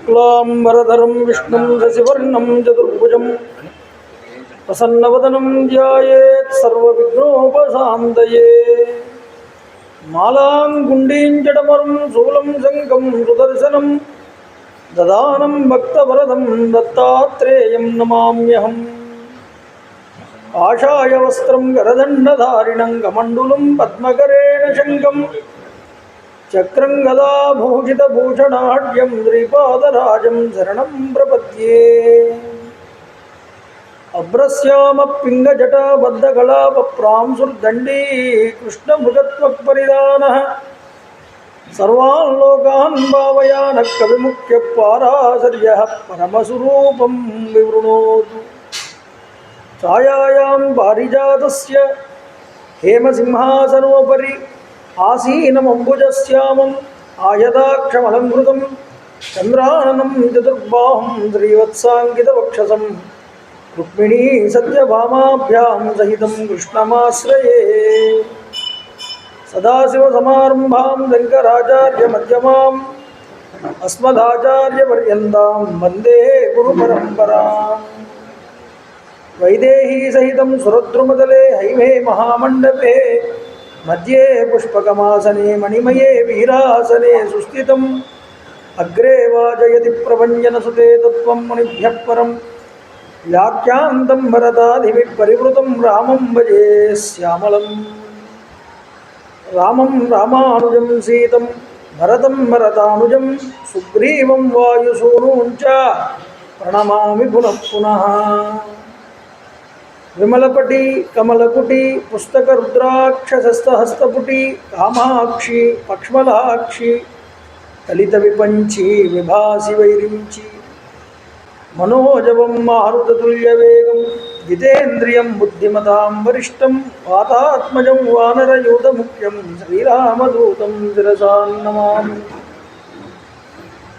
शुक्लांबरधरं विष्णुं शशिवर्णं चतुर्भुजं प्रसन्नवदनं ध्यायेत् सर्वविघ्नोपशान्तये। मालां गुण्डीं जडमरुं शूलं शङ्खं सुदर्शनं ददानं भक्तवरदं दत्तात्रेयं नमाम्यहम्। आशाय वस्त्रं करदण्डधारिणं कमण्डलुं पद्मकरेण शङ्खं चक्रं गदाभूषितभूषणाढ्यं श्रीपादराजं शरणं प्रपद्ये। अभ्रस्यामपिङ्गजटाबद्धकलापप्रांसुर्दण्डी कृष्णमृगत्वक्परिधानः सर्वान् लोकान् भावयानः कविमुख्यपाराशर्यः परमस्वरूपं विवृणोतु। छायायां पारिजातस्य हेमसिंहासनोपरि आसीनमम्बुजश्यामम् आयताक्षमलङ्कृतं चन्द्राननं चतुर्बाहुं श्रीवत्साङ्कितवक्षसं रुक्मिणी सत्यभामाभ्यां सहितं कृष्णमाश्रये। सदाशिवसमारम्भां शङ्कराचार्यमध्यमाम् अस्मदाचार्यपर्यन्तां वन्दे गुरुपरम्पराम्। वैदेही सहितं सुरद्रुमतले हैमे महामण्डपे मध्ये पुष्पकमासने मणिमये वीरासने सुस्थितम् अग्रे वाजयति प्रभञ्जनसुते तत्त्वं मुनिभ्यः परं व्याख्यान्तं भरतादिभिः परिवृतं रामं भजे श्यामलं। रामं रामानुजं सीतं भरतं भरतानुजं सुग्रीवं वायुसूनुं च प्रणमामि पुनः पुनः। विमलपटी कमलकुटी पुस्तकरुद्राक्षसहस्तपुटी कामाक्षी पक्ष्मलाक्षी कलितविपञ्ची विभासि वैरिञ्ची मनोजवं मारुततुल्यवेगं जितेन्द्रियं बुद्धिमतां वरिष्ठं वातात्मजं वानरयूथमुख्यं श्रीरामदूतं शिरसा नमामि।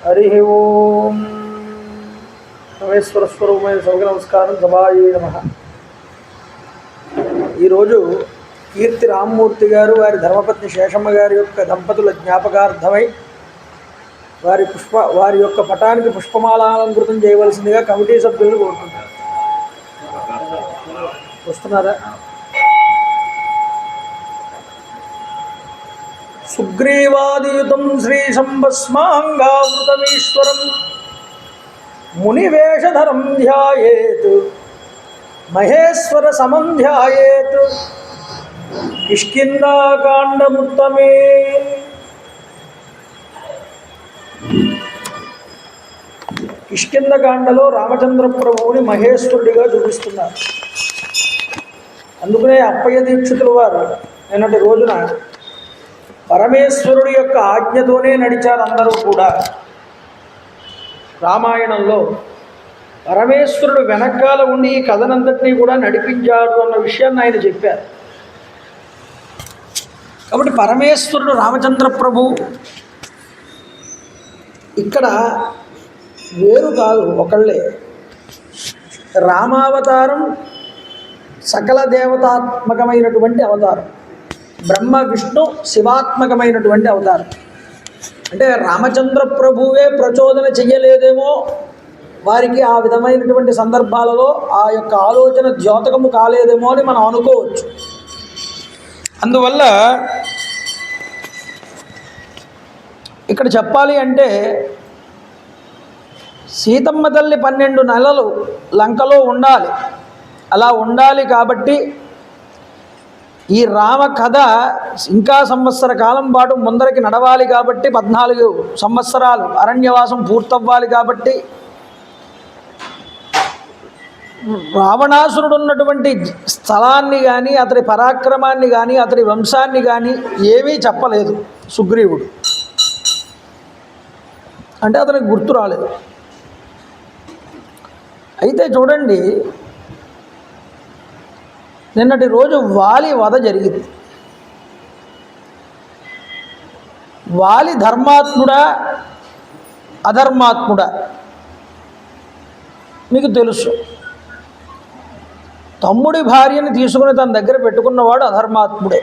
हरिः ओं। परमेश्वरस्वरूपమైన సర్వగణ నమస్కారం సభాయే నమః। ఈరోజు కీర్తి రామ్మూర్తి గారు వారి ధర్మపత్ని శేషమ్మ గారి యొక్క దంపతుల జ్ఞాపకార్థమై వారి యొక్క పటానికి పుష్పమాలాలంకృతం చేయవలసిందిగా కమిటీ సభ్యులను కోరుకుంటున్నారు. వస్తున్నారా? సుగ్రీవాదియుతం శ్రీశంభస్మాంగావృతమీశ్వరం మునివేషధరం ధ్యాయేత్ మహేశ్వర సమం ధ్యాయేత్ కిష్కింధాకాండముత్తమే. కిష్కింధకాండలో రామచంద్ర ప్రభువుని మహేశ్వరుడిగా చూపిస్తున్నారు. అందుకనే అప్పయ్య దీక్షితుల వారు నిన్నటి రోజున పరమేశ్వరుడి యొక్క ఆజ్ఞతోనే నడిచారు అందరూ కూడా. రామాయణంలో పరమేశ్వరుడు వెనకాల ఉండి ఈ కథనంతటినీ కూడా నడిపించాడు అన్న విషయాన్ని ఆయన చెప్పారు. కాబట్టి పరమేశ్వరుడు రామచంద్ర ప్రభు ఇక్కడ వేరు కాదు, ఒకళ్ళే. రామావతారం సకల దేవతాత్మకమైనటువంటి అవతారం, బ్రహ్మ విష్ణు శివాత్మకమైనటువంటి అవతారం. అంటే రామచంద్ర ప్రభువే ప్రచోదన చెయ్యలేదేమో వారికి, ఆ విధమైనటువంటి సందర్భాలలో ఆ యొక్క ఆలోచన ద్యోతకము కాలేదేమో అని మనం అనుకోవచ్చు. అందువల్ల ఇక్కడ చెప్పాలి అంటే సీతమ్మ తల్లి 12 నెలలు లంకలో ఉండాలి. అలా ఉండాలి కాబట్టి ఈ రామ కథ ఇంకా సంవత్సర కాలం పాటు ముందరికి నడవాలి కాబట్టి 14 సంవత్సరాలు అరణ్యవాసం పూర్తవ్వాలి కాబట్టి రావణాసురుడు ఉన్నటువంటి స్థలాన్ని కానీ అతడి పరాక్రమాన్ని కానీ అతడి వంశాన్ని కానీ ఏమీ చెప్పలేదు సుగ్రీవుడు. అంటే అతనికి గుర్తు రాలేదు. అయితే చూడండి, నిన్నటి రోజు వాలి వధ జరిగింది. వాలి ధర్మాత్ముడా అధర్మాత్ముడా మీకు తెలుసు. తమ్ముడి భార్యని తీసుకుని తన దగ్గర పెట్టుకున్నవాడు అధర్మాత్ముడే.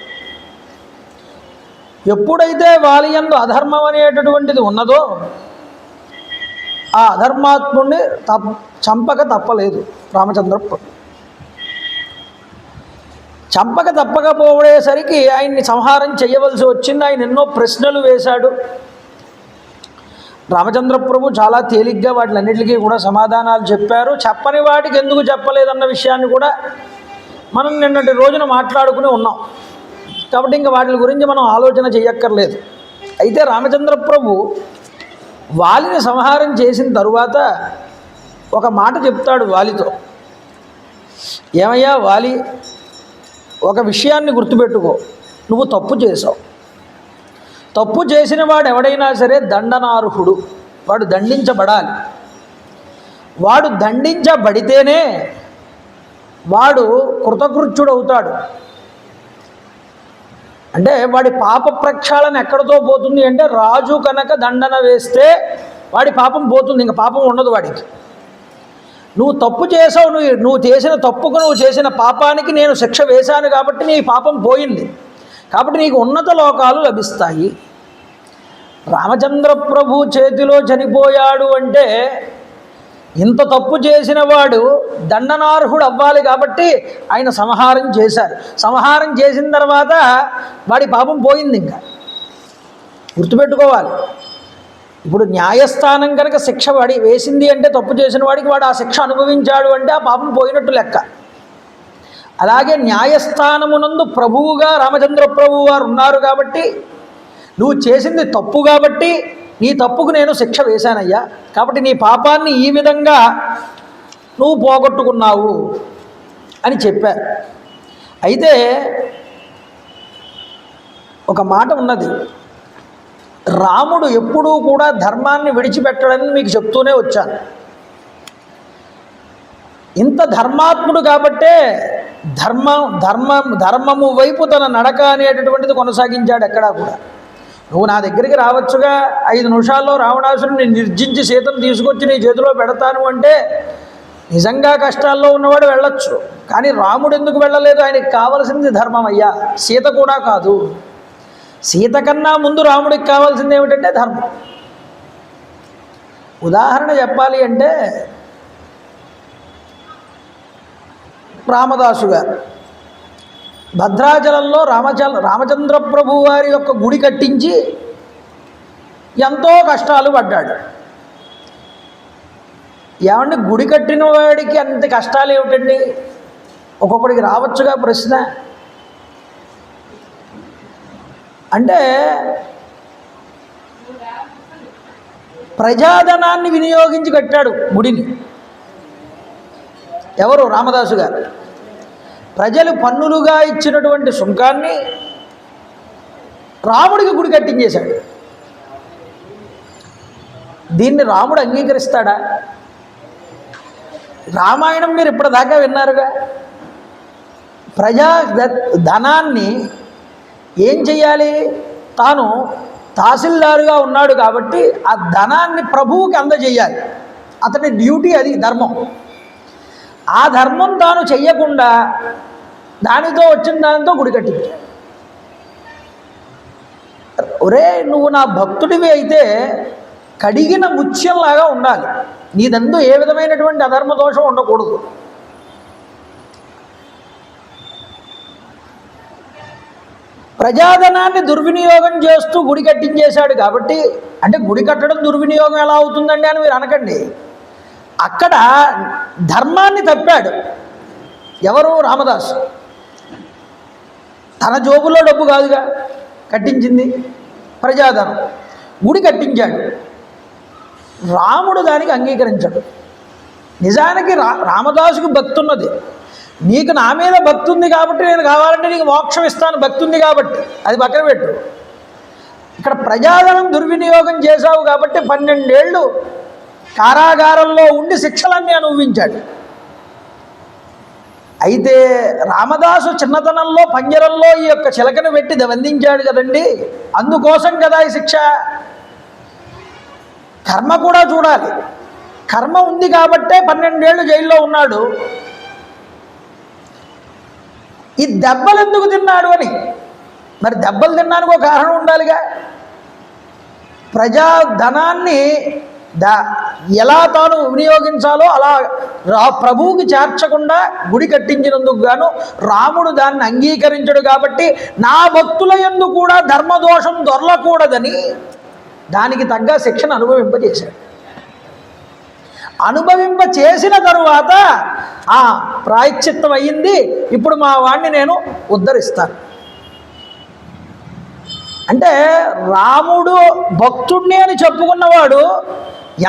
ఎప్పుడైతే వాలి యందు అధర్మం అనేటటువంటిది ఉన్నదో ఆ అధర్మాత్ముడిని చంపక తప్పలేదు రామచంద్ర ప్రభు. చంపక తప్పకపోయేసరికి ఆయన్ని సంహారం చేయవలసి వచ్చింది. ఆయన ఎన్నో ప్రశ్నలు వేశాడు. రామచంద్ర ప్రభు చాలా తేలిగ్గా వాటిలన్నిటికీ కూడా సమాధానాలు చెప్పారు. చెప్పని వాటికి ఎందుకు చెప్పలేదన్న విషయాన్ని కూడా మనం నిన్నటి రోజున మాట్లాడుకుని ఉన్నాం. కాబట్టి ఇంకా వాటి గురించి మనం ఆలోచన చేయక్కర్లేదు. అయితే రామచంద్ర ప్రభు వాలిని సంహారం చేసిన తరువాత ఒక మాట చెప్తాడు వాలితో. ఏమయ్యా వాలి, ఒక విషయాన్ని గుర్తుపెట్టుకో, నువ్వు తప్పు చేసావు. తప్పు చేసిన వాడు ఎవడైనా సరే దండనార్హుడు, వాడు దండించబడాలి. వాడు దండించబడితేనే వాడు కృతకృత్యుడు అవుతాడు. అంటే వాడి పాప ప్రక్షాళన ఎక్కడితో పోతుంది అంటే, రాజు కనుక దండన వేస్తే వాడి పాపం పోతుంది, ఇంకా పాపం ఉండదు వాడికి. నువ్వు తప్పు చేసావు, నువ్వు చేసిన తప్పుకు, నువ్వు చేసిన పాపానికి నేను శిక్ష వేశాను కాబట్టి నీ పాపం పోయింది, కాబట్టి నీకు ఉన్నత లోకాలు లభిస్తాయి. రామచంద్ర ప్రభు చేతిలో చనిపోయాడు అంటే ఇంత తప్పు చేసిన వాడు దండనార్హుడు అవ్వాలి కాబట్టి ఆయన సంహారం చేశారు. సంహారం చేసిన తర్వాత వాడి పాపం పోయింది. ఇంకా గుర్తుపెట్టుకోవాలి, ఇప్పుడు న్యాయస్థానం కనుక శిక్ష వేసింది అంటే తప్పు చేసిన వాడికి వాడు ఆ శిక్ష అనుభవించాడు అంటే ఆ పాపం పోయినట్టు లెక్క. అలాగే న్యాయస్థానమునందు ప్రభువుగా రామచంద్ర ప్రభువు వారు ఉన్నారు కాబట్టి, నువ్వు చేసింది తప్పు కాబట్టి నీ తప్పుకు నేను శిక్ష వేశానయ్యా, కాబట్టి నీ పాపాన్ని ఈ విధంగా నువ్వు పోగొట్టుకున్నావు అని చెప్పారు. అయితే ఒక మాట ఉన్నది, రాముడు ఎప్పుడూ కూడా ధర్మాన్ని విడిచిపెట్టడని మీకు చెప్తూనే వచ్చాను. ఇంత ధర్మాత్ముడు కాబట్టే ధర్మము వైపు తన నడక అనేటటువంటిది కొనసాగించాడు. ఎక్కడా కూడా నువ్వు నా దగ్గరికి రావచ్చుగా, 5 నిమిషాల్లో రావణాసురుని నిర్జించి సీతను తీసుకొచ్చి నీ చేతిలో పెడతాను అంటే నిజంగా కష్టాల్లో ఉన్నవాడు వెళ్ళొచ్చు. కానీ రాముడు ఎందుకు వెళ్ళలేదు? ఆయనకి కావలసింది ధర్మం అయ్యా, సీత కూడా కాదు. సీత కన్నా ముందు రాముడికి కావాల్సింది ఏమిటంటే ధర్మం. ఉదాహరణ చెప్పాలి అంటే రామదాసు గారు భద్రాచలంలో రామచంద్ర ప్రభు వారి యొక్క గుడి కట్టించి ఎంతో కష్టాలు పడ్డాడు. ఏమంటే గుడి కట్టిన వాడికి అంత కష్టాలు ఏమిటండి? ఒక్కొక్కడికి రావచ్చుగా ప్రశ్న. అంటే ప్రజాధనాన్ని వినియోగించి కట్టాడు గుడిని. ఎవరు? రామదాసు గారు. ప్రజలు పన్నులుగా ఇచ్చినటువంటి సుంకాన్ని రాముడికి గుడి కట్టించేశాడు. దీన్ని రాముడు అంగీకరిస్తాడా? రామాయణం మీరు ఇప్పటిదాకా విన్నారుగా. ప్రజా ధనాన్ని ఏం చెయ్యాలి? తాను తహసీల్దారుగా ఉన్నాడు కాబట్టి ఆ ధనాన్ని ప్రభువుకి అందజేయాలి. అతని డ్యూటీ అది, ధర్మం. ఆ ధర్మం తాను చెయ్యకుండా దానితో వచ్చిన దానితో గుడి కట్టించాడు. ఒరే, నువ్వు నా భక్తుడివి అయితే కడిగిన ముత్యంలాగా ఉండాలి, నీదందు ఏ విధమైనటువంటి అధర్మ దోషం ఉండకూడదు. ప్రజాధనాన్ని దుర్వినియోగం చేస్తూ గుడి కట్టించేశాడు కాబట్టి, అంటే గుడి కట్టడం దుర్వినియోగం ఎలా అవుతుందండి అని మీరు అనకండి. అక్కడ ధర్మాన్ని తప్పాడు. ఎవరు? రామదాసు. తన జోబులో డబ్బు కాదుగా కట్టించింది, ప్రజాధనం. గుడి కట్టించాడు. రాముడు దానికి అంగీకరించాడు. నిజానికి రామదాసుకు భక్తి ఉన్నది. నీకు నా మీద భక్తి ఉంది కాబట్టి నేను కావాలంటే నీకు మోక్షం ఇస్తాను, భక్తి ఉంది కాబట్టి, అది పక్కన పెట్టు. ఇక్కడ ప్రజాధనం దుర్వినియోగం చేశావు కాబట్టి 12 ఏళ్ళు కారాగారంలో ఉండి శిక్షలన్నీ అనుభవించాడు. అయితే రామదాసు చిన్నతనంలో పంజరంలో ఈ యొక్క చిలకను పెట్టి బంధించాడు కదండి, అందుకోసం కదా ఈ శిక్ష. కర్మ కూడా చూడాలి. కర్మ ఉంది కాబట్టే 12 ఏళ్ళు జైల్లో ఉన్నాడు. ఈ దెబ్బలు ఎందుకు తిన్నాడు అని, మరి దెబ్బలు తినడానికి ఒక కారణం ఉండాలిగా. ప్రజాధనాన్ని ఎలా తాను వినియోగించాలో అలా ప్రభువుకి చేర్చకుండా గుడి కట్టించినందుకు గాను రాముడు దాన్ని అంగీకరించడు. కాబట్టి నా భక్తుల యందు కూడా ధర్మదోషం దొరలకూడదని దానికి తగ్గ శిక్షను అనుభవింపజేశాడు. అనుభవింప చేసిన తరువాత ప్రాయశ్చిత్తం అయ్యింది, ఇప్పుడు మా వాణ్ణి నేను ఉద్ధరిస్తాను. అంటే రాముడు భక్తుణ్ణి అని చెప్పుకున్నవాడు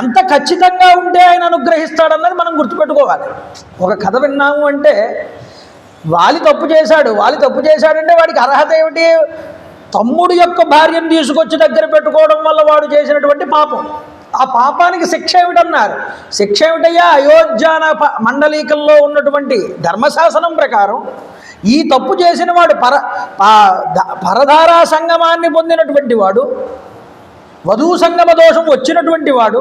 ఎంత ఖచ్చితంగా ఉంటే ఆయన అనుగ్రహిస్తాడన్నది మనం గుర్తుపెట్టుకోవాలి. ఒక కథ విన్నాము అంటే వాలి తప్పు చేశాడంటే వాడికి అర్హత ఏమిటి? తమ్ముడు యొక్క భార్యను తీసుకొచ్చి దగ్గర పెట్టుకోవడం వల్ల వాడు చేసినటువంటి పాపం. ఆ పాపానికి శిక్ష ఏమిటన్నారు? శిక్ష ఏమిటయ్యా? అయోధ్యాన మండలీకంలో ఉన్నటువంటి ధర్మశాసనం ప్రకారం ఈ తప్పు చేసిన వాడు పరధారా సంగమాన్ని పొందినటువంటి వాడు, వధూ సంగమ దోషం వచ్చినటువంటి వాడు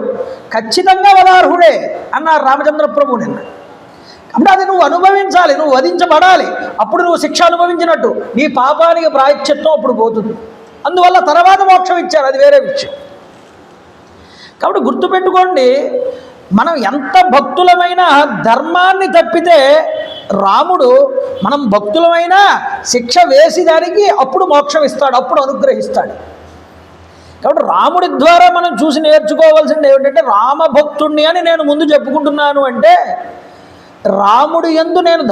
ఖచ్చితంగా వదార్హుడే అన్నారు రామచంద్ర ప్రభు నిన్న. కాబట్టి అది నువ్వు అనుభవించాలి, నువ్వు వధించబడాలి, అప్పుడు నువ్వు శిక్ష అనుభవించినట్టు, నీ పాపానికి ప్రాయశ్చిత్తం అప్పుడు పోతుంది. అందువల్ల తర్వాత మోక్షం ఇచ్చారు, అది వేరే విషయం. కాబట్టి గుర్తుపెట్టుకోండి, మనం ఎంత భక్తులమైనా ధర్మాన్ని తప్పితే రాముడు మనం భక్తులమైనా శిక్ష వేసి దానికి అప్పుడు మోక్షం ఇస్తాడు, అప్పుడు అనుగ్రహిస్తాడు. కాబట్టి రాముడి ద్వారా మనం చూసి నేర్చుకోవాల్సింది ఏమిటంటే, రామభక్తుణ్ణి అని నేను ముందు చెప్పుకుంటున్నాను అంటే రాముడి యందు నేను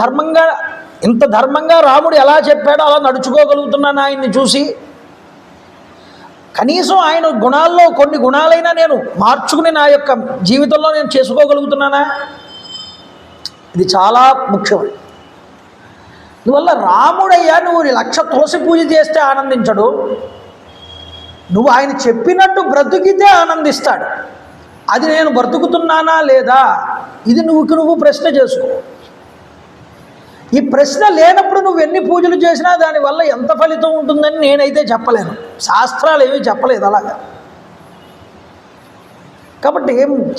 ఇంత ధర్మంగా రాముడు ఎలా చెప్పాడో అలా నడుచుకోగలుగుతున్నాను ఆయన్ని చూసి. కనీసం ఆయన గుణాల్లో కొన్ని గుణాలైనా నేను మార్చుకుని నా యొక్క జీవితంలో నేను చేసుకోగలుగుతున్నానా? ఇది చాలా ముఖ్యం. అందువల్ల రాముడయ్యా నువ్వు 1,00,000 తులసి పూజ చేస్తే ఆనందించడు, నువ్వు ఆయన చెప్పినట్టు బ్రతుకితే ఆనందిస్తాడు. అది నేను బ్రతుకుతున్నానా లేదా, ఇది నువ్వు ప్రశ్న చేసుకో. ఈ ప్రశ్న లేనప్పుడు నువ్వు ఎన్ని పూజలు చేసినా దానివల్ల ఎంత ఫలితం ఉంటుందని నేనైతే చెప్పలేను, శాస్త్రాలు ఏమీ చెప్పలేదు అలాగా. కాబట్టి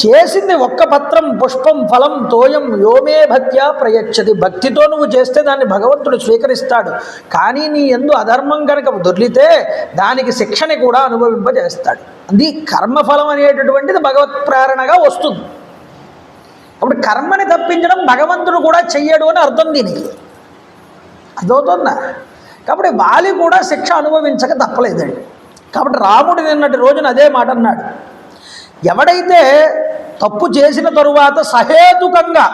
చేసింది ఒక్క పత్రం పుష్పం ఫలం తోయం యోమే భక్త్యా ప్రయచ్చతి. భక్తితో నువ్వు చేస్తే దాన్ని భగవంతుడు స్వీకరిస్తాడు. కానీ నీ యందు అధర్మం కనుక దొర్లితే దానికి శిక్షని కూడా అనుభవింపజేస్తాడు. అది కర్మఫలం అనేటటువంటిది భగవత్ ప్రేరణగా వస్తుంది. కాబట్టి కర్మని తప్పించడం భగవంతుడు కూడా చెయ్యడు అని అర్థం దీనికి, అర్థమవుతుందా? కాబట్టి వాలి కూడా శిక్ష అనుభవించక తప్పలేదండి. కాబట్టి రాముడు నిన్నటి రోజున అదే మాట అన్నాడు, ఎవడైతే తప్పు చేసిన తరువాత సహేతుకంగా,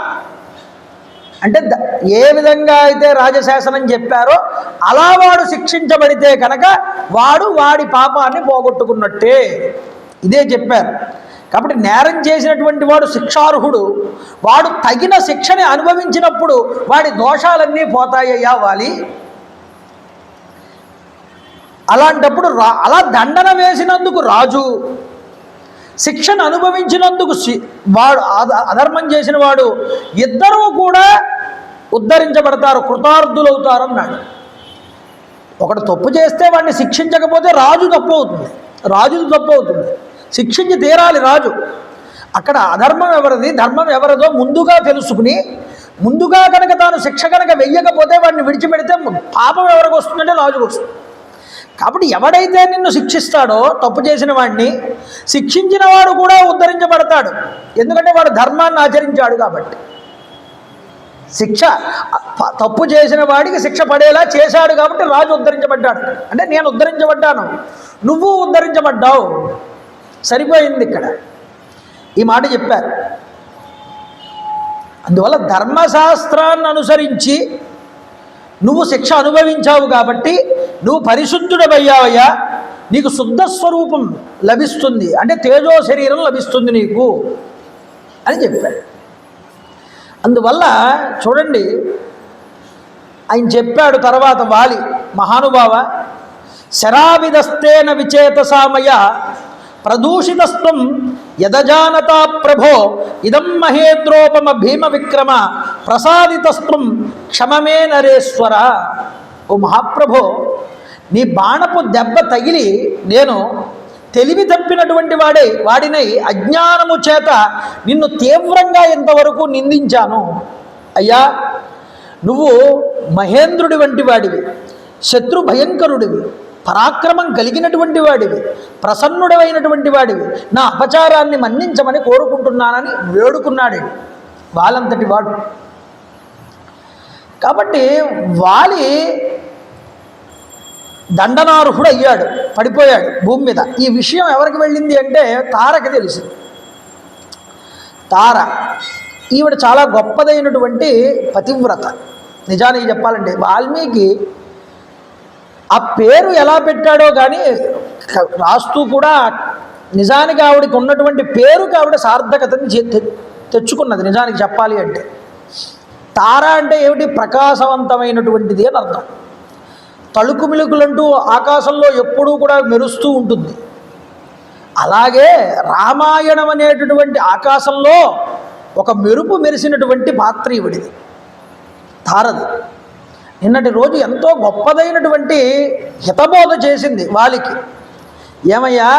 అంటే ఏ విధంగా అయితే రాజశాసనం చెప్పారో అలా వాడు శిక్షించబడితే కనుక వాడి పాపాన్ని పోగొట్టుకున్నట్టే, ఇదే చెప్పారు. కాబట్టి నేరం చేసినటువంటి వాడు శిక్షార్హుడు, వాడు తగిన శిక్షని అనుభవించినప్పుడు వాడి దోషాలన్నీ పోతాయ్యా వాలి. అలాంటప్పుడు అలా దండన వేసినందుకు రాజు, శిక్షను అనుభవించినందుకు వాడు అధర్మం చేసిన వాడు, ఇద్దరూ కూడా ఉద్ధరించబడతారు, కృతార్థులవుతారు అన్నాడు. ఒకడు తప్పు చేస్తే వాడిని శిక్షించకపోతే రాజు తప్పు అవుతుంది, శిక్షించి తీరాలి రాజు. అక్కడ అధర్మం ఎవరిది ధర్మం ఎవరిదో ముందుగా తెలుసుకుని, ముందుగా కనుక తాను శిక్ష కనుక వెయ్యకపోతే వాడిని విడిచిపెడితే పాపం ఎవరికి వస్తుందంటే రాజుకు వస్తుంది. కాబట్టి ఎవడైతే నిన్ను శిక్షిస్తాడో తప్పు చేసిన వాడిని, శిక్షించిన వాడు కూడా ఉద్ధరించబడతాడు, ఎందుకంటే వాడు ధర్మాన్ని ఆచరించాడు. కాబట్టి శిక్ష తప్పు చేసిన వాడికి శిక్ష పడేలా చేశాడు కాబట్టి రాజు ఉద్ధరించబడ్డాడు. అంటే నేను ఉద్ధరించబడ్డాను, నువ్వు ఉద్ధరించబడ్డావు, సరిపోయింది. ఇక్కడ ఈ మాట చెప్పారు. అందువల్ల ధర్మశాస్త్రాన్ని అనుసరించి నువ్వు శిక్ష అనుభవించావు కాబట్టి నువ్వు పరిశుద్ధుడవయ్యావయ్యా, నీకు శుద్ధ స్వరూపం లభిస్తుంది, అంటే తేజో శరీరం లభిస్తుంది నీకు అని చెప్పాడు. అందువల్ల చూడండి, ఆయన చెప్పాడు తర్వాత వాలి, మహానుభావ, శరావిదస్తేన విచేతసామయ ప్రదూషితస్త్వం యదజానతా ప్రభో ఇదం మహేంద్రోపమ భీమ విక్రమ ప్రసాదితస్త్వం క్షమమే నరేశ్వర. ఓ మహాప్రభో, నీ బాణపు దెబ్బ తగిలి నేను తెలివి తప్పినటువంటి వాడినై అజ్ఞానము చేత నిన్ను తీవ్రంగా ఇంతవరకు నిందించాను. అయ్యా, నువ్వు మహేంద్రుడి వంటి వాడివి, శత్రు భయంకరుడివి, పరాక్రమం కలిగినటువంటి వాడివి, ప్రసన్నుడమైనటువంటి వాడివి, నా అపచారాన్ని మన్నించమని కోరుకుంటున్నానని వేడుకున్నాడు వాళ్ళంతటి వాడు. కాబట్టి వాలి దండనార్హుడు అయ్యాడు, పడిపోయాడు భూమి మీద. ఈ విషయం ఎవరికి వెళ్ళింది అంటే తారకి తెలిసింది. తార ఈవిడ చాలా గొప్పదైనటువంటి పతివ్రత. నిజానికి చెప్పాలంటే వాల్మీకి ఆ పేరు ఎలా పెట్టాడో కానీ రాస్తూ కూడా నిజానికి ఆవిడకి ఉన్నటువంటి పేరుకి ఆవిడ సార్థకతని తెచ్చుకున్నది. నిజానికి చెప్పాలి అంటే తార అంటే ఏమిటి? ప్రకాశవంతమైనటువంటిది అని అర్థం. తళుకు మిలుకులంటూ ఆకాశంలో ఎప్పుడూ కూడా మెరుస్తూ ఉంటుంది. అలాగే రామాయణం అనేటటువంటి ఆకాశంలో ఒక మెరుపు మెరిసినటువంటి పాత్ర ఇవిడిది, తారది. నిన్నటి రోజు ఎంతో గొప్పదైనటువంటి హితబోధ చేసింది వాలికి. ఏమయ్యా,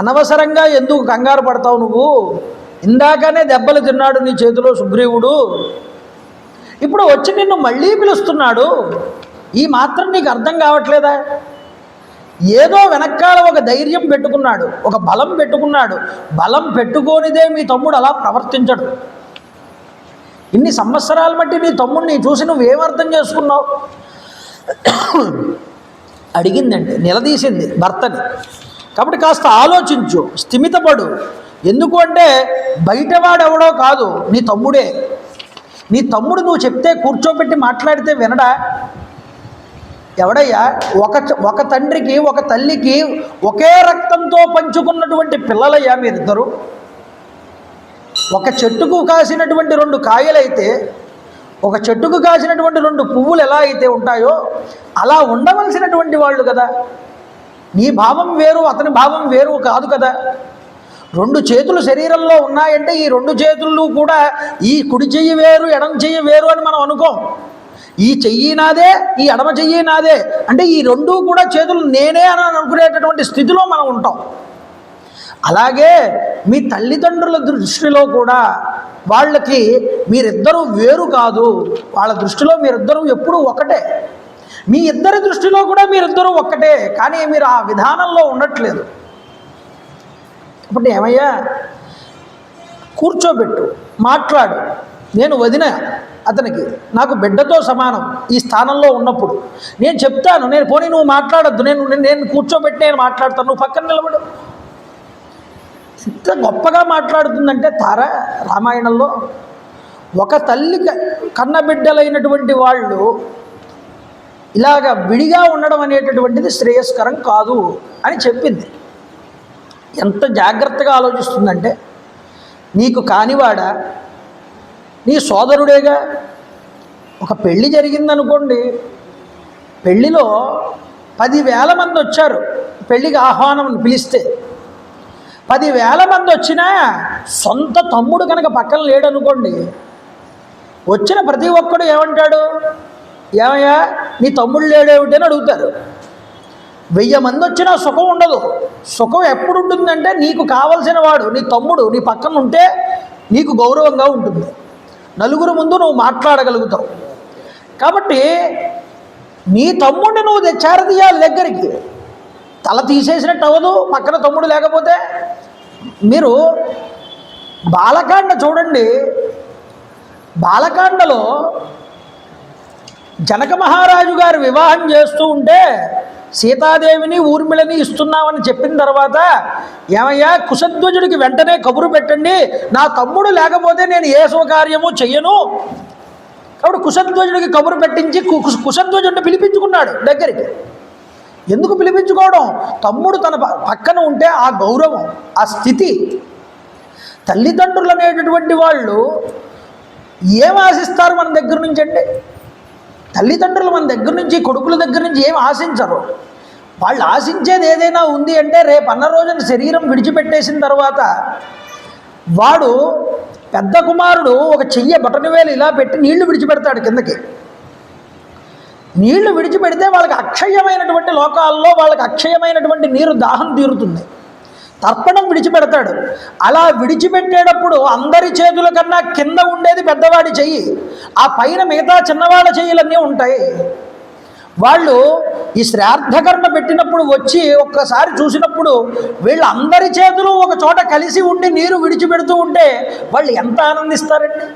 అనవసరంగా ఎందుకు కంగారు పడతావు నువ్వు? ఇందాకనే దెబ్బలు తిన్నాడు నీ చేతిలో సుగ్రీవుడు, ఇప్పుడు వచ్చి నిన్ను మళ్ళీ పిలుస్తున్నాడు. ఈ మాత్రం నీకు అర్థం కావట్లేదా? ఏదో వెనకాల ఒక ధైర్యం పెట్టుకున్నాడు, ఒక బలం పెట్టుకున్నాడు. బలం పెట్టుకోనిదే మీ తమ్ముడు అలా ప్రవర్తించడు. ఇన్ని సంవత్సరాలు బట్టి నీ తమ్ముడిని చూసి నువ్వేమర్థం చేసుకున్నావు అడిగిందండి, నిలదీసింది భర్తని. కాబట్టి కాస్త ఆలోచించు, స్థిమితపడు. ఎందుకు అంటే బయటవాడెవడో కాదు, నీ తమ్ముడే. నీ తమ్ముడు నువ్వు చెప్తే కూర్చోబెట్టి మాట్లాడితే వినడా? ఎవడయ్యా? ఒక తండ్రికి ఒక తల్లికి ఒకే రక్తంతో పంచుకున్నటువంటి పిల్లలయ్యా మీరిద్దరు. ఒక చెట్టుకు కాసినటువంటి 2 కాయలైతే, ఒక చెట్టుకు కాసినటువంటి 2 పువ్వులు ఎలా అయితే ఉంటాయో అలా ఉండవలసినటువంటి వాళ్ళు కదా. నీ భావం వేరు, అతని భావం వేరు కాదు కదా. 2 చేతులు శరీరంలో ఉన్నాయంటే ఈ 2 చేతులు కూడా ఈ కుడి చెయ్యి వేరు, ఎడమ చెయ్యి వేరు అని మనం అనుకోం. ఈ చెయ్యి నాదే, ఈ ఎడమ చెయ్యి నాదే అంటే ఈ 2 కూడా చేతులు నేనే అని అనుకునేటటువంటి స్థితిలో మనం ఉంటాం. అలాగే మీ తల్లిదండ్రుల దృష్టిలో కూడా వాళ్ళకి మీరిద్దరూ వేరు కాదు, వాళ్ళ దృష్టిలో మీరిద్దరూ ఎప్పుడూ ఒకటే. మీ ఇద్దరి దృష్టిలో కూడా మీరిద్దరూ ఒక్కటే, కానీ మీరు ఆ విధానంలో ఉండట్లేదు. ఇప్పుడు ఏమయ్యా, కూర్చోబెట్టు, మాట్లాడు. నేను వదిన అతనికి, నాకు బిడ్డతో సమానం ఈ స్థానంలో ఉన్నప్పుడు. నేను చెప్తాను, నేను పోనీ నువ్వు మాట్లాడద్దు, నేను కూర్చోబెట్టి నేను మాట్లాడతాను, నువ్వు పక్కన నిలబడు. ఇంత గొప్పగా మాట్లాడుతుందంటే తార రామాయణంలో. ఒక తల్లి కన్నబిడ్డలైనటువంటి వాళ్ళు ఇలాగ విడిగా ఉండడం అనేటటువంటిది శ్రేయస్కరం కాదు అని చెప్పింది. ఎంత జాగ్రత్తగా ఆలోచిస్తుందంటే, నీకు కానివాడా, నీ సోదరుడేగా. ఒక పెళ్ళి జరిగిందనుకోండి, పెళ్ళిలో 10,000 మంది వచ్చారు పెళ్ళికి ఆహ్వానం పిలిస్తే. 10,000 మంది వచ్చినా సొంత తమ్ముడు కనుక పక్కన లేడనుకోండి, వచ్చిన ప్రతి ఒక్కడు ఏమంటాడు? ఏమయ్యా నీ తమ్ముడు లేడేమిటి అని అడుగుతారు. 1000 మంది వచ్చినా సుఖం ఉండదు. సుఖం ఎప్పుడు ఉంటుందంటే నీకు కావలసిన వాడు నీ తమ్ముడు నీ పక్కన ఉంటే నీకు గౌరవంగా ఉంటుంది, నలుగురు ముందు నువ్వు మాట్లాడగలుగుతావు. కాబట్టి నీ తమ్ముడిని నువ్వు చేరదీయాలి దగ్గరికి. తల తీసేసినట్టు అవ్వదు పక్కన తమ్ముడు లేకపోతే. మీరు బాలకాండ చూడండి, బాలకాండలో జనక మహారాజు గారు వివాహం చేస్తూ ఉంటే సీతాదేవిని ఊర్మిళని ఇస్తున్నామని చెప్పిన తర్వాత, ఏమయ్యా కుశధ్వజుడికి వెంటనే కబురు పెట్టండి, నా తమ్ముడు లేకపోతే నేను ఏ శుభకార్యము చెయ్యను. కాబట్టి కుశధ్వజుడికి కబురు పెట్టించి కుశధ్వజుడిని పిలిపించుకున్నాడు దగ్గరికి. ఎందుకు పిలిపించుకోవడం? తమ్ముడు తన పక్కన ఉంటే ఆ గౌరవం, ఆ స్థితి. తల్లిదండ్రులు అనేటటువంటి వాళ్ళు ఏం ఆశిస్తారు మన దగ్గర నుంచి అంటే? తల్లిదండ్రులు మన దగ్గర నుంచి, కొడుకుల దగ్గర నుంచి ఏం ఆశించరు. వాళ్ళు ఆశించేది ఏదైనా ఉంది అంటే, రేపు అన్న రోజున శరీరం విడిచిపెట్టేసిన తర్వాత వాడు పెద్ద కుమారుడు ఒక చెయ్యి బటనవేలు ఇలా పెట్టి నీళ్లు విడిచిపెడతాడు కిందకి. నీళ్లు విడిచిపెడితే వాళ్ళకి అక్షయమైనటువంటి లోకాల్లో వాళ్ళకి అక్షయమైనటువంటి నీరు దాహం తీరుతుంది. తర్పణం విడిచిపెడతాడు. అలా విడిచిపెట్టేటప్పుడు అందరి చేతుల కన్నా కింద ఉండేది పెద్దవాడి చెయ్యి, ఆ పైన మిగతా చిన్నవాళ్ళ చెయ్యిలన్నీ ఉంటాయి. వాళ్ళు ఈ శ్రాద్ధకర్మ పెట్టినప్పుడు వచ్చి ఒక్కసారి చూసినప్పుడు వీళ్ళందరి చేతులు ఒక చోట కలిసి ఉండి నీరు విడిచిపెడుతూ ఉంటే వాళ్ళు ఎంత ఆనందిస్తారండి.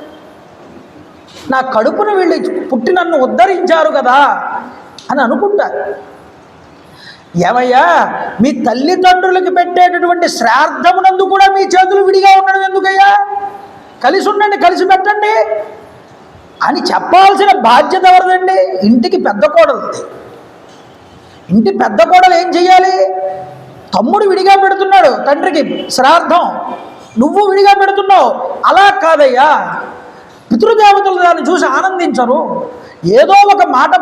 నా కడుపును వీళ్ళు పుట్టి నన్ను ఉద్ధరించారు కదా అని అనుకుంటారు. ఏమయ్యా, మీ తల్లిదండ్రులకి పెట్టేటటువంటి శ్రాద్ధమునందు కూడా మీ చేతులు విడిగా ఉండడం ఎందుకయ్యా? కలిసి ఉండండి, కలిసి పెట్టండి అని చెప్పాల్సిన బాధ్యత ఎవరిదండి? ఇంటికి పెద్ద కోడలు. ఇంటి పెద్ద కోడలు ఏం చెయ్యాలి? తమ్ముడు విడిగా పెడుతున్నాడు తండ్రికి శ్రాద్ధం, నువ్వు విడిగా పెడుతున్నావు. అలా కాదయ్యా, పితృదేవతలు దాన్ని చూసి ఆనందించరు. ఏదో ఒక మాట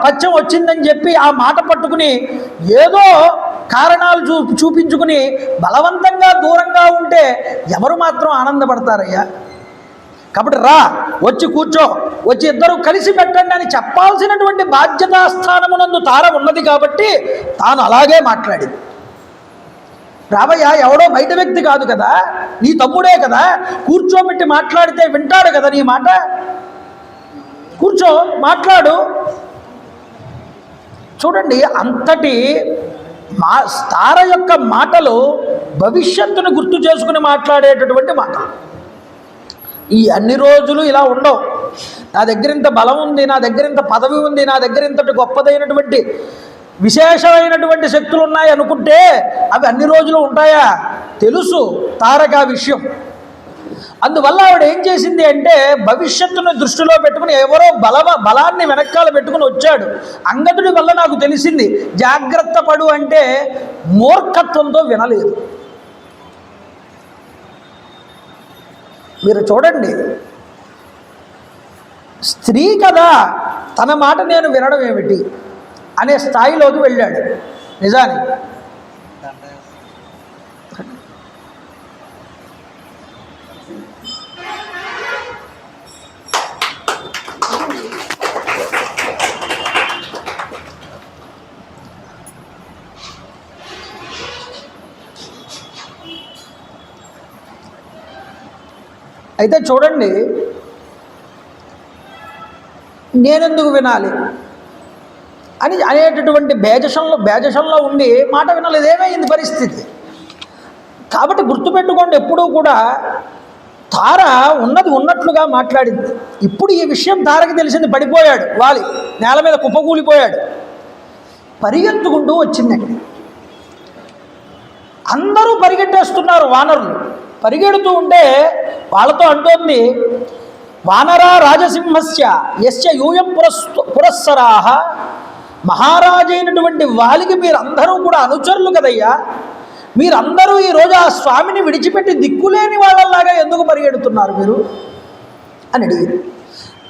పచ్చం వచ్చిందని చెప్పి ఆ మాట పట్టుకుని ఏదో కారణాలు చూపించుకుని బలవంతంగా దూరంగా ఉంటే ఎవరు మాత్రం ఆనందపడతారయ్యా? కాబట్టి రా, వచ్చి కూర్చో, వచ్చి ఇద్దరు కలిసి పెట్టండి అని చెప్పాల్సినటువంటి బాధ్యతాస్థానమునందు తార ఉన్నది కాబట్టి తాను అలాగే మాట్లాడింది. రావయ్య, ఎవడో బయట వ్యక్తి కాదు కదా, నీ తమ్ముడే కదా, కూర్చోబెట్టి మాట్లాడితే వింటాడు కదా నీ మాట, కూర్చో మాట్లాడు. చూడండి, అంతటి తార యొక్క మాటలు భవిష్యత్తును గుర్తు చేసుకుని మాట్లాడేటటువంటి మాటలు. ఈ అన్ని రోజులు ఇలా ఉండవు. నా దగ్గర ఇంత బలం ఉంది, నా దగ్గర ఇంత పదవి ఉంది, నా దగ్గర ఇంతటి గొప్పదైనటువంటి విశేషమైనటువంటి శక్తులు ఉన్నాయి అనుకుంటే అవి అన్ని రోజులు ఉంటాయా? తెలుసు తారక విషయం. అందువల్ల ఆవిడ ఏం చేసింది అంటే భవిష్యత్తును దృష్టిలో పెట్టుకుని ఎవరో బలాన్ని వెనకాల పెట్టుకుని వచ్చాడు. అంగదుడి వల్ల నాకు తెలిసింది, జాగ్రత్త పడు అంటే మూర్ఖత్వంతో వినలేదు. మీరు చూడండి, స్త్రీ కదా, తన మాట నేను వినడం ఏమిటి అనే స్థాయిలోకి వెళ్ళాడు. నిజానికి అయితే చూడండి, నేనెందుకు వినాలి అని అనేటటువంటి బేజషంలో ఉండి మాట వినలేదు. ఏమైంది పరిస్థితి? కాబట్టి గుర్తుపెట్టుకోండి, ఎప్పుడూ కూడా తార ఉన్నది ఉన్నట్లుగా మాట్లాడింది. ఇప్పుడు ఈ విషయం తారకి తెలిసింది, పడిపోయాడు వాలి, నేల మీద కుప్పకూలిపోయాడు. పరిగెత్తుకుంటూ వచ్చిందండి. అందరూ పరిగెట్టేస్తున్నారు వానరులు. పరిగెడుతూ ఉంటే వాళ్ళతో అంటోంది, వానరా రాజసింహస్య యస్య యూయం పురస్సరాహ, మహారాజైనటువంటి వాలికి మీరందరూ కూడా అనుచరులు కదయ్యా, మీరందరూ ఈరోజు ఆ స్వామిని విడిచిపెట్టి దిక్కులేని వాళ్ళలాగా ఎందుకు పరిగెడుతున్నారు మీరు అని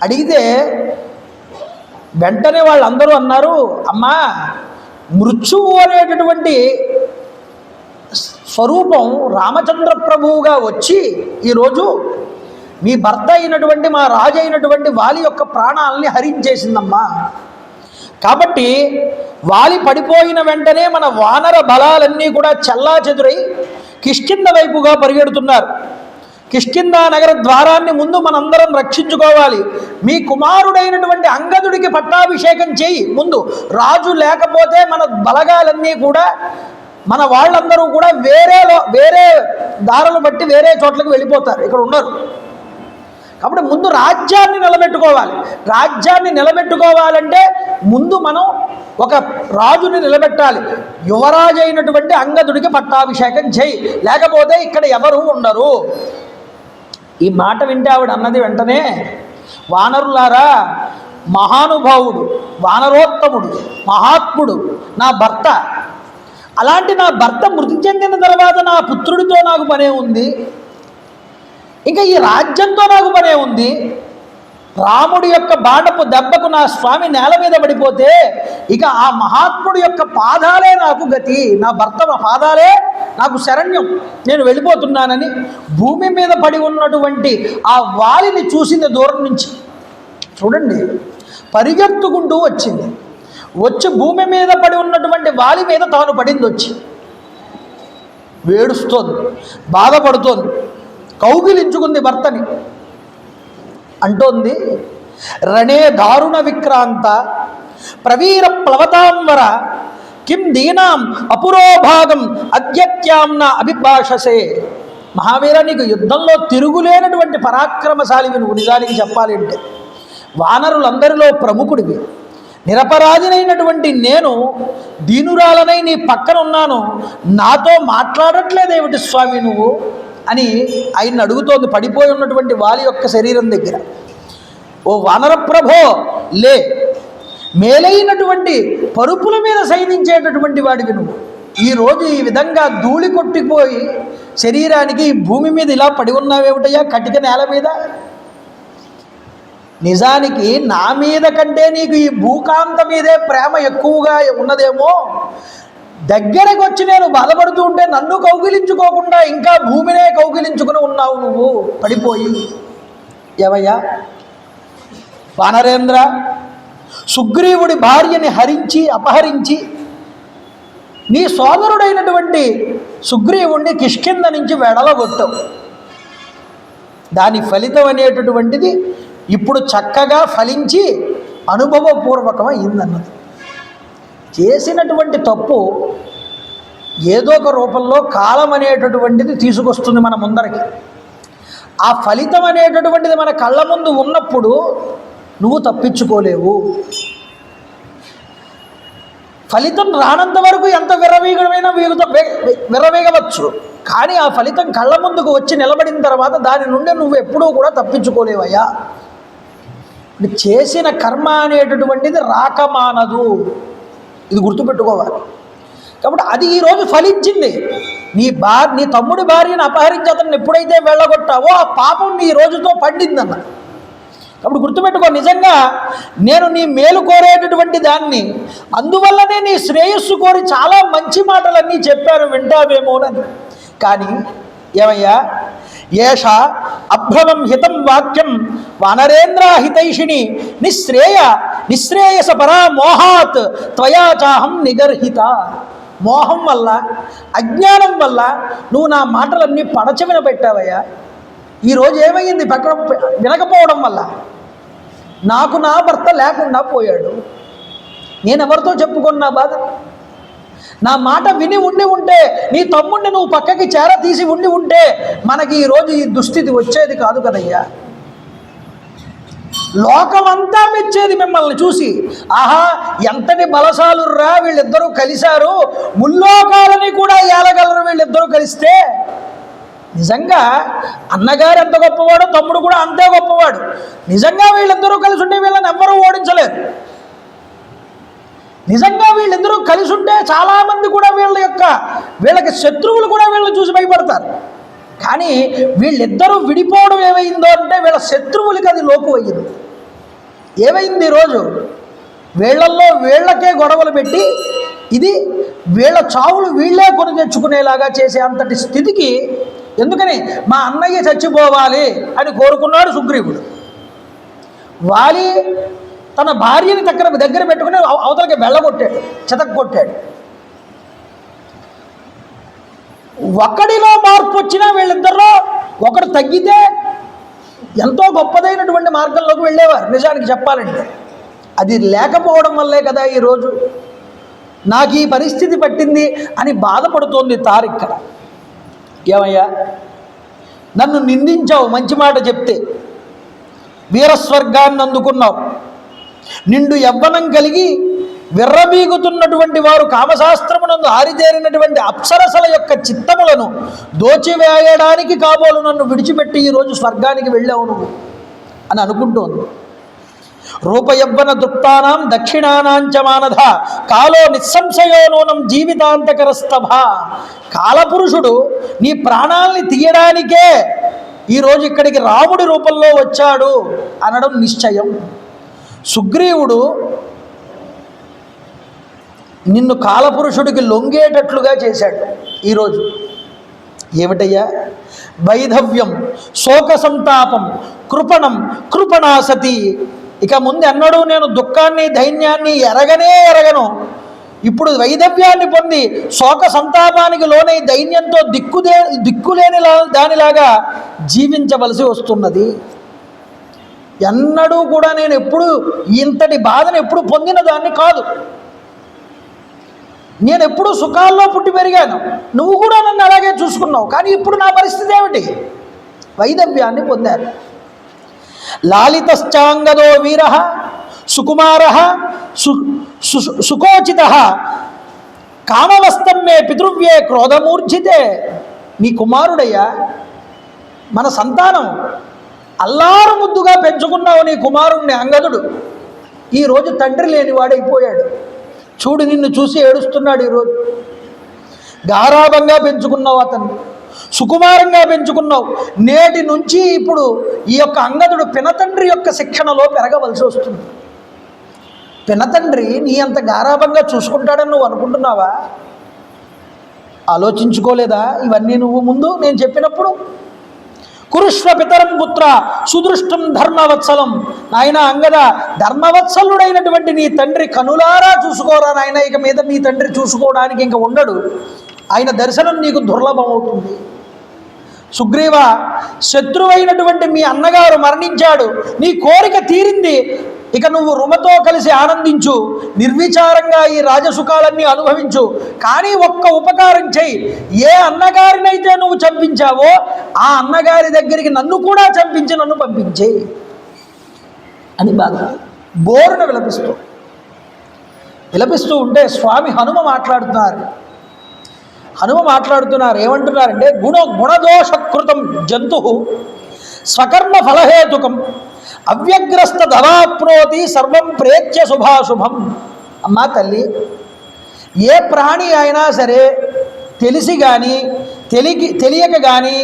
అడిగితే వెంటనే వాళ్ళందరూ అన్నారు, అమ్మా, మృత్యువు అనేటటువంటి స్వరూపం రామచంద్ర ప్రభువుగా వచ్చి ఈరోజు మీ భర్త అయినటువంటి మా రాజు అయినటువంటి వాలి యొక్క ప్రాణాలని హరించేసిందమ్మా. కాబట్టి వాలి పడిపోయిన వెంటనే మన వానర బలాలన్నీ కూడా చెల్లాచెదురై కిష్కింద వైపుగా పరిగెడుతున్నారు. కిష్కిందా నగర ద్వారాన్ని ముందు మనందరం రక్షించుకోవాలి. మీ కుమారుడైనటువంటి అంగదుడికి పట్టాభిషేకం చేయి ముందు. రాజు లేకపోతే మన బలగాలన్నీ కూడా, మన వాళ్ళందరూ కూడా వేరే దారులు బట్టి వేరే చోట్లకు వెళ్ళిపోతారు, ఇక్కడ ఉండరు. కాబట్టి ముందు రాజ్యాన్ని నిలబెట్టుకోవాలి. రాజ్యాన్ని నిలబెట్టుకోవాలంటే ముందు మనం ఒక రాజుని నిలబెట్టాలి. యువరాజు అయినటువంటి అంగదుడికి పట్టాభిషేకం చేయి, లేకపోతే ఇక్కడ ఎవరు ఉండరు. ఈ మాట వింటే ఆవిడ అన్నది వెంటనే, వానరులారా, మహానుభావుడు, వానరోత్తముడు, మహాత్ముడు నా భర్త. అలాంటి నా భర్త మృతి చెందిన తర్వాత నా పుత్రుడితో నాకు పనే ఉంది, ఇంకా ఈ రాజ్యంతో నాకు పనే ఉంది. రాముడి యొక్క బాణపు దెబ్బకు నా స్వామి నేల మీద పడిపోతే ఇక ఆ మహాత్ముడి యొక్క పాదాలే నాకు గతి, నా భర్త పాదాలే నాకు శరణ్యం, నేను వెళ్ళిపోతున్నానని భూమి మీద పడి ఉన్నటువంటి ఆ వాలిని చూసింది దూరం నుంచి. చూడండి, పరిగెత్తుకుంటూ వచ్చింది. వచ్చి భూమి మీద పడి ఉన్నటువంటి వాలి మీద తాను పడింది. వచ్చి వేడుస్తోంది, బాధపడుతోంది, కౌగిలించుకుంది భర్తని. అంటోంది, రణే దారుణ విక్రాంత ప్రవీర ప్లవతాంబర కిం దీనాం అపురోభాగం అద్యత్యామ్న అభిభాషసే. మహావీర, నీకు యుద్ధంలో తిరుగులేనటువంటి పరాక్రమశాలివి నువ్వు. నిజానికి చెప్పాలి అంటే వానరులందరిలో ప్రముఖుడివి. నిరపరాధినైనటువంటి నేను దీనురాలనై నీ పక్కన ఉన్నాను, నాతో మాట్లాడట్లేదేమిటి స్వామి నువ్వు అని ఆయన్ని అడుగుతోంది పడిపోయి ఉన్నటువంటి వాలి యొక్క శరీరం దగ్గర. ఓ వానర ప్రభో, లే, మేలైనటువంటి పరుపుల మీద శయనించేటటువంటి వాడివి నువ్వు. ఈరోజు ఈ విధంగా ధూళి కొట్టిపోయి శరీరానికి ఈ భూమి మీద ఇలా పడి ఉన్నావేమిటయ్యా కటిక నేల మీద? నిజానికి నా మీద కంటే నీకు ఈ భూకాంత మీదే ప్రేమ ఎక్కువగా ఉన్నదేమో. దగ్గరకు వచ్చి నేను బాధపడుతూ ఉంటే నన్ను కౌగిలించుకోకుండా ఇంకా భూమినే కౌగిలించుకుని ఉన్నావు నువ్వు పడిపోయి. ఏవయ్యా వానరేంద్ర, సుగ్రీవుడి భార్యని అపహరించి నీ సోదరుడైనటువంటి సుగ్రీవుణ్ణి కిష్కింద నుంచి వెడలగొట్టావు. దాని ఫలితం అనేటటువంటిది ఇప్పుడు చక్కగా ఫలించి అనుభవపూర్వకం అయిందన్నది. చేసినటువంటి తప్పు ఏదో ఒక రూపంలో కాలం అనేటటువంటిది తీసుకొస్తుంది మన ముందరికి. ఆ ఫలితం అనేటటువంటిది మన కళ్ళ ముందు ఉన్నప్పుడు నువ్వు తప్పించుకోలేవు. ఫలితం రానంత వరకు ఎంత విర్రవీగడమైనా విర్రవీగవచ్చు, కానీ ఆ ఫలితం కళ్ళ ముందుకు వచ్చి నిలబడిన తర్వాత దాని నుండి నువ్వు ఎప్పుడూ కూడా తప్పించుకోలేవయ్యా. చేసిన కర్మ అనేటటువంటిది రాకమానదు, ఇది గుర్తుపెట్టుకోవాలి. కాబట్టి అది ఈరోజు ఫలించింది. నీ తమ్ముడి భార్యను అపహరించి అతన్ని ఎప్పుడైతే వెళ్ళగొట్టావో ఆ పాపం నీ రోజుతో పండిందన్న. కాబట్టి గుర్తుపెట్టుకో, నిజంగా నేను నీ మేలు కోరేటటువంటి దాన్ని, అందువల్లనే నీ శ్రేయస్సు కోరి చాలా మంచి మాటలన్నీ చెప్పాను, వింటావేమోనని. కానీ ఏమయ్యా, ఏష అభ్రమం హితం వాక్యం వానరేంద్రాహితైషిణి నిశ్రేయస పరా మోహాత్ త్వయా చాహం నిగర్హిత. మోహం వల్ల, అజ్ఞానం వల్ల నువ్వు నా మాటలన్నీ పడచెవిన పెట్టావయ్యా. ఈరోజు ఏమైంది? పక్కన వినకపోవడం వల్ల నాకు నా భర్త లేకుండా పోయాడు. నేను ఎవరితో చెప్పుకున్నా బాధ? నా మాట విని ఉంటే, నీ తమ్ముడిని నువ్వు పక్కకి తీసి ఉంటే మనకి ఈరోజు ఈ దుస్థితి వచ్చేది కాదు కదయ్యా. లోకమంతా మెచ్చేది మిమ్మల్ని చూసి. ఆహా, ఎంతటి బలశాలుర్రా వీళ్ళిద్దరూ కలిశారు, ముల్లోకాలని కూడా ఏలగలరు వీళ్ళిద్దరూ కలిస్తే. నిజంగా అన్నగారు ఎంత గొప్పవాడో తమ్ముడు కూడా అంతే గొప్పవాడు. నిజంగా వీళ్ళిద్దరూ కలిసి ఉంటే వీళ్ళని ఎవ్వరూ ఓడించలేరు. నిజంగా వీళ్ళిద్దరూ కలిసి ఉంటే చాలామంది కూడా వీళ్ళకి శత్రువులు కూడా వీళ్ళని చూసి భయపడతారు. కానీ వీళ్ళిద్దరూ విడిపోవడం ఏమైందో అంటే వీళ్ళ శత్రువులకి అది లోపు అయ్యింది. ఏమైంది? ఈరోజు వీళ్ళల్లో వీళ్ళకే గొడవలు పెట్టి ఇది వీళ్ళ చావులు వీళ్ళే కొని తెచ్చుకునేలాగా చేసే అంతటి స్థితికి. ఎందుకని? మా అన్నయ్య చచ్చిపోవాలి అని కోరుకున్నాడు సుగ్రీవుడు. వాలి తన భార్యని దగ్గర పెట్టుకుని అవతలకి వెళ్ళగొట్టాడు, చితక్కొట్టాడు. ఒకడిలో మార్పు వచ్చినా వీళ్ళిద్దరిలో ఒకడు తగ్గితే ఎంతో గొప్పదైనటువంటి మార్గంలోకి వెళ్ళేవారు. నిజానికి చెప్పాలంటే అది లేకపోవడం వల్లే కదా ఈరోజు నాకు ఈ పరిస్థితి పట్టింది అని బాధపడుతోంది తారిక్క. ఏమయ్యా, నన్ను నిందించావు, మంచి మాట చెప్తే వీరస్వర్గాన్ని అందుకున్నావు. నిండు యవ్వనం కలిగి విర్రబీగుతున్నటువంటి వారు, కామశాస్త్రమునందు ఆరితేరినటువంటి అప్సరసల యొక్క చిత్తములను దోచివేయడానికి కాబోలు నన్ను విడిచిపెట్టి ఈరోజు స్వర్గానికి వెళ్ళావు నువ్వు అని అనుకుంటోంది. రూపయవ్వన దృప్తానాం దక్షిణానాంచమానధ కాలో నిస్సంశయో నూనం జీవితాంతకరస్తభ. కాలపురుషుడు నీ ప్రాణాల్ని తీయడానికే ఈరోజు ఇక్కడికి రాముడి రూపంలో వచ్చాడు అనడం నిశ్చయం. సుగ్రీవుడు నిన్ను కాలపురుషుడికి లొంగేటట్లుగా చేశాడు ఈరోజు. ఏమిటయ్యా? వైధవ్యం, శోక సంతాపం, కృపణం, కృపణాసతి. ఇక ముందు ఎన్నడూ నేను దుఃఖాన్ని దైన్యాన్ని ఎరగను. ఇప్పుడు వైధవ్యాన్ని పొంది శోక సంతాపానికి లోనై దైన్యంతో దిక్కులేని దానిలాగా జీవించవలసి వస్తున్నది. ఎన్నడూ కూడా నేను ఎప్పుడు ఇంతటి బాధను ఎప్పుడు పొందిన దాన్ని కాదు. నేను ఎప్పుడు సుఖాల్లో పుట్టి పెరిగాను, నువ్వు కూడా నన్ను అలాగే చూసుకున్నావు. కానీ ఇప్పుడు నా పరిస్థితి ఏమిటి? వైదవ్యాన్ని పొందారు. లాలితశ్చాంగదో వీర సుకుమార సుకోచిత కామవస్తం మే పితృవ్యే క్రోధమూర్జితే. నీ కుమారుడయ్యా, మన సంతానం, అల్లారు ముద్దుగా పెంచుకున్నావు నీ కుమారుణ్ణి అంగదుడు. ఈరోజు తండ్రి లేనివాడైపోయాడు. చూడు, నిన్ను చూసి ఏడుస్తున్నాడు. ఈరోజు గారాభంగా పెంచుకున్నావు, అతన్ని సుకుమారంగా పెంచుకున్నావు. నేటి నుంచి ఇప్పుడు ఈ యొక్క అంగదుడు పినతండ్రి యొక్క శిక్షణలో పెరగవలసి వస్తుంది. పినతండ్రి నీ అంత గారాభంగా చూసుకుంటాడని నువ్వు అనుకుంటున్నావా? ఆలోచించుకోలేదా ఇవన్నీ నువ్వు ముందు నేను చెప్పినప్పుడు? కురుష్వ పితరం పుత్ర సుదృష్టం ధర్మవత్సలం. నాయన అంగద, ధర్మవత్సలుడైనటువంటి నీ తండ్రి కనులారా చూసుకోరా నాయన. ఇక మీద నీ తండ్రి చూసుకోవడానికి ఇంక ఉండడు. ఆయన దర్శనం నీకు దుర్లభం అవుతుంది. సుగ్రీవ, శత్రువైనటువంటి మీ అన్నగారు మరణించాడు, నీ కోరిక తీరింది. ఇక నువ్వు రుమతో కలిసి ఆనందించు, నిర్విచారంగా ఈ రాజసుఖాలన్నీ అనుభవించు. కానీ ఒక్క ఉపకారం చెయ్యి. ఏ అన్నగారినైతే నువ్వు చంపించావో ఆ అన్నగారి దగ్గరికి నన్ను కూడా చంపించి నన్ను పంపించే అని బాగా బోరున విలపిస్తూ ఉంటే స్వామి హనుమ మాట్లాడుతున్నారు. ఏమంటున్నారంటే, గుణదోషకృతం జంతు స్వకర్మ ఫలహేతుకం అవ్యగ్రస్త ధవాప్నోతి సర్వం ప్రేత్య శుభాశుభం. అమ్మా తల్లి, ఏ ప్రాణి అయినా సరే తెలిసి కానీ తెలియక కానీ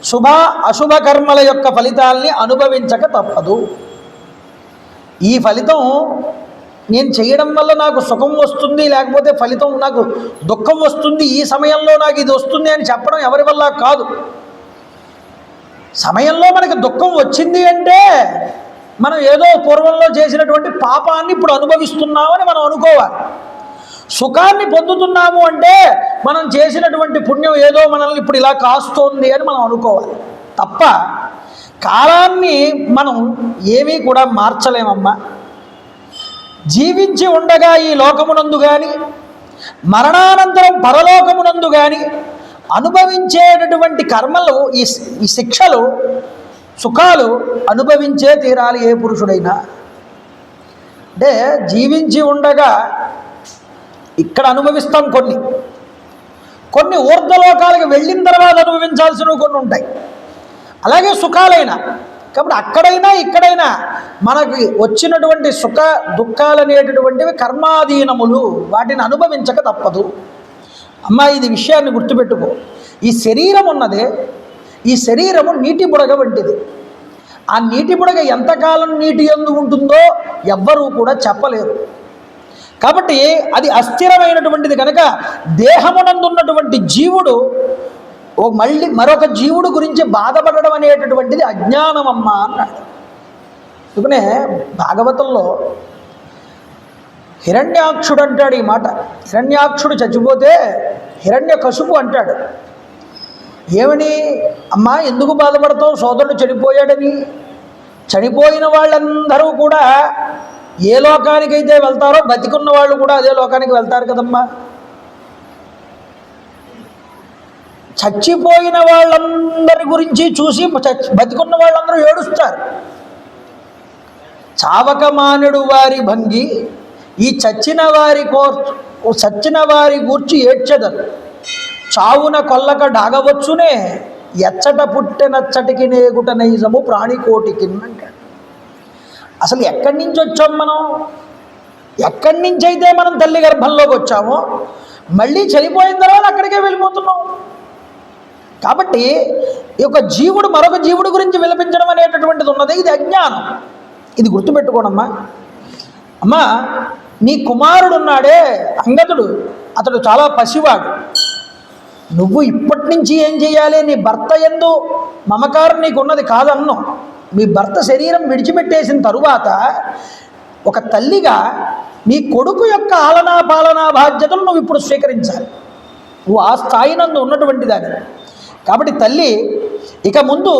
శుభ అశుభ కర్మల యొక్క ఫలితాల్ని అనుభవించక తప్పదు. ఈ ఫలితం నేను చేయడం వల్ల నాకు సుఖం వస్తుంది, లేకపోతే ఫలితం నాకు దుఃఖం వస్తుంది, ఈ సమయంలో నాకు ఇది వస్తుంది అని చెప్పడం ఎవరి వల్ల కాదు. సమయంలో మనకి దుఃఖం వచ్చింది అంటే మనం ఏదో పూర్వంలో చేసినటువంటి పాపాన్ని ఇప్పుడు అనుభవిస్తున్నామని మనం అనుకోవాలి. సుఖాన్ని పొందుతున్నాము అంటే మనం చేసినటువంటి పుణ్యం ఏదో మనల్ని ఇప్పుడు ఇలా కాస్తోంది అని మనం అనుకోవాలి తప్ప కాలాన్ని మనం ఏమీ కూడా మార్చలేమమ్మా. జీవించి ఉండగా ఈ లోకమునందు కానీ మరణానంతరం పరలోకమునందు కానీ అనుభవించేటటువంటి కర్మలు, ఈ శిక్షలు, సుఖాలు అనుభవించే తీరాలి ఏ పురుషుడైనా. అంటే జీవించి ఉండగా ఇక్కడ అనుభవిస్తాం కొన్ని ఊర్ధ్వలోకాలకు వెళ్ళిన తర్వాత అనుభవించాల్సినవి కొన్ని ఉంటాయి. అలాగే సుఖాలైనా. కాబట్టి అక్కడైనా ఇక్కడైనా మనకి వచ్చినటువంటి సుఖ దుఃఖాలు అనేటటువంటివి కర్మాధీనములు, వాటిని అనుభవించక తప్పదు. అమ్మా, ఇది విషయాన్ని గుర్తుపెట్టుకో. ఈ శరీరం ఉన్నదే, ఈ శరీరము నీటి బుడగ వంటిది. ఆ నీటి బుడగ ఎంతకాలం నీటి యందు ఉంటుందో ఎవ్వరూ కూడా చెప్పలేరు. కాబట్టి అది అస్థిరమైనటువంటిది కనుక దేహమునందున్నటువంటి జీవుడు మళ్ళీ మరొక జీవుడు గురించి బాధపడడం అనేటటువంటిది అజ్ఞానమమ్మా అన్నాడు. అందుకనే భాగవతంలో హిరణ్యాక్షుడు అంటాడు ఈ మాట. హిరణ్యాక్షుడు చచ్చిపోతే హిరణ్యకశిపు అంటాడు, ఏమని అమ్మా ఎందుకు బాధపడతావు, సోదరుడు చనిపోయాడని. చనిపోయిన వాళ్ళందరూ కూడా ఏ లోకానికైతే వెళ్తారో బతికున్న వాళ్ళు కూడా అదే లోకానికి వెళ్తారు కదమ్మా. చచ్చిపోయిన వాళ్ళందరి గురించి చూసి బతికున్న వాళ్ళందరూ ఏడుస్తారు. చావక మానడు వారి భంగి ఈ చచ్చిన వారి గూర్చి ఏడ్చెదరు. చావున కొల్లక డాగవచ్చునే ఎచ్చట పుట్టెనచ్చటికి నేగుట నైజము ప్రాణికోటికి అంటాడు. అసలు ఎక్కడి నుంచి వచ్చాం మనం? ఎక్కడి నుంచి అయితే మనం తల్లి గర్భంలోకి వచ్చామో మళ్ళీ చనిపోయిన తర్వాత అక్కడికే వెళ్ళిపోతున్నాం. కాబట్టి ఈ యొక్క జీవుడు మరొక జీవుడు గురించి విలపించడం అనేటటువంటిది ఉన్నది, ఇది అజ్ఞానం. ఇది గుర్తుపెట్టుకోనమ్మా. అమ్మా, నీ కుమారుడున్నాడే అంగదుడు, అతడు చాలా పసివాడు. నువ్వు ఇప్పటి నుంచి ఏం చేయాలి? నీ భర్త యందు మమకారం నీకు ఉన్నది కాదన్ను. మీ భర్త శరీరం విడిచిపెట్టేసిన తరువాత ఒక తల్లిగా నీ కొడుకు యొక్క ఆలనా పాలనా బాధ్యతలు నువ్వు ఇప్పుడు స్వీకరించాలి. నువ్వు ఆ స్థాయి నందు ఉన్నటువంటి దాన్ని. కాబట్టి తల్లి ఇక ముందు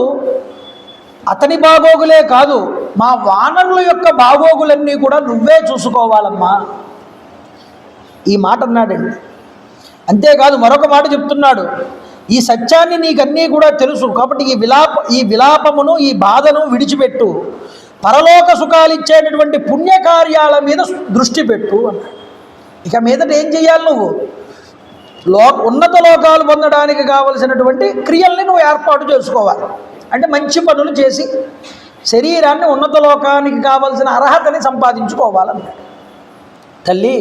అతని బాగోగులే కాదు, మా వానరుల యొక్క బాగోగులన్నీ కూడా నువ్వే చూసుకోవాలమ్మా. ఈ మాట అన్నాడండి. అంతేకాదు మరొక మాట చెప్తున్నాడు, ఈ సత్యాన్ని నీకన్నీ కూడా తెలుసు కాబట్టి ఈ విలాపమును ఈ బాధను విడిచిపెట్టు, పరలోక సుఖాలు ఇచ్చేటటువంటి పుణ్యకార్యాల మీద దృష్టి పెట్టు అన్నాడు. ఇక మీదట ఏం చేయాలి, నువ్వు ఉన్నత లోకాలు పొందడానికి కావలసినటువంటి క్రియల్ని నువ్వు ఏర్పాటు చేసుకోవాలి. అంటే మంచి పనులు చేసి శరీరాన్ని ఉన్నత లోకానికి కావలసిన అర్హతని సంపాదించుకోవాలన్నాడు. తల్లి,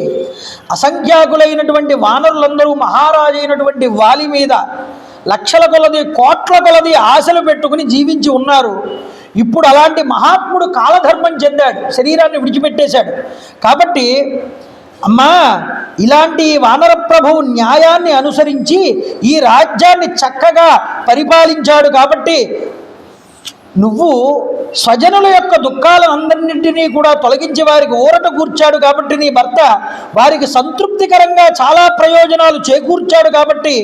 అసంఖ్యాకులైనటువంటి వానరులందరూ మహారాజు అయినటువంటి వాలి మీద లక్షల కొలది కోట్ల కొలది ఆశలు పెట్టుకుని జీవించి ఉన్నారు. ఇప్పుడు అలాంటి మహాత్ముడు కాలధర్మం చెందాడు, శరీరాన్ని విడిచిపెట్టేశాడు. కాబట్టి అమ్మా, ఇలాంటి వానర ప్రభువు న్యాయాన్ని అనుసరించి ఈ రాజ్యాన్ని చక్కగా పరిపాలించాడు. కాబట్టి నువ్వు స్వజనుల యొక్క దుఃఖాలన్నింటినీ కూడా తొలగించి వారికి ఊరట కూర్చాడు. కాబట్టి నీ భర్త వారికి సంతృప్తికరంగా చాలా ప్రయోజనాలు చేకూర్చాడు. కాబట్టి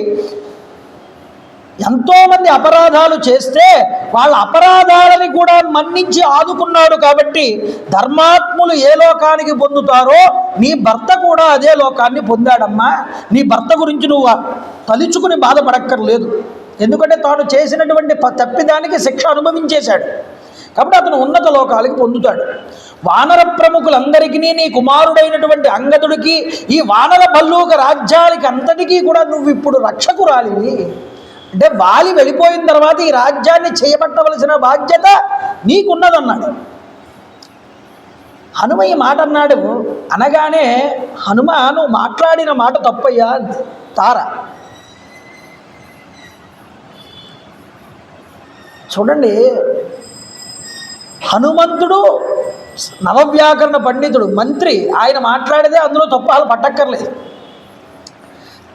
ఎంతోమంది అపరాధాలు చేస్తే వాళ్ళ అపరాధాలని కూడా మన్నించి ఆదుకున్నాడు. కాబట్టి ధర్మాత్ములు ఏ లోకానికి పొందుతారో నీ భర్త కూడా అదే లోకాన్ని పొందాడమ్మా. నీ భర్త గురించి నువ్వు తలుచుకుని బాధపడక్కర్లేదు. ఎందుకంటే తాను చేసినటువంటి తప్పిదానికి శిక్ష అనుభవించేశాడు. కాబట్టి అతను ఉన్నత లోకాలకి పొందుతాడు. వానర ప్రముఖులందరికీ నీ కుమారుడైనటువంటి అంగదుడికి ఈ వానర భల్లూక రాజ్యాలకి అంతటికీ కూడా నువ్వు ఇప్పుడు రక్షకురాలివి. అంటే వాలి వెళ్ళిపోయిన తర్వాత ఈ రాజ్యాన్ని చేయబట్టవలసిన బాధ్యత నీకున్నదన్నాడు. హనుమ ఈ మాట అన్నాడు. అనగానే హనుమ, నువ్వు మాట్లాడిన మాట తప్పయ్యా అంది తార. చూడండి, హనుమంతుడు నవవ్యాకరణ పండితుడు, మంత్రి. ఆయన మాట్లాడితే అందులో తప్పాలు పట్టక్కర్లేదు.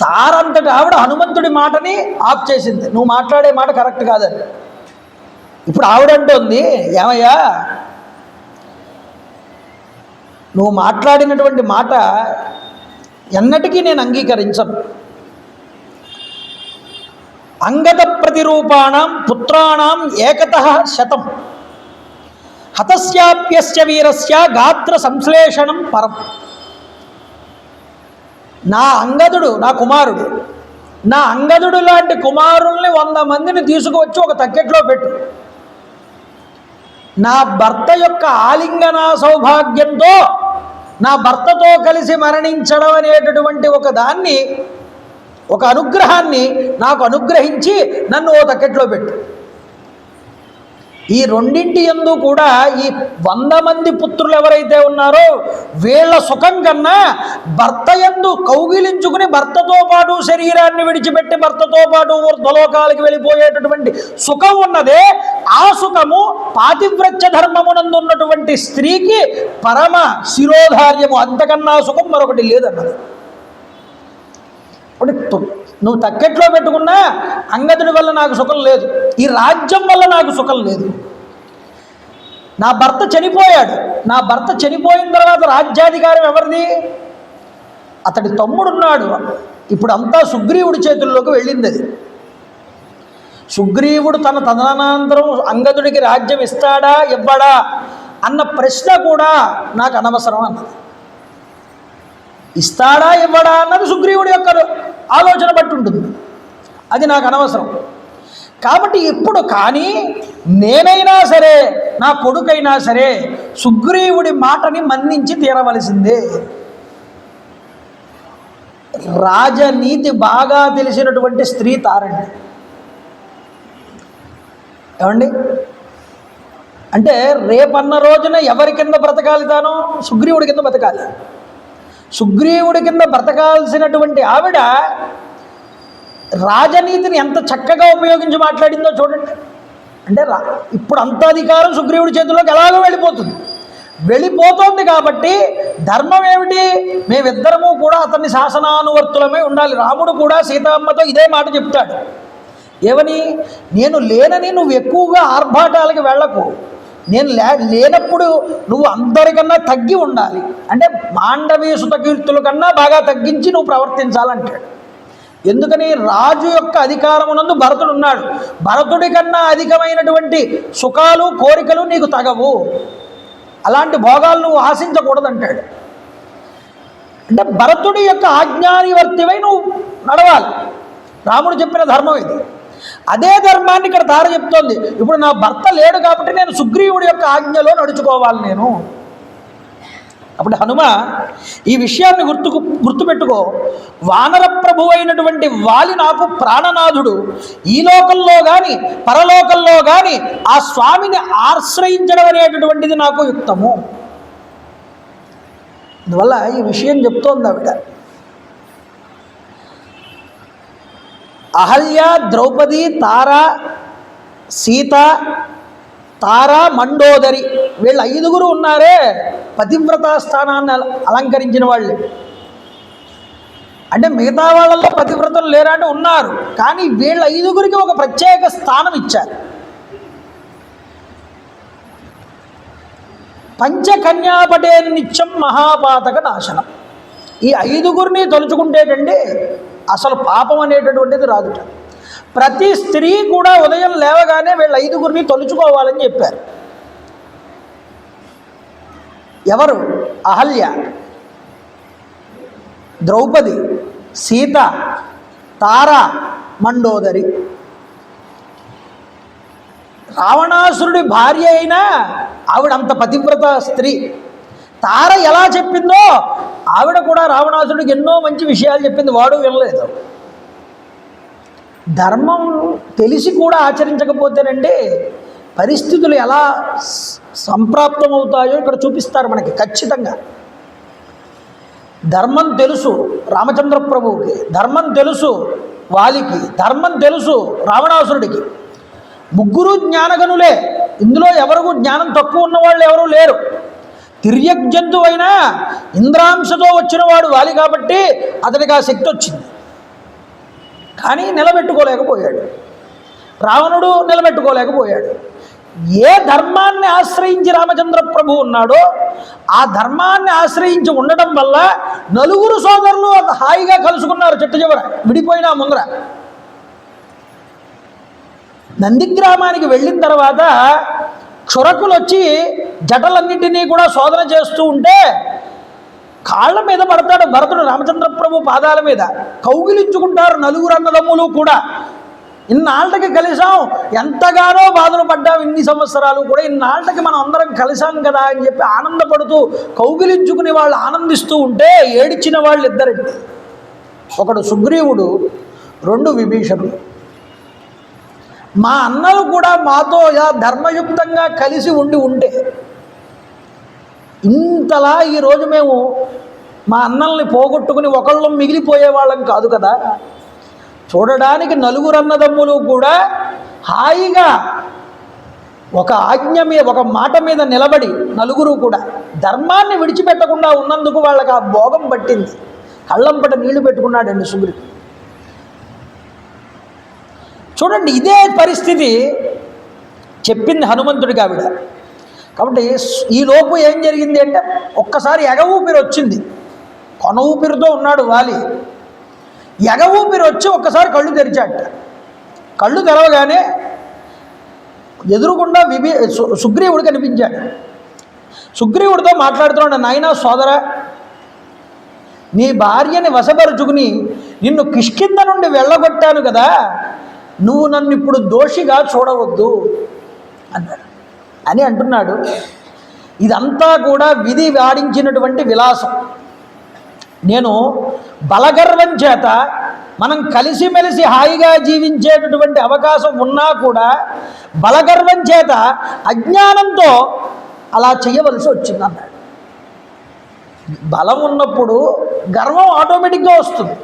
తారంతటి ఆవిడ హనుమంతుడి మాటని ఆఫ్ చేసింది. నువ్వు మాట్లాడే మాట కరెక్ట్ కాదని. ఇప్పుడు ఆవిడంటోంది, ఏమయ్యా నువ్వు మాట్లాడినటువంటి మాట ఎన్నటికీ నేను అంగీకరించను. అంగద ప్రతిరూపాణం పుత్రాణం ఏకతః శతం హతస్యాప్యస్య వీరస్య గాత్ర సంశ్లేషణం పరం. నా అంగదుడు, నా కుమారుడు, నా అంగదుడు లాంటి కుమారుల్ని 100 మందిని తీసుకువచ్చి ఒక తక్కెట్లో పెట్టు. నా భర్త యొక్క ఆలింగన సౌభాగ్యంతో నా భర్తతో కలిసి మరణించడం అనేటటువంటి ఒక దాన్ని, ఒక అనుగ్రహాన్ని నాకు అనుగ్రహించి నన్ను ఓ తక్కెట్లో పెట్టు. ఈ రెండింటి యందు కూడా ఈ 100 మంది పుత్రులు ఎవరైతే ఉన్నారో వీళ్ళ సుఖం కన్నా భర్త యందు కౌగిలించుకుని భర్తతో పాటు శరీరాన్ని విడిచిపెట్టి భర్తతో పాటు ఊర్ధ్వలోకాలకి వెళ్ళిపోయేటటువంటి సుఖం ఉన్నదే, ఆ సుఖము పాతివ్రత్య ధర్మమునందు ఉన్నటువంటి స్త్రీకి పరమ శిరోధార్యము. అంతకన్నా సుఖం మరొకటి లేదన్నది. నువ్వు తక్కెట్లో పెట్టుకున్నా అంగదుడి వల్ల నాకు సుఖం లేదు, ఈ రాజ్యం వల్ల నాకు సుఖం లేదు. నా భర్త చనిపోయాడు. నా భర్త చనిపోయిన తర్వాత రాజ్యాధికారం ఎవరిది? అతడి తమ్ముడున్నాడు. ఇప్పుడు అంతా సుగ్రీవుడి చేతుల్లోకి వెళ్ళింది. అది సుగ్రీవుడు తన తదనంతరం అంగదుడికి రాజ్యం ఇస్తాడా ఇవ్వడా అన్న ప్రశ్న కూడా నాకు అనవసరం అన్నది. ఇస్తాడా ఇవ్వడా అన్నది సుగ్రీవుడి యొక్క ఆలోచన బట్టి ఉంటుంది. అది నాకు అనవసరం. కాబట్టి ఇప్పుడు కానీ నేనైనా సరే నా కొడుకైనా సరే సుగ్రీవుడి మాటని మన్నించి తీరవలసిందే. రాజనీతి బాగా తెలిసినటువంటి స్త్రీ తారండి. ఏమండి, అంటే రేపన్న రోజున ఎవరి కింద బ్రతకాలి? తాను సుగ్రీవుడి కింద బ్రతకాలి. సుగ్రీవుడి కింద బ్రతకాల్సినటువంటి ఆవిడ రాజనీతిని ఎంత చక్కగా ఉపయోగించి మాట్లాడిందో చూడండి. అంటే ఇప్పుడు అంత అధికారం సుగ్రీవుడి చేతుల్లోకి ఎలాగో వెళ్ళిపోతోంది. కాబట్టి ధర్మం ఏమిటి? మేమిద్దరము కూడా అతన్ని శాసనానువర్తులమై ఉండాలి. రాముడు కూడా సీతమ్మతో ఇదే మాట చెప్తాడు. ఏమని? నేను లేనని నువ్వు ఎక్కువగా ఆర్భాటాలకి వెళ్ళకు, నేను లేనప్పుడు నువ్వు అందరికన్నా తగ్గి ఉండాలి. అంటే మాండవీ సుతకీర్తుల కన్నా బాగా తగ్గించి నువ్వు ప్రవర్తించాలంటాడు. ఎందుకని రాజు యొక్క అధికారమునందు భరతుడు ఉన్నాడు. భరతుడి కన్నా అధికమైనటువంటి సుఖాలు కోరికలు నీకు తగవు, అలాంటి భోగాలు నువ్వు ఆశించకూడదంటాడు. అంటే భరతుడి యొక్క ఆజ్ఞానివర్తివై నువ్వు నడవాలి. రాముడు చెప్పిన ధర్మం ఇది. అదే ధర్మాన్ని ఇక్కడ తార చెప్తోంది. ఇప్పుడు నా భర్త లేడు కాబట్టి నేను సుగ్రీవుడి యొక్క ఆజ్ఞలో నడుచుకోవాలి నేను. అప్పుడు హనుమ ఈ విషయాన్ని గుర్తుపెట్టుకో, వానర ప్రభు అయినటువంటి వాలి నాకు ప్రాణనాథుడు. ఈ లోకంలో కానీ పరలోకంలో కానీ ఆ స్వామిని ఆశ్రయించడం అనేటటువంటిది నాకు యుక్తము. అందువల్ల ఈ విషయం చెప్తోంది ఆవిడ. అహల్య, ద్రౌపది, తార, సీత, తార, మండోదరి వీళ్ళు 5 ఉన్నారే పతివ్రతా స్థానాన్ని అలంకరించిన వాళ్ళు. అంటే మిగతా వాళ్ళల్లో పతివ్రతలు లేరా అంటే ఉన్నారు, కానీ వీళ్ళ 5 ఒక ప్రత్యేక స్థానం ఇచ్చారు. పంచకన్యాపటే నిత్యం మహాపాతక నాశనం. ఈ 5 తలుచుకుంటేటండి అసలు పాపం అనేటటువంటిది రాదుట. ప్రతి స్త్రీ కూడా ఉదయం లేవగానే వీళ్ళ 5 తలుచుకోవాలని చెప్పారు. ఎవరు? అహల్య, ద్రౌపది, సీత, తార, మండోదరి. రావణాసురుడి భార్య అయినా ఆవిడంత పతివ్రత స్త్రీ. తార ఎలా చెప్పిందో ఆవిడ కూడా రావణాసురుడికి ఎన్నో మంచి విషయాలు చెప్పింది, వాడు వినలేదు. ధర్మం తెలిసి కూడా ఆచరించకపోతేనండి పరిస్థితులు ఎలా సంప్రాప్తమవుతాయో ఇక్కడ చూపిస్తారు మనకి ఖచ్చితంగా. ధర్మం తెలుసు రామచంద్ర ప్రభువుకి, ధర్మం తెలుసు వాలికి, ధర్మం తెలుసు రావణాసురుడికి. 3 జ్ఞానగనులే, ఇందులో ఎవరు జ్ఞానం తక్కువ ఉన్నవాళ్ళు ఎవరూ లేరు. తిర్యగ్జంతువు అయినా ఇంద్రాంశతో వచ్చినవాడు వాలి కాబట్టి అతనికి ఆ శక్తి వచ్చింది, కానీ నిలబెట్టుకోలేకపోయాడు. రావణుడు నిలబెట్టుకోలేకపోయాడు. ఏ ధర్మాన్ని ఆశ్రయించి రామచంద్ర ప్రభు ఉన్నాడో ఆ ధర్మాన్ని ఆశ్రయించి ఉండడం వల్ల 4 సోదరులు హాయిగా కలుసుకున్నారు. చెట్టు చివర విడిపోయినా ముందర. నందిగ్రామానికి వెళ్ళిన తర్వాత క్షురకులు వచ్చి జటలన్నింటినీ కూడా శోధన చేస్తూ ఉంటే కాళ్ళ మీద పడతాడు భరతుడు రామచంద్ర ప్రభు పాదాల మీద. కౌగిలించుకుంటారు 4 అన్నదమ్ములు కూడా. ఇన్నాళ్ళకి కలిసాం, ఎంతగానో బాధలు పడ్డాం ఇన్ని సంవత్సరాలు కూడా, ఇన్నాళ్ళకి మనం అందరం కలిసాం కదా అని చెప్పి ఆనందపడుతూ కౌగిలించుకుని వాళ్ళు ఆనందిస్తూ ఉంటే ఏడిచిన వాళ్ళు 2. ఒకడు సుగ్రీవుడు, 2 విభీషణుడు. మా అన్నలు కూడా మాతో ధర్మయుక్తంగా కలిసి ఉంటే ఇంతలా ఈరోజు మేము మా అన్నల్ని పోగొట్టుకుని ఒకళ్ళం మిగిలిపోయే వాళ్ళం కాదు కదా. చూడడానికి 4 అన్నదమ్ములు కూడా హాయిగా ఒక ఆజ్ఞ మీద, ఒక మాట మీద నిలబడి 4 కూడా ధర్మాన్ని విడిచిపెట్టకుండా ఉన్నందుకు వాళ్ళకి ఆ భోగం పట్టింది. కళ్ళంపట నీళ్లు పెట్టుకున్నాడండి సుగ్రీవుడు. చూడండి, ఇదే పరిస్థితి చెప్పింది హనుమంతుడికి ఆవిడ. కాబట్టి ఈలోపు ఏం జరిగింది అంటే ఒక్కసారి ఎగ ఊపిరి వచ్చింది. కొన ఊపిరితో ఉన్నాడు వాలి. ఎగ ఊపిరి వచ్చి ఒక్కసారి కళ్ళు తెరిచాట. కళ్ళు తెరవగానే ఎదురుగుండా సుగ్రీవుడు కనిపించాడు. సుగ్రీవుడితో మాట్లాడుతున్నాడు, నాయనా సోదరా, నీ భార్యని వశపరుచుకుని నిన్ను కిష్కింద నుండి వెళ్ళగొట్టాను కదా, నువ్వు నన్ను ఇప్పుడు దోషిగా చూడవద్దు అన్నాడు. అని అంటున్నాడు. ఇదంతా కూడా విధి వాడించినటువంటి విలాసం. నేను బలగర్వం చేత మనం కలిసిమెలిసి హాయిగా జీవించేటటువంటి అవకాశం ఉన్నా కూడా బలగర్వం చేత అజ్ఞానంతో అలా చేయవలసి వచ్చింది అన్నాడు. బలం ఉన్నప్పుడు గర్వం ఆటోమేటిక్గా వస్తుంది.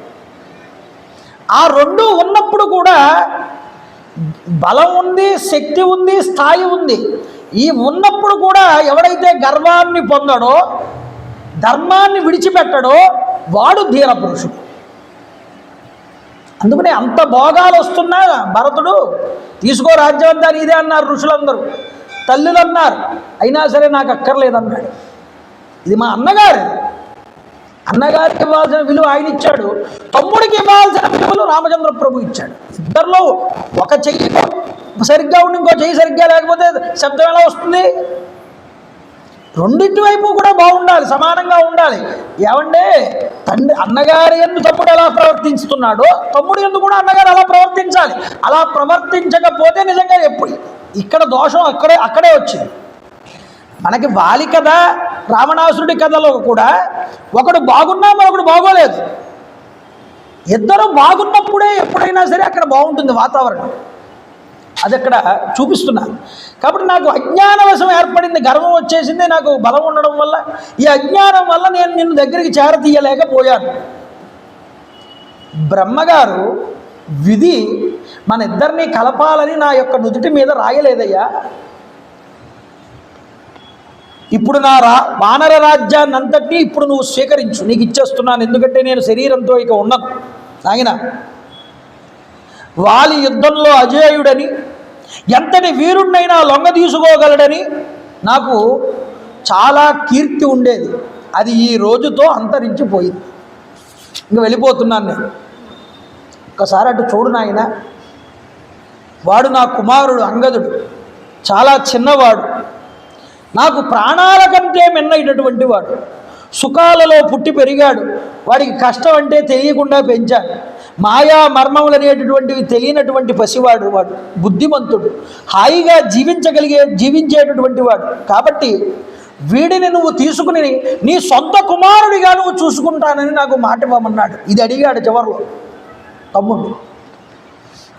ఆ 2 ఉన్నప్పుడు కూడా బలం ఉంది, శక్తి ఉంది, స్థాయి ఉంది. ఈ ఉన్నప్పుడు కూడా ఎవడైతే గర్వాన్ని పొందడో, ధర్మాన్ని విడిచిపెట్టడో వాడు ధీర పురుషుడు. అందుకనే అంత భోగాలు వస్తున్నా భరతుడు తీసుకో రాజ్యం అంతా నీదే అన్నారు ఋషులందరూ, తల్లులు అన్నారు. అయినా సరే నాకు అక్కర్లేదన్నాడు. ఇది మా అన్నగారు, అన్నగారికి ఇవ్వాల్సిన విలువ ఆయన ఇచ్చాడు, తమ్ముడికి ఇవ్వాల్సిన విలువలు రామచంద్ర ప్రభు ఇచ్చాడు. ఇద్దరిలో ఒక చెయ్యి సరిగ్గా ఉండి ఇంకో చెయ్యి సరిగ్గా లేకపోతే శబ్దం ఎలా వస్తుంది? రెండింటి వైపు కూడా బాగుండాలి, సమానంగా ఉండాలి. ఏమంటే తండ్రి అన్నగారి యందు తమ్ముడు ఎలా ప్రవర్తిస్తున్నాడో తమ్ముడు యందు కూడా అన్నగారు అలా ప్రవర్తించాలి. అలా ప్రవర్తించకపోతే నిజంగా ఎప్పుడు ఇక్కడ దోషం అక్కడే వచ్చింది. మనకి వాలి కథ, రావణాసురుడి కథలో కూడా ఒకడు బాగున్నా మరొకడు బాగోలేదు. ఇద్దరు బాగున్నప్పుడే ఎప్పుడైనా సరే అక్కడ బాగుంటుంది వాతావరణం. అది అక్కడ చూపిస్తున్నాను. కాబట్టి నాకు అజ్ఞానవశం ఏర్పడింది, గర్వం వచ్చేసింది నాకు బలం ఉండడం వల్ల. ఈ అజ్ఞానం వల్ల నేను నిన్ను దగ్గరికి చేరతీయలేకపోయాను. బ్రహ్మగారు విధి మన ఇద్దరిని కలపాలని నా యొక్క నుదుటి మీద రాయలేదయ్యా. ఇప్పుడు నా వానర రాజ్యాన్ని అంతటినీ ఇప్పుడు నువ్వు స్వీకరించు, నీకు ఇచ్చేస్తున్నాను. ఎందుకంటే నేను శరీరంతో ఇక ఉండను. ఆయన వాలి యుద్ధంలో అజేయుడని, ఎంతటి వీరుణ్ణైనా లొంగ తీసుకోగలడని నాకు చాలా కీర్తి ఉండేది. అది ఈ రోజుతో అంతరించిపోయింది. ఇంక వెళ్ళిపోతున్నాను నేను. ఒక్కసారి అటు చూడు నాయన. వాడు నా కుమారుడు అంగదుడు, చాలా చిన్నవాడు, నాకు ప్రాణాల కంటే మిన్నైనటువంటి వాడు. సుఖాలలో పుట్టి పెరిగాడు. వాడికి కష్టం అంటే తెలియకుండా పెంచాడు. మాయా మర్మములు అనేటటువంటివి తెలియనటువంటి పసివాడు. వాడు బుద్ధిమంతుడు, హాయిగా జీవించేటటువంటి వాడు. కాబట్టి వీడిని నువ్వు తీసుకుని నీ సొంత కుమారుడిగా నువ్వు చూసుకుంటానని నాకు మాట ఇవ్వమన్నాడు. ఇది అడిగాడు చివరిలో తమ్ముడు.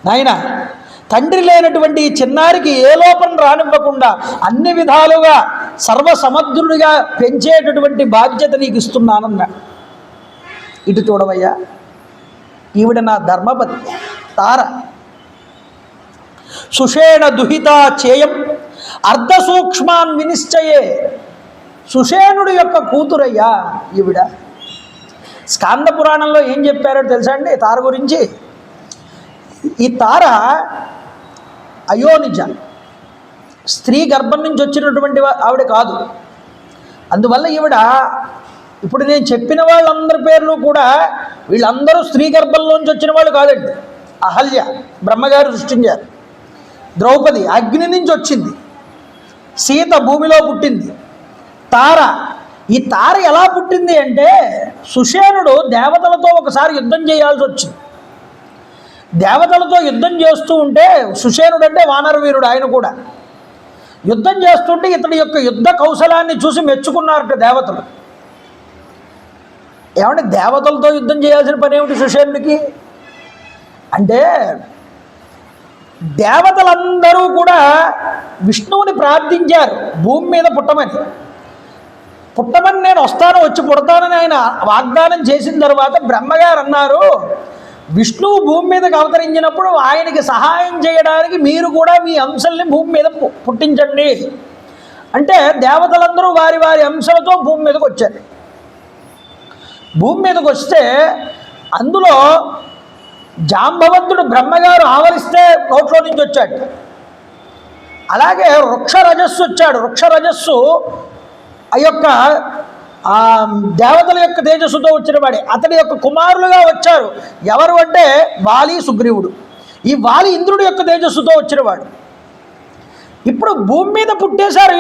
నాయన, తండ్రి లేనటువంటి చిన్నారికి ఏ లోపం రానివ్వకుండా అన్ని విధాలుగా సర్వసమర్థుడిగా పెంచేటటువంటి బాధ్యత నీకు ఇస్తున్నానన్నా. ఇటు చూడవయ్యా, ఈవిడ నా ధర్మపత్ని తార. సుషేణ దుహితా చేయం అర్ధసూక్ష్మాన్ వినిశ్చయే. సుషేణుడి యొక్క కూతురయ్యా ఈవిడ. స్కాంద పురాణంలో ఏం చెప్పారో తెలుసా అండి తార గురించి? ఈ తార అయోనిజ, స్త్రీ గర్భం నుంచి వచ్చినటువంటి ఆవిడ కాదు. అందువల్ల ఈవిడ ఇప్పుడు నేను చెప్పిన వాళ్ళందరి పేర్లు కూడా వీళ్ళందరూ స్త్రీ గర్భంలోంచి వచ్చిన వాళ్ళు కాదండి. అహల్య బ్రహ్మగారు సృష్టించారు. ద్రౌపది అగ్ని నుంచి వచ్చింది. సీత భూమిలో పుట్టింది. తార, ఈ తార ఎలా పుట్టింది అంటే సుషేణుడు దేవతలతో ఒకసారి యుద్ధం చేయాల్సి వచ్చింది. దేవతలతో యుద్ధం చేస్తూ ఉంటే, సుషేణుడు అంటే వానర వీరుడు, ఆయన కూడా యుద్ధం చేస్తుంటే ఇతడి యొక్క యుద్ధ కౌశలాన్ని చూసి మెచ్చుకున్నారట దేవతలు. ఏమంటే దేవతలతో యుద్ధం చేయాల్సిన పని ఏమిటి సుషేణుడికి అంటే, దేవతలందరూ కూడా విష్ణువుని ప్రార్థించారు భూమి మీద పుట్టమని. నేను వస్తాను, వచ్చి పుడతానని ఆయన వాగ్దానం చేసిన తర్వాత బ్రహ్మగారు అన్నారు, విష్ణువు భూమి మీదకి అవతరించినప్పుడు ఆయనకి సహాయం చేయడానికి మీరు కూడా మీ అంశల్ని భూమి మీద పుట్టించండి అంటే దేవతలందరూ వారి వారి అంశాలతో భూమి మీదకి వచ్చారు. భూమి మీదకి వస్తే అందులో జాంబవంతుడు బ్రహ్మగారు ఆవరిస్తే నోట్లో నుంచి వచ్చాడు. అలాగే వృక్షరజస్సు వచ్చాడు. వృక్షరజస్సు ఆ యొక్క దేవతల యొక్క తేజస్సుతో వచ్చిన వాడే. అతడి యొక్క కుమారులుగా వచ్చారు. ఎవరు అంటే వాలి, సుగ్రీవుడు. ఈ వాలి ఇంద్రుడి యొక్క తేజస్సుతో వచ్చినవాడు. ఇప్పుడు భూమి మీద పుట్టేశారు.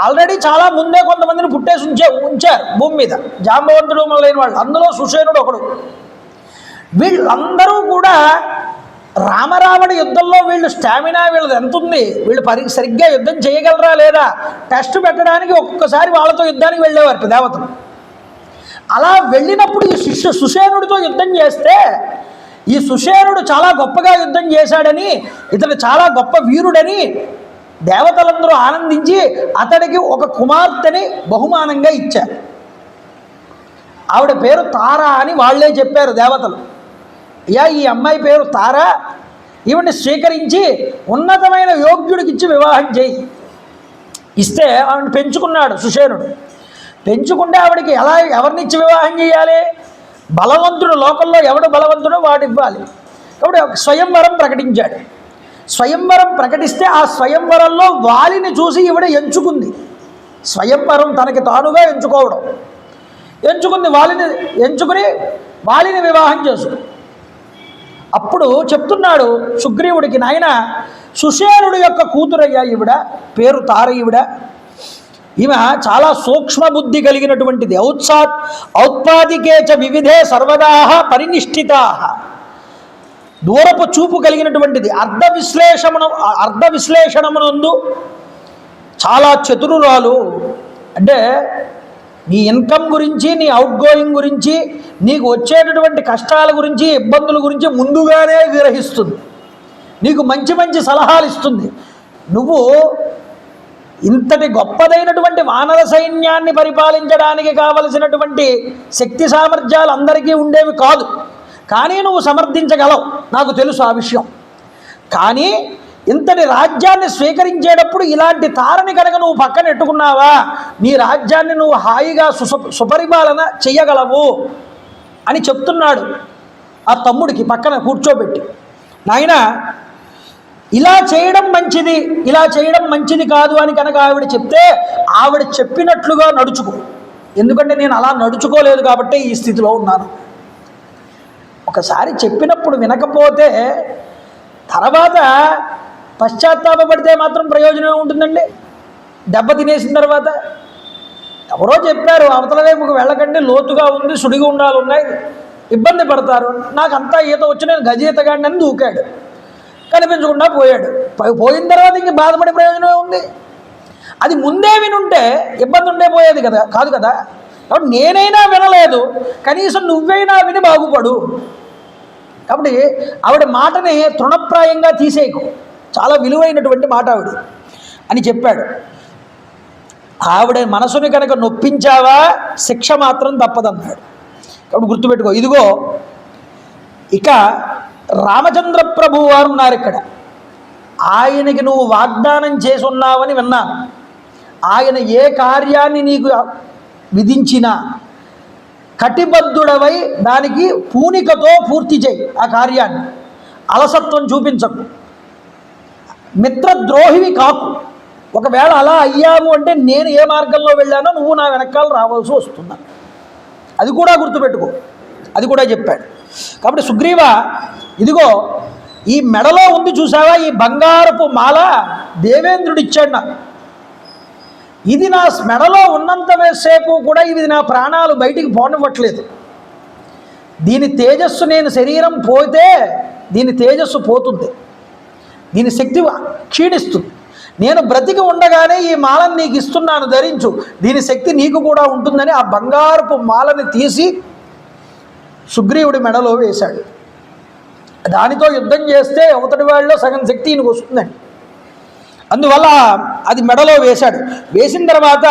ఆల్రెడీ చాలా ముందే కొంతమందిని పుట్టేసి ఉంచారు భూమి మీద, జాంబవంతుడు మొదలైన వాళ్ళు. అందులో సుషేణుడు ఒకడు. వీళ్ళందరూ కూడా రామరావణ యుద్ధంలో వీళ్ళు స్టామినా వీళ్ళది ఎంత ఉంది, వీళ్ళు సరిగ్గా యుద్ధం చేయగలరా లేదా టెస్ట్ పెట్టడానికి ఒక్కొక్కసారి వాళ్ళతో యుద్ధానికి వెళ్ళేవారు దేవతలు. అలా వెళ్ళినప్పుడు ఈ సుషేణుడితో యుద్ధం చేస్తే, ఈ సుషేణుడు చాలా గొప్పగా యుద్ధం చేశాడని, ఇతడు చాలా గొప్ప వీరుడని దేవతలందరూ ఆనందించి అతడికి ఒక కుమార్తెని బహుమానంగా ఇచ్చారు. ఆవిడ పేరు తార అని వాళ్ళే చెప్పారు దేవతలు. ఈ అమ్మాయి పేరు తార, ఈవిడ్ని స్వీకరించి ఉన్నతమైన యోగ్యుడికి ఇచ్చి వివాహం చేయి. ఇస్తే ఆవిడని పెంచుకున్నాడు సుషేణుడు. పెంచుకుంటే ఆవిడకి ఎవరినిచ్చి వివాహం చేయాలి? బలవంతుడు, లోకంలో ఎవడు బలవంతుడో వాడు ఇవ్వాలి. కాబట్టి ఒక స్వయంవరం ప్రకటించాడు. స్వయంవరం ప్రకటిస్తే ఆ స్వయంవరంలో వాలిని చూసి ఈవిడ ఎంచుకుంది. స్వయంవరం తనకి తానుగా ఎంచుకోవడం. ఎంచుకుని వాలిని వివాహం చేసుకుంది. అప్పుడు చెప్తున్నాడు సుగ్రీవుడికి, నాయన సుషేనుడి యొక్క కూతురయ్యా ఈవిడ, పేరు తార ఈవిడ. ఈమె చాలా సూక్ష్మ బుద్ధి కలిగినటువంటిది. ఔత్పాదికేచ వివిధే సర్వదాహ పరినిష్ఠితాః, దూరపు చూపు కలిగినటువంటిది. అర్ధ విశ్లేషణమునందు చాలా చతురురాలు. అంటే నీ ఇన్కమ్ గురించి, నీ అవుట్ గోయింగ్ గురించి, నీకు వచ్చేటటువంటి కష్టాల గురించి, ఇబ్బందుల గురించి ముందుగానే గ్రహిస్తుంది. నీకు మంచి మంచి సలహాలు ఇస్తుంది. నువ్వు ఇంతటి గొప్పదైనటువంటి వానర సైన్యాన్ని పరిపాలించడానికి కావలసినటువంటి శక్తి సామర్థ్యాలు అందరికీ ఉండేవి కాదు, కానీ నువ్వు సమర్థించగలవు, నాకు తెలుసు ఆ విషయం. కానీ ఇంతటి రాజ్యాన్ని స్వీకరించేటప్పుడు ఇలాంటి తారని కనుక నువ్వు పక్కన ఎట్టుకున్నావా, నీ రాజ్యాన్ని నువ్వు హాయిగా సుపరిపాలన చెయ్యగలవు అని చెప్తున్నాడు ఆ తమ్ముడికి పక్కన కూర్చోబెట్టి. నాయన ఇలా చేయడం మంచిది, ఇలా చేయడం మంచిది కాదు అని కనుక ఆవిడ చెప్తే ఆవిడ చెప్పినట్లుగా నడుచుకో. ఎందుకంటే నేను అలా నడుచుకోలేదు కాబట్టి ఈ స్థితిలో ఉన్నాను. ఒకసారి చెప్పినప్పుడు వినకపోతే తర్వాత పశ్చాత్తాపడితే మాత్రం ప్రయోజనం ఉంటుందండి. దెబ్బ తినేసిన తర్వాత ఎవరో చెప్పారు అవతల వైపుకు వెళ్ళకండి, లోతుగా ఉంది, సుడిగుండాలు ఉన్నాయి, ఇబ్బంది పడతారు. నాకంతా ఈత వచ్చి నేను గజీతగాడిని అని దూకాడు, కనిపించకుండా పోయాడు. పోయిన తర్వాత ఇంక బాధపడే ప్రయోజనం ఉంది. అది ముందే వినుంటే ఇబ్బంది ఉండే పోయేది కదా, కాదు కదా. కాబట్టి నేనైనా వినలేదు, కనీసం నువ్వైనా విని బాగుపడు. కాబట్టి ఆవిడ మాటని తృణప్రాయంగా తీసేయకు, చాలా విలువైనటువంటి మాట ఆవిడ అని చెప్పాడు. ఆవిడ మనసుని కనుక నొప్పించావా శిక్ష మాత్రం తప్పదన్నాడు. కాబట్టి గుర్తుపెట్టుకో. ఇదిగో ఇక రామచంద్ర ప్రభు వారు ఉన్నారు ఇక్కడ. ఆయనకి నువ్వు వాగ్దానం చేసి ఉన్నావని విన్నాను. ఆయన ఏ కార్యాన్ని నీకు విధించినా కటిబద్ధుడవై దానికి పూనికతో పూర్తి చేయి ఆ కార్యాన్ని. అలసత్వం చూపించకు, మిత్రద్రోహివి కాకు. ఒకవేళ అలా అయ్యావు అంటే నేను ఏ మార్గంలో వెళ్ళానో నువ్వు నా వెనకాల రావాల్సి వస్తున్నా. అది కూడా గుర్తుపెట్టుకో, అది కూడా చెప్పాడు. కాబట్టి సుగ్రీవ, ఇదిగో ఈ మెడలో ఉంది చూసావా, ఈ బంగారపు మాల దేవేంద్రుడు ఇచ్చాడు నాకు. ఇది నా మెడలో ఉన్నంత సేపు కూడా ఇది నా ప్రాణాలు బయటికి పోనివ్వట్లేదు. దీని తేజస్సు, నేను శరీరం పోతే దీని తేజస్సు పోతుంది, దీని శక్తి క్షీణిస్తుంది. నేను బ్రతికి ఉండగానే ఈ మాలను నీకు ఇస్తున్నాను, ధరించు, దీని శక్తి నీకు కూడా ఉంటుందని ఆ బంగారపు మాలని తీసి సుగ్రీవుడి మెడలో వేశాడు. దానితో యుద్ధం చేస్తే అవతటి వాళ్ళలో సగం శక్తి ఈయనకు వస్తుందండి. అందువల్ల అది మెడలో వేశాడు. వేసిన తర్వాత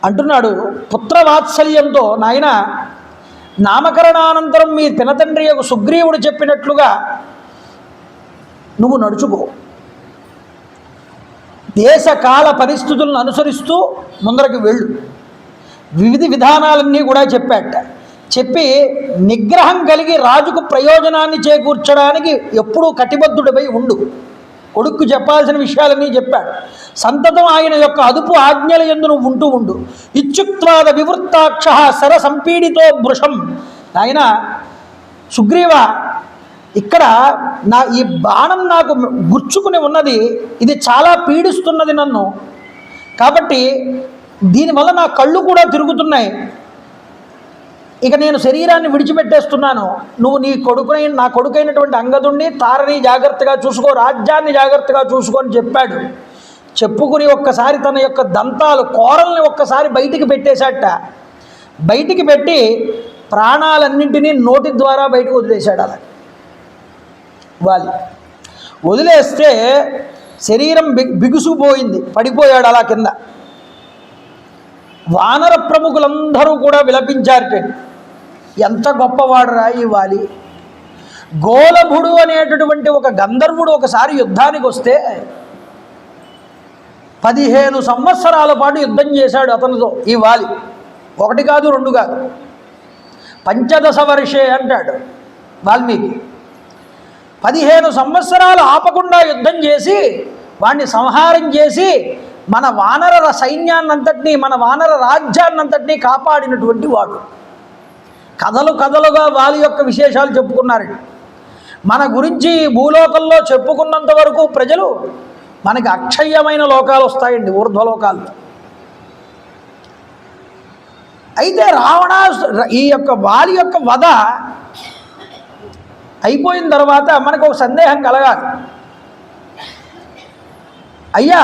అంటున్నాడు పుత్రవాత్సల్యంతో, నాయన నామకరణానంతరం మీ పినతండ్రి యొక్క సుగ్రీవుడు చెప్పినట్లుగా నువ్వు నడుచుకో. దేశకాల పరిస్థితులను అనుసరిస్తూ ముందరకు వెళ్ళు. వివిధ విధానాలన్నీ కూడా చెప్పాట. చెప్పి నిగ్రహం కలిగి రాజుకు ప్రయోజనాన్ని చేకూర్చడానికి ఎప్పుడూ కటిబద్ధుడిపై ఉండు. కొడుక్కు చెప్పాల్సిన విషయాలన్నీ చెప్పాడు. సంతతం ఆయన యొక్క అదుపు ఆజ్ఞల యందు నువ్వు ఉంటూ ఉండు. ఇత్యుక్త్వాద వివృత్తాక్ష శర సంపీడితో భృషం. ఆయన సుగ్రీవ, ఇక్కడ నా ఈ బాణం నాకు గుచ్చుకుని ఉన్నది, ఇది చాలా పీడిస్తున్నది నన్ను. కాబట్టి దీనివల్ల నా కళ్ళు కూడా తిరుగుతున్నాయి. ఇక నేను శరీరాన్ని విడిచిపెట్టేస్తున్నాను. నువ్వు నా కొడుకైనటువంటి అంగదుణ్ణి, తారని జాగ్రత్తగా చూసుకో, రాజ్యాన్ని జాగ్రత్తగా చూసుకో అని చెప్పాడు. చెప్పుకుని ఒక్కసారి తన యొక్క దంతాలు, కోరల్ని ఒక్కసారి బయటికి పెట్టేశాట. బయటికి పెట్టి ప్రాణాలన్నింటినీ నోటి ద్వారా బయటకు వదిలేశాడు. అలా వదిలేస్తే శరీరం బిగుసుకుపోయింది, పడిపోయాడు అలా కింద. వానర ప్రముఖులందరూ కూడా విలపించారు. ఎంత గొప్పవాడురా ఈ వాలి. గోలభుడు అనేటటువంటి ఒక గంధర్వుడు ఒకసారి యుద్ధానికి వస్తే 15 సంవత్సరాల పాటు యుద్ధం చేశాడు అతనితో ఈ వాలి. 1 కాదు 2 కాదు, 15 వర్షే అంటాడు వాల్మీకి. 15 సంవత్సరాలు ఆపకుండా యుద్ధం చేసి వాణ్ణి సంహారం చేసి మన వానర సైన్యాన్నంతటినీ, మన వానర రాజ్యాన్నంతటినీ కాపాడినటువంటి వాడు. కథలు కథలుగా వాలి యొక్క విశేషాలు చెప్పుకున్నారండి. మన గురించి భూలోకంలో చెప్పుకున్నంత వరకు ప్రజలు మనకి అక్షయ్యమైన లోకాలు వస్తాయండి, ఊర్ధ్వలోకాలు. అయితే ఈ యొక్క వాలి యొక్క వధ అయిపోయిన తర్వాత మనకు ఒక సందేహం కలగాలి. అయ్యా,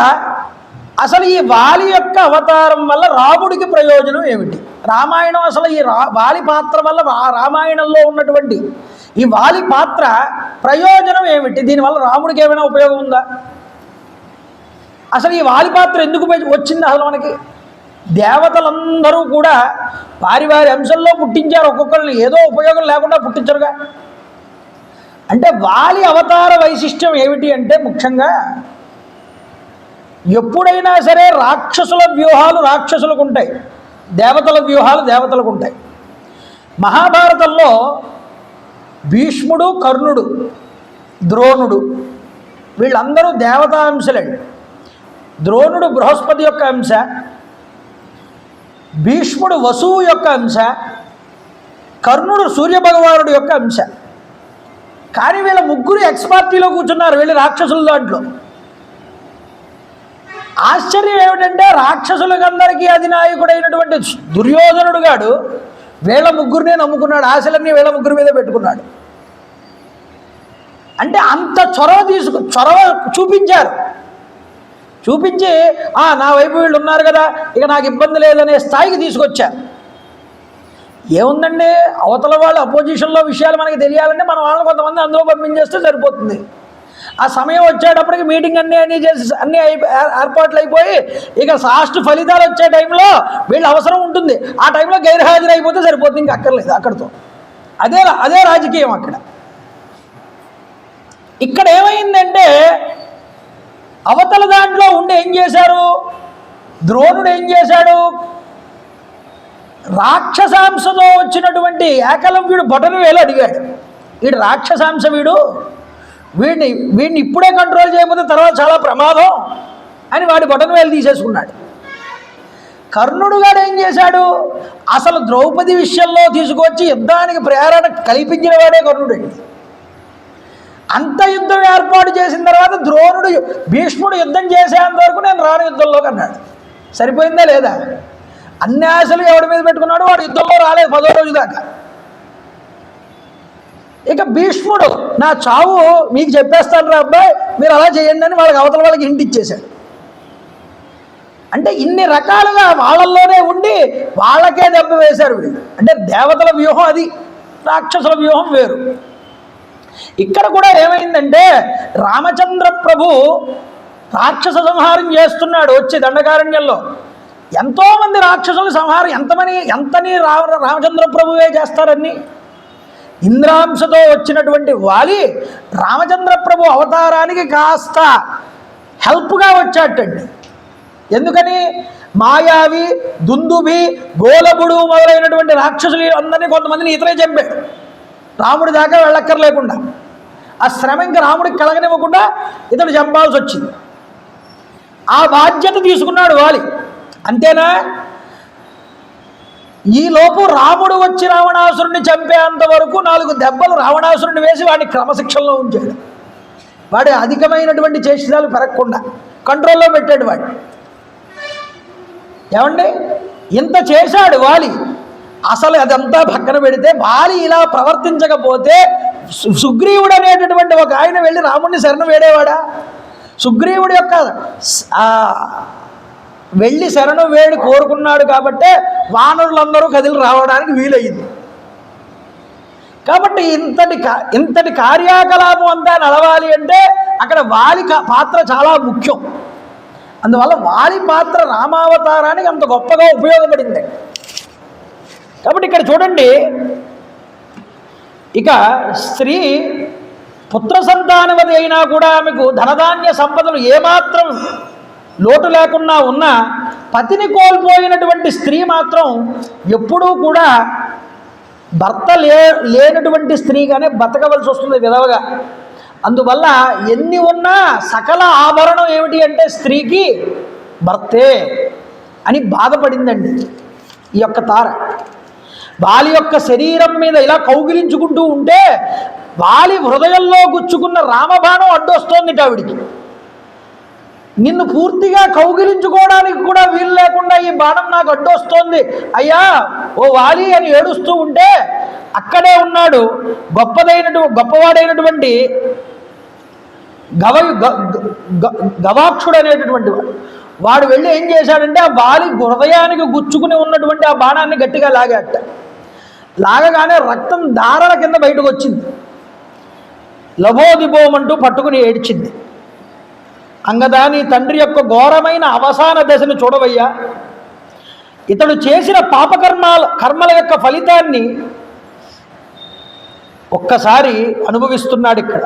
అసలు ఈ వాలి యొక్క అవతారం వల్ల రాముడికి ప్రయోజనం ఏమిటి? రామాయణం అసలు ఈ వాలి పాత్ర వల్ల రామాయణంలో ఉన్నటువంటి ఈ వాలి పాత్ర ప్రయోజనం ఏమిటి? దీనివల్ల రాముడికి ఏమైనా ఉపయోగం ఉందా? అసలు ఈ వాలి పాత్ర ఎందుకు వచ్చింది? అసలు మనకి దేవతలందరూ కూడా వారి వారి అంశంలో పుట్టించారు, ఒక్కొక్కరిని ఏదో ఉపయోగం లేకుండా పుట్టించరుగా. అంటే వాలి అవతార వైశిష్ట్యం ఏమిటి అంటే ముఖ్యంగా ఎప్పుడైనా సరే రాక్షసుల వ్యూహాలు రాక్షసులకు ఉంటాయి, దేవతల వ్యూహాలు దేవతలకు ఉంటాయి. మహాభారతంలో భీష్ముడు, కర్ణుడు, ద్రోణుడు వీళ్ళందరూ దేవతా అంశలండి. ద్రోణుడు బృహస్పతి యొక్క అంశ, భీష్ముడు వసువు యొక్క అంశ, కర్ణుడు సూర్యభగవానుడు యొక్క అంశ. కానీ వీళ్ళ ముగ్గురు ఎక్స్పార్టీలో కూర్చున్నారు వీళ్ళు రాక్షసుల దాంట్లో. ఆశ్చర్యం ఏమిటంటే రాక్షసులకందరికీ అధినాయకుడైనటువంటి దుర్యోధనుడు గాడు వీళ్ళ ముగ్గురినే నమ్ముకున్నాడు, ఆశలన్నీ వీళ్ళ ముగ్గురి మీదే పెట్టుకున్నాడు. అంటే అంత చొరవ చూపించారు. చూపించి నా వైపు వీళ్ళు ఉన్నారు కదా, ఇక నాకు ఇబ్బంది లేదనే స్థాయికి తీసుకొచ్చారు. ఏముందండి, అవతల వాళ్ళు అపోజిషన్లో విషయాలు మనకి తెలియాలంటే మన వాళ్ళని కొంతమంది అందులో పంపించేస్తే సరిపోతుంది. ఆ సమయం వచ్చేటప్పటికి మీటింగ్ అన్నీ చేసి అన్నీ ఏర్పాట్లు అయిపోయి ఇక లాస్ట్ ఫలితాలు వచ్చే టైంలో వీళ్ళు అవసరం ఉంటుంది. ఆ టైంలో గైర్హాజరు అయిపోతే సరిపోతుంది, ఇంక అక్కర్లేదు. అక్కడితో అదే రాజకీయం. ఇక్కడ ఏమైందంటే అవతల దాంట్లో ఉండి ఏం చేశారు, ద్రోణుడు ఏం చేశాడు, రాక్షసాంశతో వచ్చినటువంటి ఏకలవ్యుడు బొటను వేలు అడిగాడు. వీడు రాక్షసాంశ, వీడిని ఇప్పుడే కంట్రోల్ చేయకపోతే తర్వాత చాలా ప్రమాదం అని వాడి బొటను వేలు తీసేసుకున్నాడు. కర్ణుడు గారు ఏం చేశాడు, అసలు ద్రౌపది విషయంలో తీసుకొచ్చి యుద్ధానికి ప్రేరణ కల్పించిన వాడే కర్ణుడు. అంత యుద్ధం ఏర్పాటు చేసిన తర్వాత ద్రోణుడు భీష్ముడు యుద్ధం చేసేంత వరకు నేను రాను యుద్ధంలోకి అన్నాడు. సరిపోయిందా లేదా? అన్ని ఆశలు ఎవడి మీద పెట్టుకున్నాడు, వాడు యుద్ధంలో రాలేదు 10వ రోజు దాకా. ఇక భీష్ముడు నా చావు మీకు చెప్పేస్తాను రా అబ్బాయి, మీరు అలా చేయండి అని అవతల వాళ్ళకి హింట్ ఇచ్చేశాడు. అంటే ఇన్ని రకాలుగా వాళ్ళల్లోనే ఉండి వాళ్ళకే దెబ్బ వేశారు వీళ్ళు. అంటే దేవతల వ్యూహం అది, రాక్షసుల వ్యూహం వేరు. ఇక్కడ కూడా ఏమైందంటే రామచంద్ర ప్రభు రాక్షస సంహారం చేస్తున్నాడు వచ్చి దండకారణ్యంలో. ఎంతోమంది రాక్షసుల సంహారం ఎంతని రామచంద్ర ప్రభువే చేస్తారని ఇంద్రాంశతో వచ్చినటువంటి వాలి రామచంద్ర ప్రభు అవతారానికి కాస్త హెల్ప్గా వచ్చాటండి. ఎందుకని మాయావి, దుందుభి, గోలబుడు మొదలైనటువంటి రాక్షసులు అందరినీ కొంతమందిని ఇతరే చంపాడు, రాముడి దాకా వెళ్ళక్కర్లేకుండా. ఆ శ్రమ ఇంకా రాముడికి కలగనివ్వకుండా ఇతడు చంపాల్సి వచ్చింది. ఆ బాధ్యత తీసుకున్నాడు వాలి. అంతేనా? ఈలోపు రాముడు వచ్చి రావణాసురుడిని చంపేంత వరకు 4 దెబ్బలు రావణాసురుడిని వేసి వాడిని క్రమశిక్షణలో ఉంచాడు. వాడి అధికమైనటువంటి చేష్టాలు పెరగకుండా కంట్రోల్లో పెట్టాడు వాడిని. ఏమండి, ఇంత చేశాడు వాలి. అసలు అదంతా పక్కన పెడితే వాలి ఇలా ప్రవర్తించకపోతే సుగ్రీవుడు అనేటటువంటి ఒక ఆయన వెళ్ళి రాముడిని శరణు వేడేవాడా? సుగ్రీవుడి యొక్క వెళ్ళి శరణు వేడి కోరుకున్నాడు కాబట్టే వానరులందరూ కదిలి రావడానికి వీలయ్యింది. కాబట్టి ఇంతటి కార్యకలాపం అంతా నడవాలి అంటే అక్కడ వాలి పాత్ర చాలా ముఖ్యం. అందువల్ల వాలి పాత్ర రామావతారానికి అంత గొప్పగా ఉపయోగపడింది. కాబట్టి ఇక్కడ చూడండి, ఇక స్త్రీ పుత్ర సంతానవతి అయినా కూడా ఆమెకు ధనధాన్య సంపదలు ఏమాత్రం లోటు లేకుండా ఉన్న పతిని కోల్పోయినటువంటి స్త్రీ మాత్రం ఎప్పుడూ కూడా భర్త లేనటువంటి స్త్రీగానే బతకవలసి వస్తుంది విధవగా. అందువల్ల ఎన్ని ఉన్నా సకల ఆభరణం ఏమిటి అంటే స్త్రీకి భర్తే అని బాధపడిందండి ఈ యొక్క తార. వాలి యొక్క శరీరం మీద ఇలా కౌగిలించుకుంటూ ఉంటే వాలి హృదయంలో గుచ్చుకున్న రామబాణం అడ్డొస్తోంది ఆవిడికి. నిన్ను పూర్తిగా కౌగిలించుకోవడానికి కూడా వీలు లేకుండా ఈ బాణం నాకు అడ్డొస్తోంది అయ్యా ఓ వాలి అని ఏడుస్తూ ఉంటే అక్కడే ఉన్నాడు గొప్పవాడైనటువంటి గవాక్షుడు అనేటటువంటి వాడు వెళ్ళి ఏం చేశాడంటే ఆ వాలి హృదయానికి గుచ్చుకుని ఉన్నటువంటి ఆ బాణాన్ని గట్టిగా లాగాట. లాగగానే రక్తం దారాల కింద బయటకు వచ్చింది. లబోదిబోమంటూ పట్టుకుని ఏడ్చింది. అంగదా, నీ తండ్రి యొక్క ఘోరమైన అవసాన దశను చూడవయ్యా. ఇతడు చేసిన కర్మల యొక్క ఫలితాన్ని ఒక్కసారి అనుభవిస్తున్నాడు ఇక్కడ.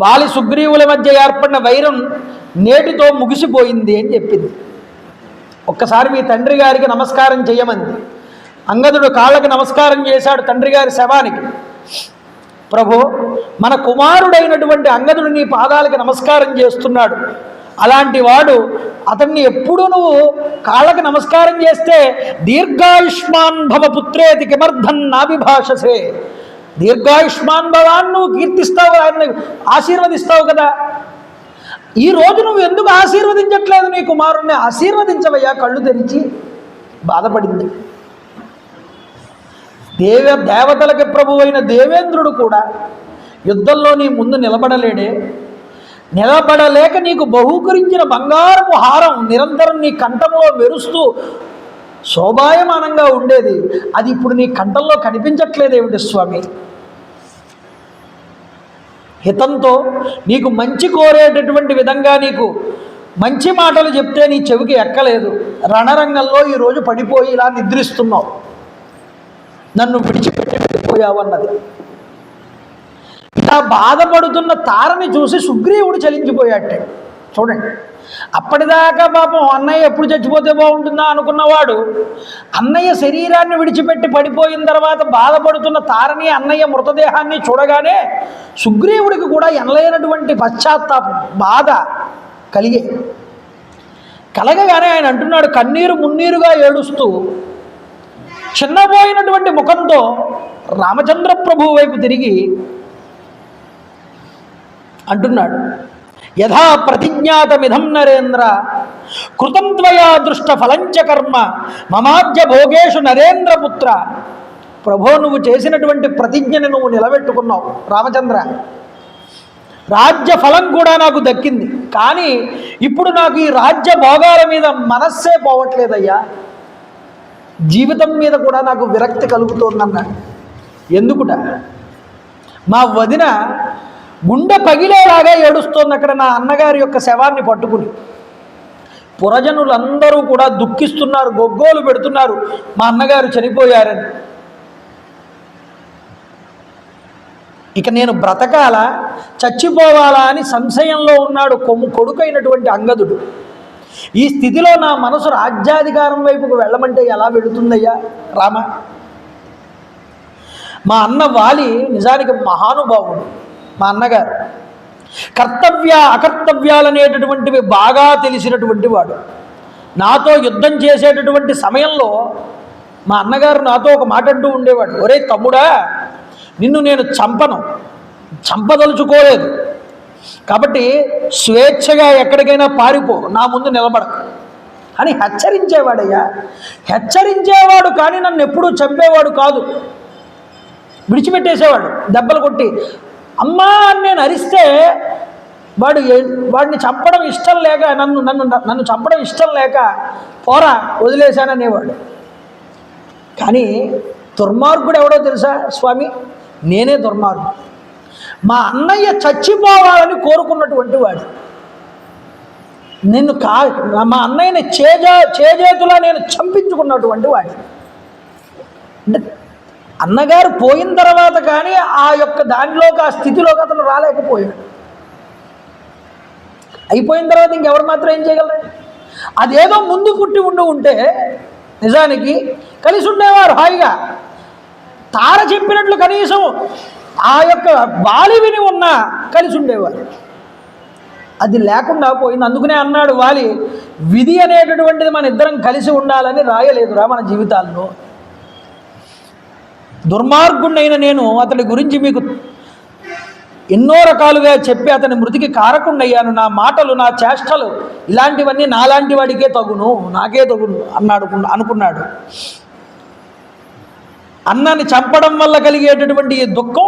వాలి సుగ్రీవుల మధ్య ఏర్పడిన వైరం నేటితో ముగిసిపోయింది అని చెప్పింది. ఒక్కసారి మీ తండ్రి గారికి నమస్కారం చేయమంది. అంగదుడు కాళ్ళకి నమస్కారం చేశాడు తండ్రి గారి శవానికి. ప్రభు, మన కుమారుడైనటువంటి అంగదుడు నీ పాదాలకి నమస్కారం చేస్తున్నాడు. అలాంటి వాడు అతన్ని ఎప్పుడు నువ్వు కాళ్ళకి నమస్కారం చేస్తే దీర్ఘాయుష్మాన్ భవ పుత్రేతి కిమర్థం నాభిభాషసే, దీర్ఘాయుష్మాన్ భవాన్ని నువ్వు కీర్తిస్తావు, ఆయన్ని ఆశీర్వదిస్తావు కదా. ఈ రోజు నువ్వు ఎందుకు ఆశీర్వదించట్లేదు నీ కుమారుణ్ణి? ఆశీర్వదించవయ్యా కళ్ళు తెరిచి. బాధపడింది. దేవతలకి ప్రభు అయిన దేవేంద్రుడు కూడా యుద్ధంలో నీ ముందు నిలబడలేడే. నిలబడలేక నీకు బహూకరించిన బంగారపు హారం నిరంతరం నీ కంఠంలో మెరుస్తూ శోభాయమానంగా ఉండేది, అది ఇప్పుడు నీ కంఠంలో కనిపించట్లేదేమిటి స్వామి? హితంతో నీకు మంచి కోరేటటువంటి విధంగా నీకు మంచి మాటలు చెప్తే నీ చెవికి ఎక్కలేదు. రణరంగంలో ఈరోజు పడిపోయి ఇలా నిద్రిస్తున్నావు, నన్ను విడిచిపెట్టి వెళ్ళిపోయావన్నది. ఇలా బాధపడుతున్న తారని చూసి సుగ్రీవుడు చలించిపోయాటే. చూడండి, అప్పటిదాకా పాపం అన్నయ్య ఎప్పుడు చచ్చిపోతే బాగుంటుందా అనుకున్నవాడు అన్నయ్య శరీరాన్ని విడిచిపెట్టి పడిపోయిన తర్వాత బాధపడుతున్న తారని అన్నయ్య మృతదేహాన్ని చూడగానే సుగ్రీవుడికి కూడా ఎనలేనటువంటి పశ్చాత్తాపం, బాధ కలగగానే ఆయన అంటున్నాడు కన్నీరు మున్నీరుగా ఏడుస్తూ చిన్నపోయినటువంటి ముఖంతో రామచంద్ర ప్రభువు వైపు తిరిగి అంటున్నాడు, యథా ప్రతిజ్ఞాతమిధం నరేంద్ర కృతం త్వయా దృష్ట ఫలంచ కర్మ మమాద్య భోగేషు నరేంద్రపుత్ర. ప్రభో, నువ్వు చేసినటువంటి ప్రతిజ్ఞని నువ్వు నిలబెట్టుకున్నావు రామచంద్ర. రాజ్య ఫలం కూడా నాకు దక్కింది, కానీ ఇప్పుడు నాకు ఈ రాజ్య భోగాల మీద మనస్సే పోవట్లేదయ్యా. జీవితం మీద కూడా నాకు విరక్తి కలుగుతోందన్నాడు. ఎందుకుట? మా వదిన గుండె పగిలేలాగా ఏడుస్తోంది అక్కడ నా అన్నగారి యొక్క శవాన్ని పట్టుకుని. పురజనులందరూ కూడా దుఃఖిస్తున్నారు, గొగ్గోలు పెడుతున్నారు మా అన్నగారు చనిపోయారని. ఇక నేను బ్రతకాలా చచ్చిపోవాలా అని సంశయంలో ఉన్నాడు కొడుకైనటువంటి అంగదుడు. ఈ స్థితిలో నా మనసు రాజ్యాధికారం వైపుకు వెళ్ళమంటే ఎలా వెళుతుందయ్యా రామ? మా అన్న వాలి నిజానికి మహానుభావుడు. మా అన్నగారు కర్తవ్య అకర్తవ్యాలనేటటువంటివి బాగా తెలిసినటువంటి వాడు. నాతో యుద్ధం చేసేటటువంటి సమయంలో మా అన్నగారు నాతో ఒక మాట అంటూ ఉండేవాడు, ఒరే తమ్ముడా, నిన్ను నేను చంపదలుచుకోలేదు కాబట్టి స్వేచ్ఛగా ఎక్కడికైనా పారిపో, నా ముందు నిలబడకు అని హెచ్చరించేవాడయ్యా. హెచ్చరించేవాడు కానీ నన్ను ఎప్పుడూ చంపేవాడు కాదు. విడిచిపెట్టేసేవాడు దెబ్బలు కొట్టి. అమ్మా అని నేను అరిస్తే వాడిని చంపడం ఇష్టం లేక నన్ను చంపడం ఇష్టం లేక పోరా వదిలేశాననేవాడు. కానీ దుర్మార్గుడు ఎవడో తెలుసా స్వామి? నేనే దుర్మార్గుడు. మా అన్నయ్య చచ్చిపోవాలని కోరుకున్నటువంటి వాడు. మా అన్నయ్యని చేజేతులా నేను చంపించుకున్నటువంటి వాడు. అంటే అన్నగారు పోయిన తర్వాత కానీ ఆ యొక్క దానిలోకి ఆ స్థితిలోకి అతను రాలేకపోయాడు. అయిపోయిన తర్వాత ఇంకెవరు మాత్రం ఏం చేయగలరు? అదేదో ముందు పుట్టి ఉంటే నిజానికి కలిసి ఉండేవారు హాయిగా. తార చెప్పినట్లు కనీసం ఆ యొక్క వాలి విని ఉన్నా కలిసి ఉండేవారు. అది లేకుండా పోయింది. అందుకనే అన్నాడు వాలి, విధి అనేటటువంటిది మన ఇద్దరం కలిసి ఉండాలని రాయలేదురా మన జీవితాల్లో. దుర్మార్గుణ్ణైన నేను అతడి గురించి మీకు ఎన్నో రకాలుగా చెప్పి అతని మృతికి కారకుండయ్యాను. నా మాటలు, నా చేష్టలు ఇలాంటివన్నీ నాలాంటి వాడికే తగును, నాకే తగును అనుకున్నాడు. అన్నని చంపడం వల్ల కలిగేటటువంటి ఈ దుఃఖం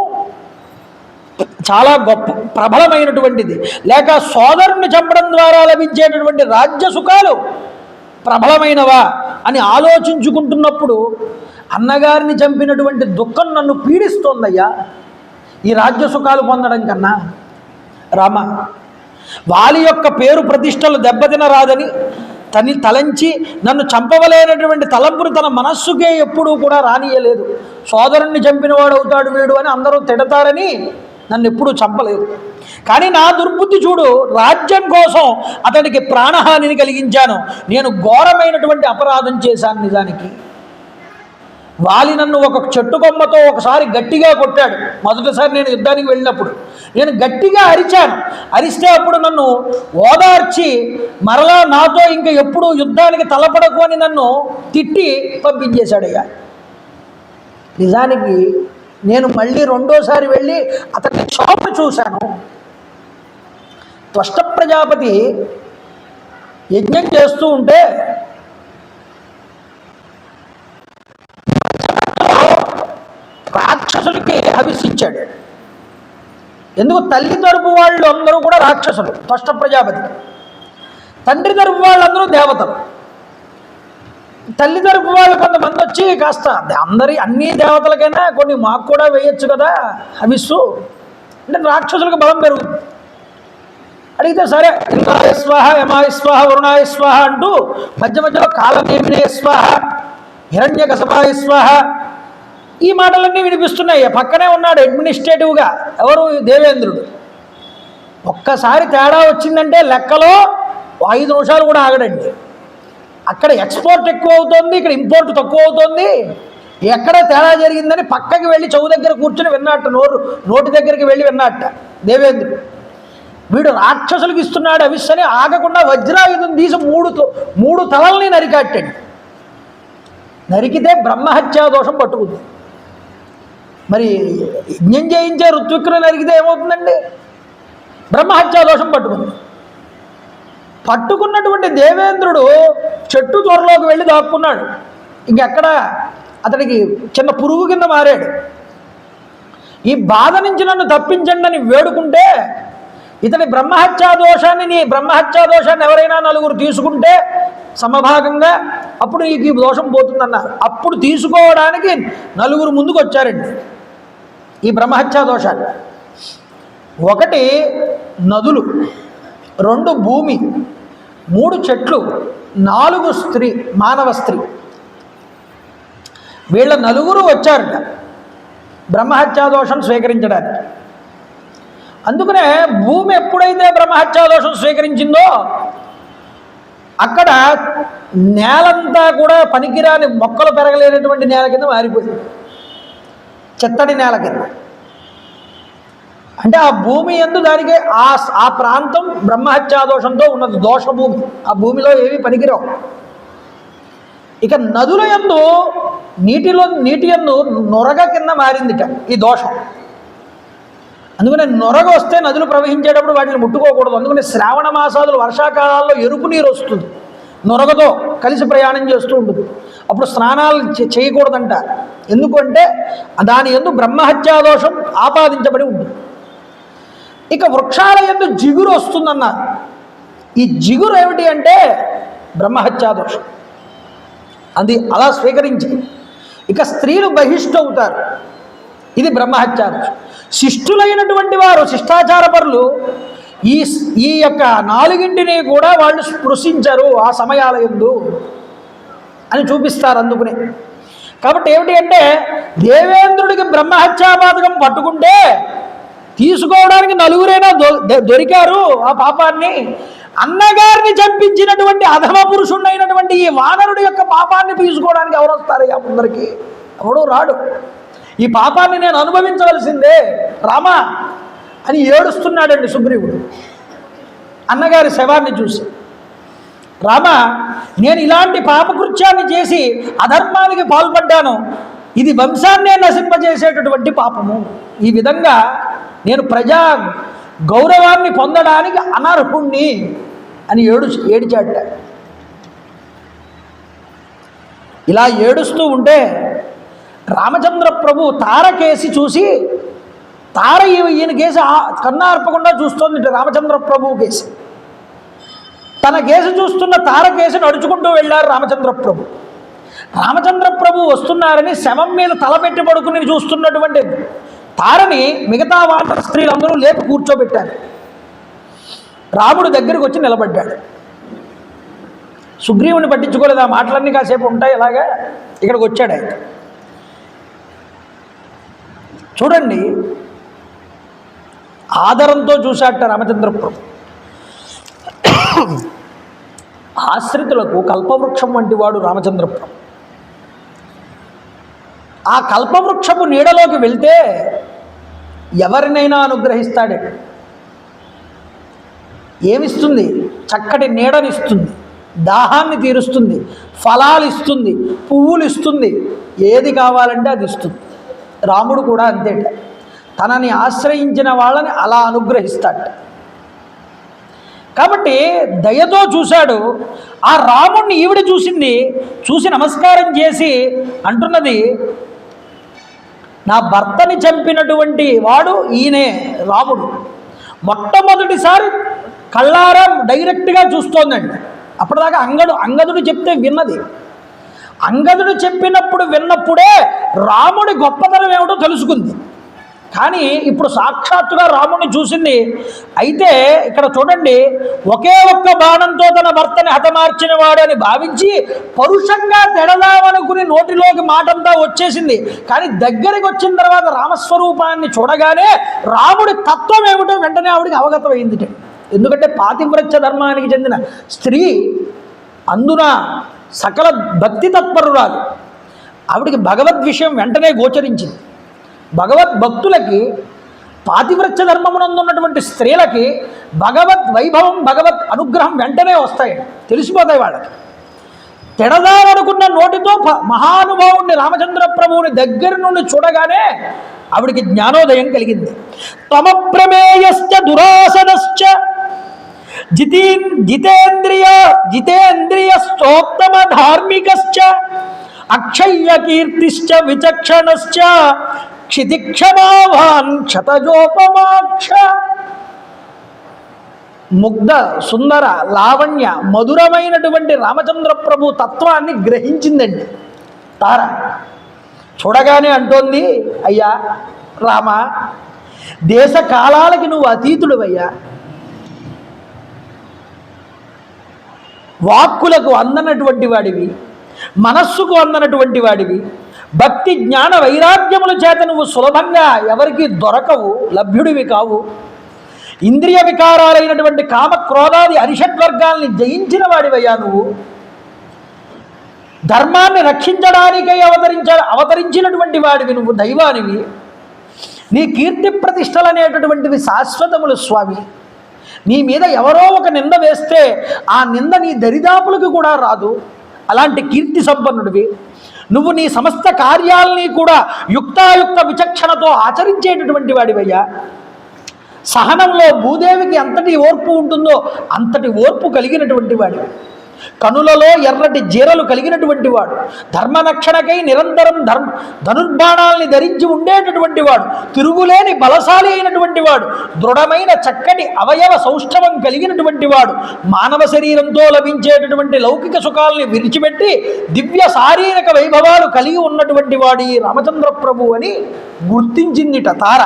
చాలా గొప్ప ప్రబలమైనటువంటిది. లేక సోదరుణ్ణి చంపడం ద్వారా లభించేటటువంటి రాజ్య సుఖాలు ప్రబలమైనవా అని ఆలోచించుకుంటున్నప్పుడు అన్నగారిని చంపినటువంటి దుఃఖం నన్ను పీడిస్తోందయ్యా, ఈ రాజ్య సుఖాలు పొందడం కన్నా. రామ, వాలి యొక్క పేరు ప్రతిష్టలు దెబ్బతినరాదని తలంచి నన్ను చంపవలేనటువంటి తలంపును తన మనస్సుకే ఎప్పుడూ కూడా రానియలేదు. సోదరుణ్ణి చంపినవాడు అవుతాడు వీడు అని అందరూ తిడతారని నన్ను ఎప్పుడూ చంపలేదు. కానీ నా దుర్బుద్ధి చూడు, రాజ్యం కోసం అతడికి ప్రాణహానిని కలిగించాను. నేను ఘోరమైనటువంటి అపరాధం చేశాను. నిజానికి వాలి నన్ను ఒక చెట్టు కొమ్మతో ఒకసారి గట్టిగా కొట్టాడు. మొదటిసారి నేను యుద్ధానికి వెళ్ళినప్పుడు నేను గట్టిగా అరిచాను. అరిస్తే అప్పుడు నన్ను ఓదార్చి మరలా నాతో ఇంకా ఎప్పుడు యుద్ధానికి తలపడకు అని నన్ను తిట్టి పంపించేశాడయ్యా. నిజానికి నేను మళ్ళీ రెండోసారి వెళ్ళి అతన్ని చాపు చూశాను. త్వష్ట ప్రజాపతి యజ్ఞం చేస్తూ ఉంటే రాక్షసులకి హవిస్సిచ్చాడు. ఎందుకు? తల్లి తరపు వాళ్ళు అందరూ కూడా రాక్షసులు త్వష్ట ప్రజాపతి, తండ్రి తరపు వాళ్ళందరూ దేవతలు. తల్లి తరపు వాళ్ళు కొంతమంది వచ్చి కాస్త అన్ని దేవతలకైనా కొన్ని మాకు కూడా వేయచ్చు కదా హవిస్సు అంటే రాక్షసులకు బలం పెరుగుతుంది. అడిగితే సరే ఇంద్రాయ స్వాహ, యమాయ స్వాహ, వరుణాయ స్వాహ అంటూ మధ్య మధ్యలో కాలనేమినే స్వాహ, హిరణ్యకశపాయ స్వాహ ఈ మాటలన్నీ వినిపిస్తున్నాయి. పక్కనే ఉన్నాడు అడ్మినిస్ట్రేటివ్గా ఎవరు? దేవేంద్రుడు. ఒక్కసారి తేడా వచ్చిందంటే లెక్కలో 5 నిమిషాలు కూడా ఆగడండి. అక్కడ ఎక్స్పోర్ట్ ఎక్కువ అవుతుంది, ఇక్కడ ఇంపోర్ట్ తక్కువ అవుతుంది. ఎక్కడ తేడా జరిగిందని పక్కకి వెళ్ళి చెవు దగ్గర కూర్చొని విన్నట్ట, నోటి దగ్గరికి వెళ్ళి విన్నట్ట దేవేంద్రుడు. వీడు రాక్షసులకు ఇస్తున్నాడు అవిస్సని ఆగకుండా వజ్రాయుధం తీసి 3 తలల్ని నరికాట్టండి. నరికితే బ్రహ్మహత్యా దోషం పట్టుకుంది. మరి యజ్ఞం చేయించే ఋత్విక్కులు నరికితే ఏమవుతుందండి? బ్రహ్మహత్యా దోషం పట్టుకుంది. పట్టుకున్నటువంటి దేవేంద్రుడు చెట్టు త్వరలోకి వెళ్ళి దాక్కున్నాడు. ఇంకెక్కడ అతడికి చిన్న పురుగు కింద మారాడు. ఈ బాధ నుంచి నన్ను తప్పించండి అని వేడుకుంటే ఇతడి బ్రహ్మహత్యా దోషాన్ని ఎవరైనా 4 తీసుకుంటే సమభాగంగా అప్పుడు ఈ దోషం పోతుందన్నారు. అప్పుడు తీసుకోవడానికి 4 ముందుకు వచ్చారండి. ఈ బ్రహ్మహత్యా దోషాలు 1 నదులు, 2 భూమి, 3 చెట్లు, 4 స్త్రీ, మానవ స్త్రీ. వీళ్ళ 4 వచ్చారట బ్రహ్మహత్యా దోషం స్వీకరించడానికి. అందుకనే భూమి ఎప్పుడైతే బ్రహ్మహత్యా దోషం స్వీకరించిందో అక్కడ నేలంతా కూడా పనికిరాని మొక్కలు పెరగలేనటువంటి నేల కింద మారిపోయింది, చెత్తడి నేల కింద. అంటే ఆ భూమి యందు దానికి ఆ ప్రాంతం బ్రహ్మహత్యా దోషంతో ఉన్నది, దోష భూమి. ఆ భూమిలో ఏవి పనికిరావు. ఇక నదుల యందు నీటి యందు నొరగ కింద మారిందిట ఈ దోషం. అందుకనే నొరగ వస్తే నదులు ప్రవహించేటప్పుడు వాటిని ముట్టుకోకూడదు. అందుకని శ్రావణ మాసాదులు వర్షాకాలాల్లో ఎరుపు నీరు వస్తుంది, నొరగతో కలిసి ప్రయాణం చేస్తూ ఉంటుంది. అప్పుడు స్నానాలు చేయకూడదంట. ఎందుకంటే దాని యందు బ్రహ్మహత్యా దోషం ఆపాదించబడి ఉంటుంది. ఇక వృక్షాల యందు జిగురు వస్తుందన్నారు. ఈ జిగురు ఏమిటి అంటే బ్రహ్మహత్యా దోషం. అది అలా స్వీకరించి ఇక స్త్రీలు బహిష్ఠవుతారు, ఇది బ్రహ్మహత్యా దోషం. శిష్టులైనటువంటి వారు, శిష్టాచారపరులు ఈ యొక్క 4 కూడా వాళ్ళు స్పృశించరు ఆ సమయాల యందు అని చూపిస్తారు. అందుకునే కాబట్టి ఏమిటి అంటే దేవేంద్రుడికి బ్రహ్మహత్యాపాతకం పట్టుకుంటే తీసుకోవడానికి 4 దొరికారు ఆ పాపాన్ని. అన్నగారిని చంపించినటువంటి అధమ పురుషుడైనటువంటి ఈ వానరుడి యొక్క పాపాన్ని తీసుకోవడానికి ఎవరు వస్తారయ్యా? ముందరికి ఎవడూ రాడు. ఈ పాపాన్ని నేను అనుభవించవలసిందే రామా అని ఏడుస్తున్నాడండి సుగ్రీవుడు అన్నగారి శవాన్ని చూసి. రామ, నేను ఇలాంటి పాపకృత్యాన్ని చేసి అధర్మానికి పాల్పడ్డాను, ఇది వంశాన్నే నశింపజేసేటటువంటి పాపము. ఈ విధంగా నేను ప్రజా గౌరవాన్ని పొందడానికి అనర్హుణ్ణి అని ఏడిచాట. ఇలా ఏడుస్తూ ఉంటే రామచంద్ర ప్రభు తార కేసి చూసి, తార ఈయన కేసి కన్నార్పకుండా చూస్తోంది రామచంద్ర ప్రభు కేసి. తన కేసు చూస్తున్న తార కేసి నడుచుకుంటూ వెళ్ళారు రామచంద్ర ప్రభు. రామచంద్ర ప్రభు వస్తున్నారని శవం మీద తలపెట్టి పడుకుని చూస్తున్నటువంటి తారని మిగతా వాళ్ళ స్త్రీలందరూ లేపి కూర్చోబెట్టారు. రాముడు దగ్గరికి వచ్చి నిలబడ్డాడు. సుగ్రీవుని పట్టించుకోలేదు, ఆ మాటలన్నీ కాసేపు ఉంటాయి. ఇలాగా ఇక్కడికి వచ్చాడు ఆయన. చూడండి, ఆదరంతో చూశాట రామచంద్ర ప్రభు. ఆశ్రితులకు కల్పవృక్షం వంటి వాడు రామచంద్ర ప్రభు. ఆ కల్పవృక్షపు నీడలోకి వెళ్తే ఎవరినైనా అనుగ్రహిస్తాడే. ఏమిస్తుంది? చక్కటి నీడనిస్తుంది, దాహాన్ని తీరుస్తుంది, ఫలాలు ఇస్తుంది, పువ్వులు ఇస్తుంది, ఏది కావాలంటే అది ఇస్తుంది. రాముడు కూడా అంతేట, తనని ఆశ్రయించిన వాళ్ళని అలా అనుగ్రహిస్తాడు. కాబట్టి దయతో చూశాడు. ఆ రాముణ్ణి ఈవిడ చూసింది. చూసి నమస్కారం చేసి అంటున్నది, నా భర్తని చంపినటువంటి వాడు ఈయనే రాముడు. మొట్టమొదటిసారి కళ్ళారా డైరెక్ట్గా చూస్తోందండి. అప్పటిదాకా అంగదుడు చెప్తే విన్నది. అంగదుడు చెప్పినప్పుడు విన్నప్పుడే రాముడి గొప్పతనం ఏమిటో తెలుసుకుంది. కానీ ఇప్పుడు సాక్షాత్తుగా రాముడిని చూసింది. అయితే ఇక్కడ చూడండి, ఒకే ఒక్క బాణంతో తన భర్తని హతమార్చిన వాడని భావించి పరుషంగా తెడదామనుకుని నోటిలోకి మాటంతా వచ్చేసింది. కానీ దగ్గరికి వచ్చిన తర్వాత రామస్వరూపాన్ని చూడగానే రాముడి తత్వం ఏమిటో వెంటనే ఆవిడికి అవగతమైంది. ఎందుకంటే పాతివ్రత్య ధర్మానికి చెందిన స్త్రీ, అందున సకల భక్తి తత్పరురాలు. ఆవిడికి భగవద్ విషయం వెంటనే గోచరించింది. భగవద్భక్తులకి, పాతివ్రత్య ధర్మమునందున్నటువంటి స్త్రీలకి భగవద్ వైభవం, భగవత్ అనుగ్రహం వెంటనే వస్తాయి, తెలిసిపోతాయి వాళ్ళకి. తెడదామనుకున్న నోటితో మహానుభావుణ్ణి రామచంద్ర ప్రభువుని దగ్గర నుండి చూడగానే ఆవిడికి జ్ఞానోదయం కలిగింది. తమ ప్రమేయశ్చ దురాసనశ్చ జితేంద్రియస్తోత్తమ ధార్మికశ్చ అక్షయ్య కీర్తిశ్చ విచక్షణశ్చ క్షితిక్షమావాన్ క్షతజోపమాక్ష. ముగ్ధ సుందర లావణ్య మధురమైనటువంటి రామచంద్ర ప్రభు తత్వాన్ని గ్రహించిందండి తార. చూడగానే అంటోంది, అయ్యా రామ, దేశ కాలాలకి నువ్వు అతీతుడివయ్యా. వాక్కులకు అందనటువంటి వాడివి, మనస్సుకు అందనటువంటి వాడివి. భక్తి జ్ఞాన వైరాగ్యముల చేత నువ్వు సులభంగా ఎవరికి దొరకవు, లభ్యుడివి కావు. ఇంద్రియ వికారాలైనటువంటి కామ క్రోధాది అరిషడ్వర్గాల్ని జయించిన వాడివయ్యా నువ్వు. ధర్మాన్ని రక్షించడానికై అవతరించినటువంటి వాడివి నువ్వు, దైవానివి. నీ కీర్తి ప్రతిష్టలు అనేటటువంటివి శాశ్వతములు స్వామి. నీ మీద ఎవరో ఒక నింద వేస్తే ఆ నింద నీ దరిదాపులకు కూడా రాదు. అలాంటి కీర్తి సంపన్నుడివి నువ్వు. నీ సమస్త కార్యాలని కూడా యుక్తాయుక్త విచక్షణతో ఆచరించేటటువంటి వాడివయ్యా. సహనంలో భూదేవికి ఎంతటి ఓర్పు ఉంటుందో అంతటి ఓర్పు కలిగినటువంటి వాడివి. కనులలో ఎర్రటి జీరలు కలిగినటువంటి వాడు. ధర్మరక్షణకై నిరంతరం ధనుర్బాణాల్ని ధరించి ఉండేటటువంటి వాడు. తిరుగులేని బలశాలి అయినటువంటి వాడు. దృఢమైన చక్కటి అవయవ సౌష్ఠవం కలిగినటువంటి వాడు. మానవ శరీరంతో లభించేటటువంటి లౌకిక సుఖాలని విడిచిపెట్టి దివ్య శారీరక వైభవాలు కలిగి ఉన్నటువంటి వాడు ఈ రామచంద్ర ప్రభు అని గుర్తించిందిట తార.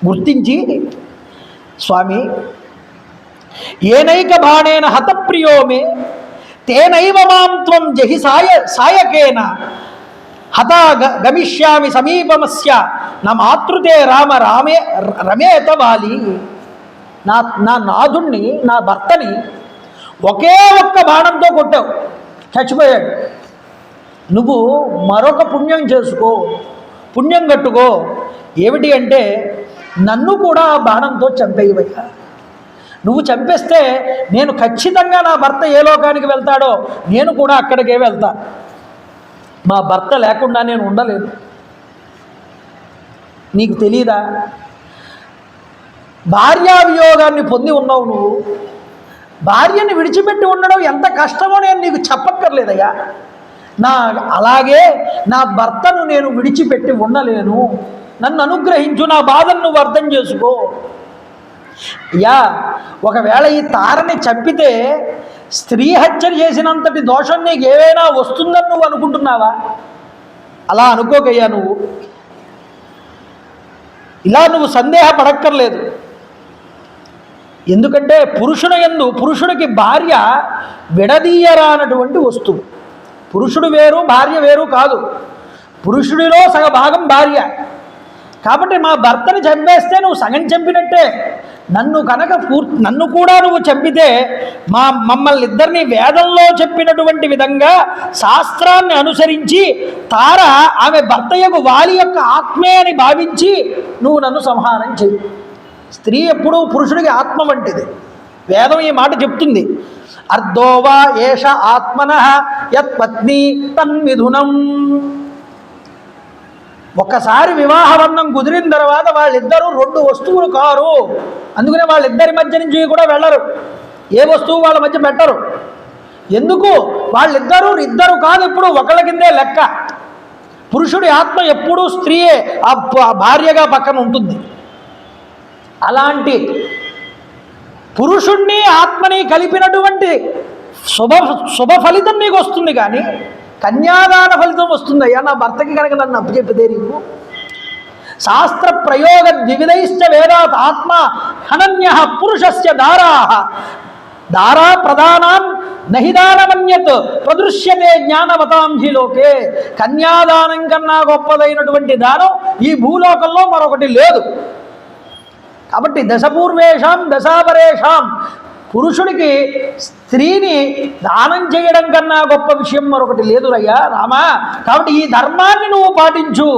గుర్తించి, స్వామి, ఏనైక బాణేన హతప్రియోమే తేనైవ మాం త్వం జహి సాయకేన హతా గమిష్యామి సమీపమస్య నా మాతృతే రామ రమేత వాలి. నా నాథుణ్ణి, నా భర్తని ఒకే ఒక్క బాణంతో కొట్టావు, చచ్చిపోయాడు. నువ్వు మరొక పుణ్యం చేసుకో, పుణ్యం కట్టుకో. ఏమిటి అంటే నన్ను కూడా ఆ బాణంతో చంపేయవయ్యా. నువ్వు చంపేస్తే నేను ఖచ్చితంగా నా భర్త ఏ లోకానికి వెళ్తాడో నేను కూడా అక్కడికే వెళ్తాను. మా భర్త లేకుండా నేను ఉండలేను. నీకు తెలీదా? భార్యా వియోగాన్ని పొంది ఉన్నావు నువ్వు. భార్యని విడిచిపెట్టి ఉండడం ఎంత కష్టమో నేను నీకు చెప్పక్కర్లేదయ్యా. అలాగే నా భర్తను నేను విడిచిపెట్టి ఉండలేను. నన్ను అనుగ్రహించు, నా బాధను నువ్వు అర్థం చేసుకో. అయ్యా, ఒకవేళ ఈ తారని చంపితే స్త్రీ హత్య చేసినంతటి దోషం నీకు ఏవైనా వస్తుందని నువ్వు అనుకుంటున్నావా? అలా అనుకోకయ్యా. నువ్వు ఇలా నువ్వు సందేహపడక్కర్లేదు. ఎందుకంటే పురుషుడికి భార్య విడదీయరానటువంటి వస్తువు. పురుషుడు వేరు, భార్య వేరు కాదు. పురుషుడిలో సగభాగం భార్య. కాబట్టి మా భర్తని చంపేస్తే నువ్వు సగం చంపినట్టే. నన్ను కూడా నువ్వు చంపితే మమ్మల్ని ఇద్దరిని వేదంలో చెప్పినటువంటి విధంగా శాస్త్రాన్ని అనుసరించి తార ఆమె భర్తయ్యకు వాలి యొక్క ఆత్మే అని భావించి నువ్వు నన్ను సంహారం చెయ్యి. స్త్రీ ఎప్పుడూ పురుషుడికి ఆత్మ వంటిది. వేదం ఈ మాట చెప్తుంది. అర్ధోవా ఏష ఆత్మనః యత్పత్ని తన్మిథునం. ఒక్కసారి వివాహబంధం కుదిరిన తర్వాత వాళ్ళిద్దరూ రెండు వస్తువులు కారు. అందుకనే వాళ్ళిద్దరి మధ్య నుంచి కూడా వెళ్ళరు. ఏ వస్తువు వాళ్ళ మధ్య పెట్టరు. ఎందుకు? ఇద్దరు కాదు, ఇప్పుడు ఒకళ్ళ కిందే లెక్క. పురుషుడి ఆత్మ ఎప్పుడూ స్త్రీయే ఆ భార్యగా పక్కన ఉంటుంది. అలాంటి పురుషుణ్ణి ఆత్మని కలిపినటువంటి శుభ ఫలితం నీకు వస్తుంది. కానీ కన్యాదాన ఫలితం వస్తుందయ్యా నా భర్తకి కనుక నన్ను అప్పచెప్పితే నీకు. శాస్త్ర ప్రయోగ ద్వివిధైశ్చ వేదాత్ ఆత్మ హనన్య పురుషస్య దారా ప్రధానం నహిదానమన్యత్ ప్రదృశ్యతే జ్ఞానవతాం హి లోకే. కన్యాదానం కన్నా గొప్పదైనటువంటి దానం ఈ భూలోకంలో మరొకటి లేదు. కాబట్టి దశపూర్వేషాం దశాపరేషాం, పురుషుడికి స్త్రీని దానం చేయడం కన్నా గొప్ప విషయం మరొకటి లేదురయ్యా రామా. కాబట్టి ఈ ధర్మాన్ని నువ్వు పాటించు.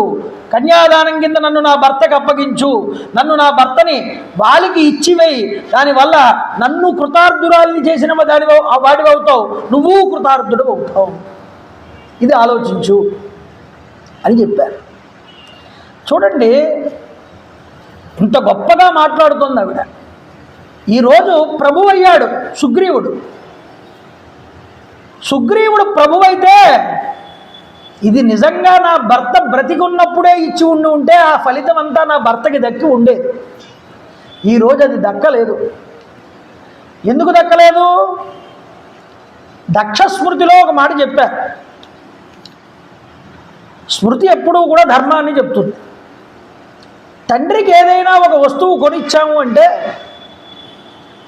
కన్యాదానం కింద నన్ను నా భర్తకు అప్పగించు. నన్ను నా భర్తని వాలికి ఇచ్చివేయి. దానివల్ల నన్ను కృతార్థురాల్ని చేసిన వాడివవుతావు, నువ్వు కృతార్థుడు అవుతావు. ఇది ఆలోచించు అని చెప్పారు. చూడండి, ఇంత గొప్పగా మాట్లాడుతుంది ఆవిడ. ఈరోజు ప్రభు అయ్యాడు సుగ్రీవుడు ప్రభు అయితే ఇది నిజంగా నా భర్త బ్రతికున్నప్పుడే ఇచ్చి ఉంటే ఆ ఫలితం అంతా నా భర్తకి దక్కి ఉండేది. ఈరోజు అది దక్కలేదు. ఎందుకు దక్కలేదు? దక్ష స్మృతిలో ఒక మాట చెప్పారు. స్మృతి ఎప్పుడూ కూడా ధర్మాన్ని చెప్తుంది. తండ్రికి ఏదైనా ఒక వస్తువు కొనిచ్చాము అంటే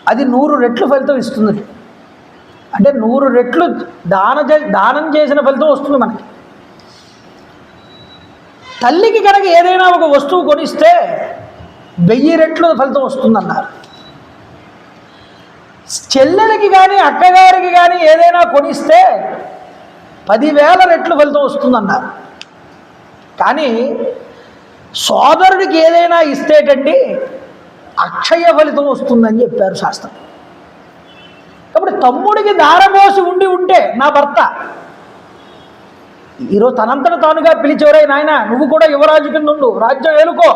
అది 100 రెట్లు ఫలితం ఇస్తుంది. అంటే 100 రెట్లు దానం చేసిన ఫలితం వస్తుంది మనకి. తల్లికి కనుక ఏదైనా ఒక వస్తువు కొనిస్తే 1000 రెట్లు ఫలితం వస్తుందన్నారు. చెల్లెలకి కానీ అక్కగారికి కానీ ఏదైనా కొనిస్తే 10,000 రెట్లు ఫలితం వస్తుందన్నారు. కానీ సోదరుడికి ఏదైనా ఇస్తేటండి అక్షయ ఫలితం వస్తుందని చెప్పారు శాస్త్రం. కాబట్టి తమ్ముడికి దారబోసి ఉంటే నా భర్త ఈరోజు తనంతట తానుగా పిలిచేవరై నాయన నువ్వు కూడా యువరాజు కింద ఉండు, రాజ్యం ఏలుకో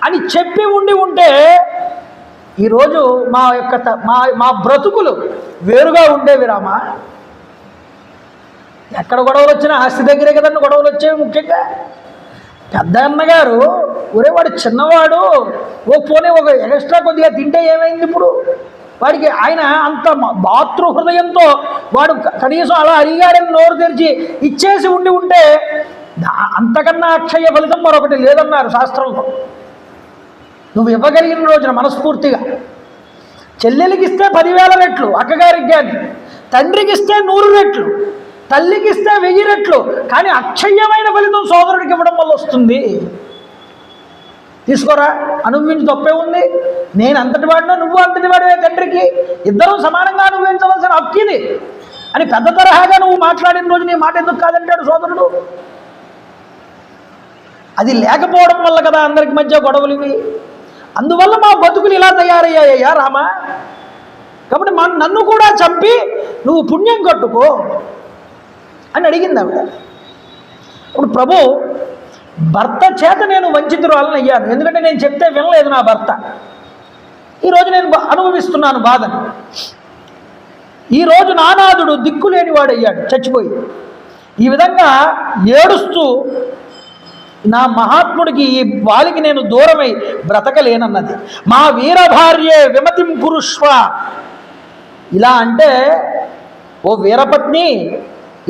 అని చెప్పి ఉంటే ఈరోజు మా బ్రతుకులు వేరుగా ఉండేవి రామా. ఎక్కడ గొడవలు వచ్చినా ఆస్తి దగ్గరే కదండి గొడవలు వచ్చేవి. ముఖ్యంగా పెద్ద అన్నగారు వాడు చిన్నవాడు, పోనీ ఒక ఎక్స్ట్రా కొద్దిగా తింటే ఏమైంది ఇప్పుడు వాడికి? ఆయన అంత మాతృ హృదయంతో వాడు కనీసం అలా అడిగాడని నోరు తెరిచి ఇచ్చేసి ఉంటే అంతకన్నా అక్షయ ఫలితం మరొకటి లేదన్నారు శాస్త్రంలో. నువ్వు ఇవ్వగలిగిన రోజున మనస్ఫూర్తిగా చెల్లెలికి ఇస్తే 10,000 రెట్లు, అక్కగారికి కానీ తండ్రికి ఇస్తే 100 రెట్లు, తల్లికి ఇస్తే 1000 రెట్లు. కానీ అక్షయ్యమైన ఫలితం సోదరుడికి ఇవ్వడం వల్ల వస్తుంది. తీసుకోరా, అనుభవించి తప్పే ఉంది. నేను అంతటి వాడినా నువ్వు అంతటి వాడివే, తండ్రికి ఇద్దరూ సమానంగా అనుభవించవలసిన హక్కిది అని పెద్ద తరహాగా నువ్వు మాట్లాడిన రోజు నీ మాట ఎందుకు కాదంటాడు సోదరుడు. అది లేకపోవడం వల్ల కదా అందరికి మధ్య గొడవలు ఇవి. అందువల్ల మా బతుకులు ఇలా తయారయ్యాయ్యా రామా. కాబట్టి నన్ను కూడా చంపి నువ్వు పుణ్యం కట్టుకో అని అడిగింది ఆవిడ. ఇప్పుడు ప్రభు భర్త చేత నేను వంచితురాలను అయ్యాను, ఎందుకంటే నేను చెప్తే వినలేదు నా భర్త. ఈరోజు నేను అనుభవిస్తున్నాను బాధను. ఈరోజు నానాథుడు దిక్కులేని వాడు అయ్యాడు చచ్చిపోయి. ఈ విధంగా ఏడుస్తూ నా మహాత్ముడికి ఈ వాలికి నేను దూరమై బ్రతకలేనన్నది. మా వీరభార్యే విమతిం కురుష్వ. ఇలా అంటే ఓ వీరపత్ని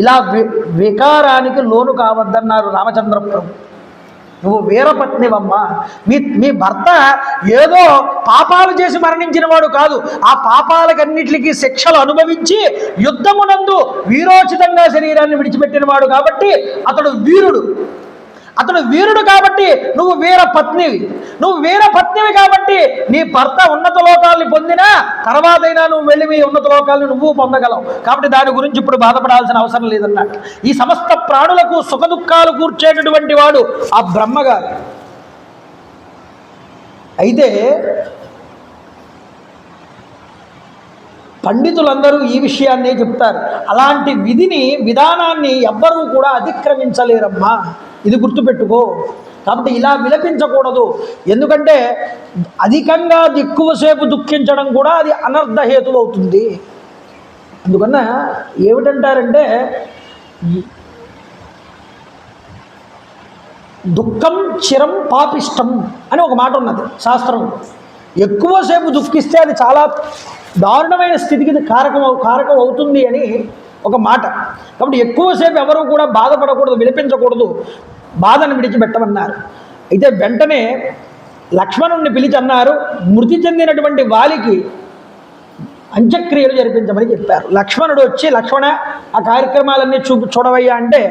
ఇలా వికారానికి లోను కావద్దన్నారు రామచంద్ర ప్రభు. నువ్వు వీరపత్నివమ్మా. మీ భర్త ఏదో పాపాలు చేసి మరణించిన వాడు కాదు. ఆ పాపాలకన్నిటికీ శిక్షలు అనుభవించి యుద్ధమునందు వీరోచితంగా శరీరాన్ని విడిచిపెట్టిన వాడు కాబట్టి అతడు వీరుడు. అతడు వీరుడు కాబట్టి నువ్వు వీరపత్నివి. నువ్వు వీరపత్నివి కాబట్టి నీ భర్త ఉన్నత లోకాల్ని పొందినా తర్వాతైనా నువ్వు వెళ్ళి మీ ఉన్నత లోకాలను నువ్వు పొందగలవు. కాబట్టి దాని గురించి ఇప్పుడు బాధపడాల్సిన అవసరం లేదన్నట్టు. ఈ సమస్త ప్రాణులకు సుఖదుఖాలు కూర్చేటటువంటి వాడు ఆ బ్రహ్మగారు. అయితే పండితులందరూ ఈ విషయాన్నే చెప్తారు. అలాంటి విధానాన్ని ఎవ్వరూ కూడా అతిక్రమించలేరమ్మా, ఇది గుర్తుపెట్టుకో. కాబట్టి ఇలా విలపించకూడదు. ఎందుకంటే అధికంగా ఎక్కువసేపు దుఃఖించడం కూడా అది అనర్థహేతు అవుతుంది. అందుకన్న ఏమిటంటారంటే దుఃఖం చిరం పాపిష్టం అని ఒక మాట ఉన్నది శాస్త్రం. ఎక్కువసేపు దుఃఖిస్తే అది చాలా దారుణమైన స్థితికి కారకం అవుతుంది అని ఒక మాట. కాబట్టి ఎక్కువసేపు ఎవరు కూడా బాధపడకూడదు, విలపించకూడదు, బాధను విడిచిపెట్టమన్నారు. అయితే వెంటనే లక్ష్మణుణ్ణి పిలిచి అన్నారు, మృతి చెందినటువంటి వాలికి అంత్యక్రియలు జరిపించమని చెప్పారు. లక్ష్మణుడు వచ్చి, లక్ష్మణ ఆ కార్యక్రమాలన్నీ చూడవయ్యా అంటే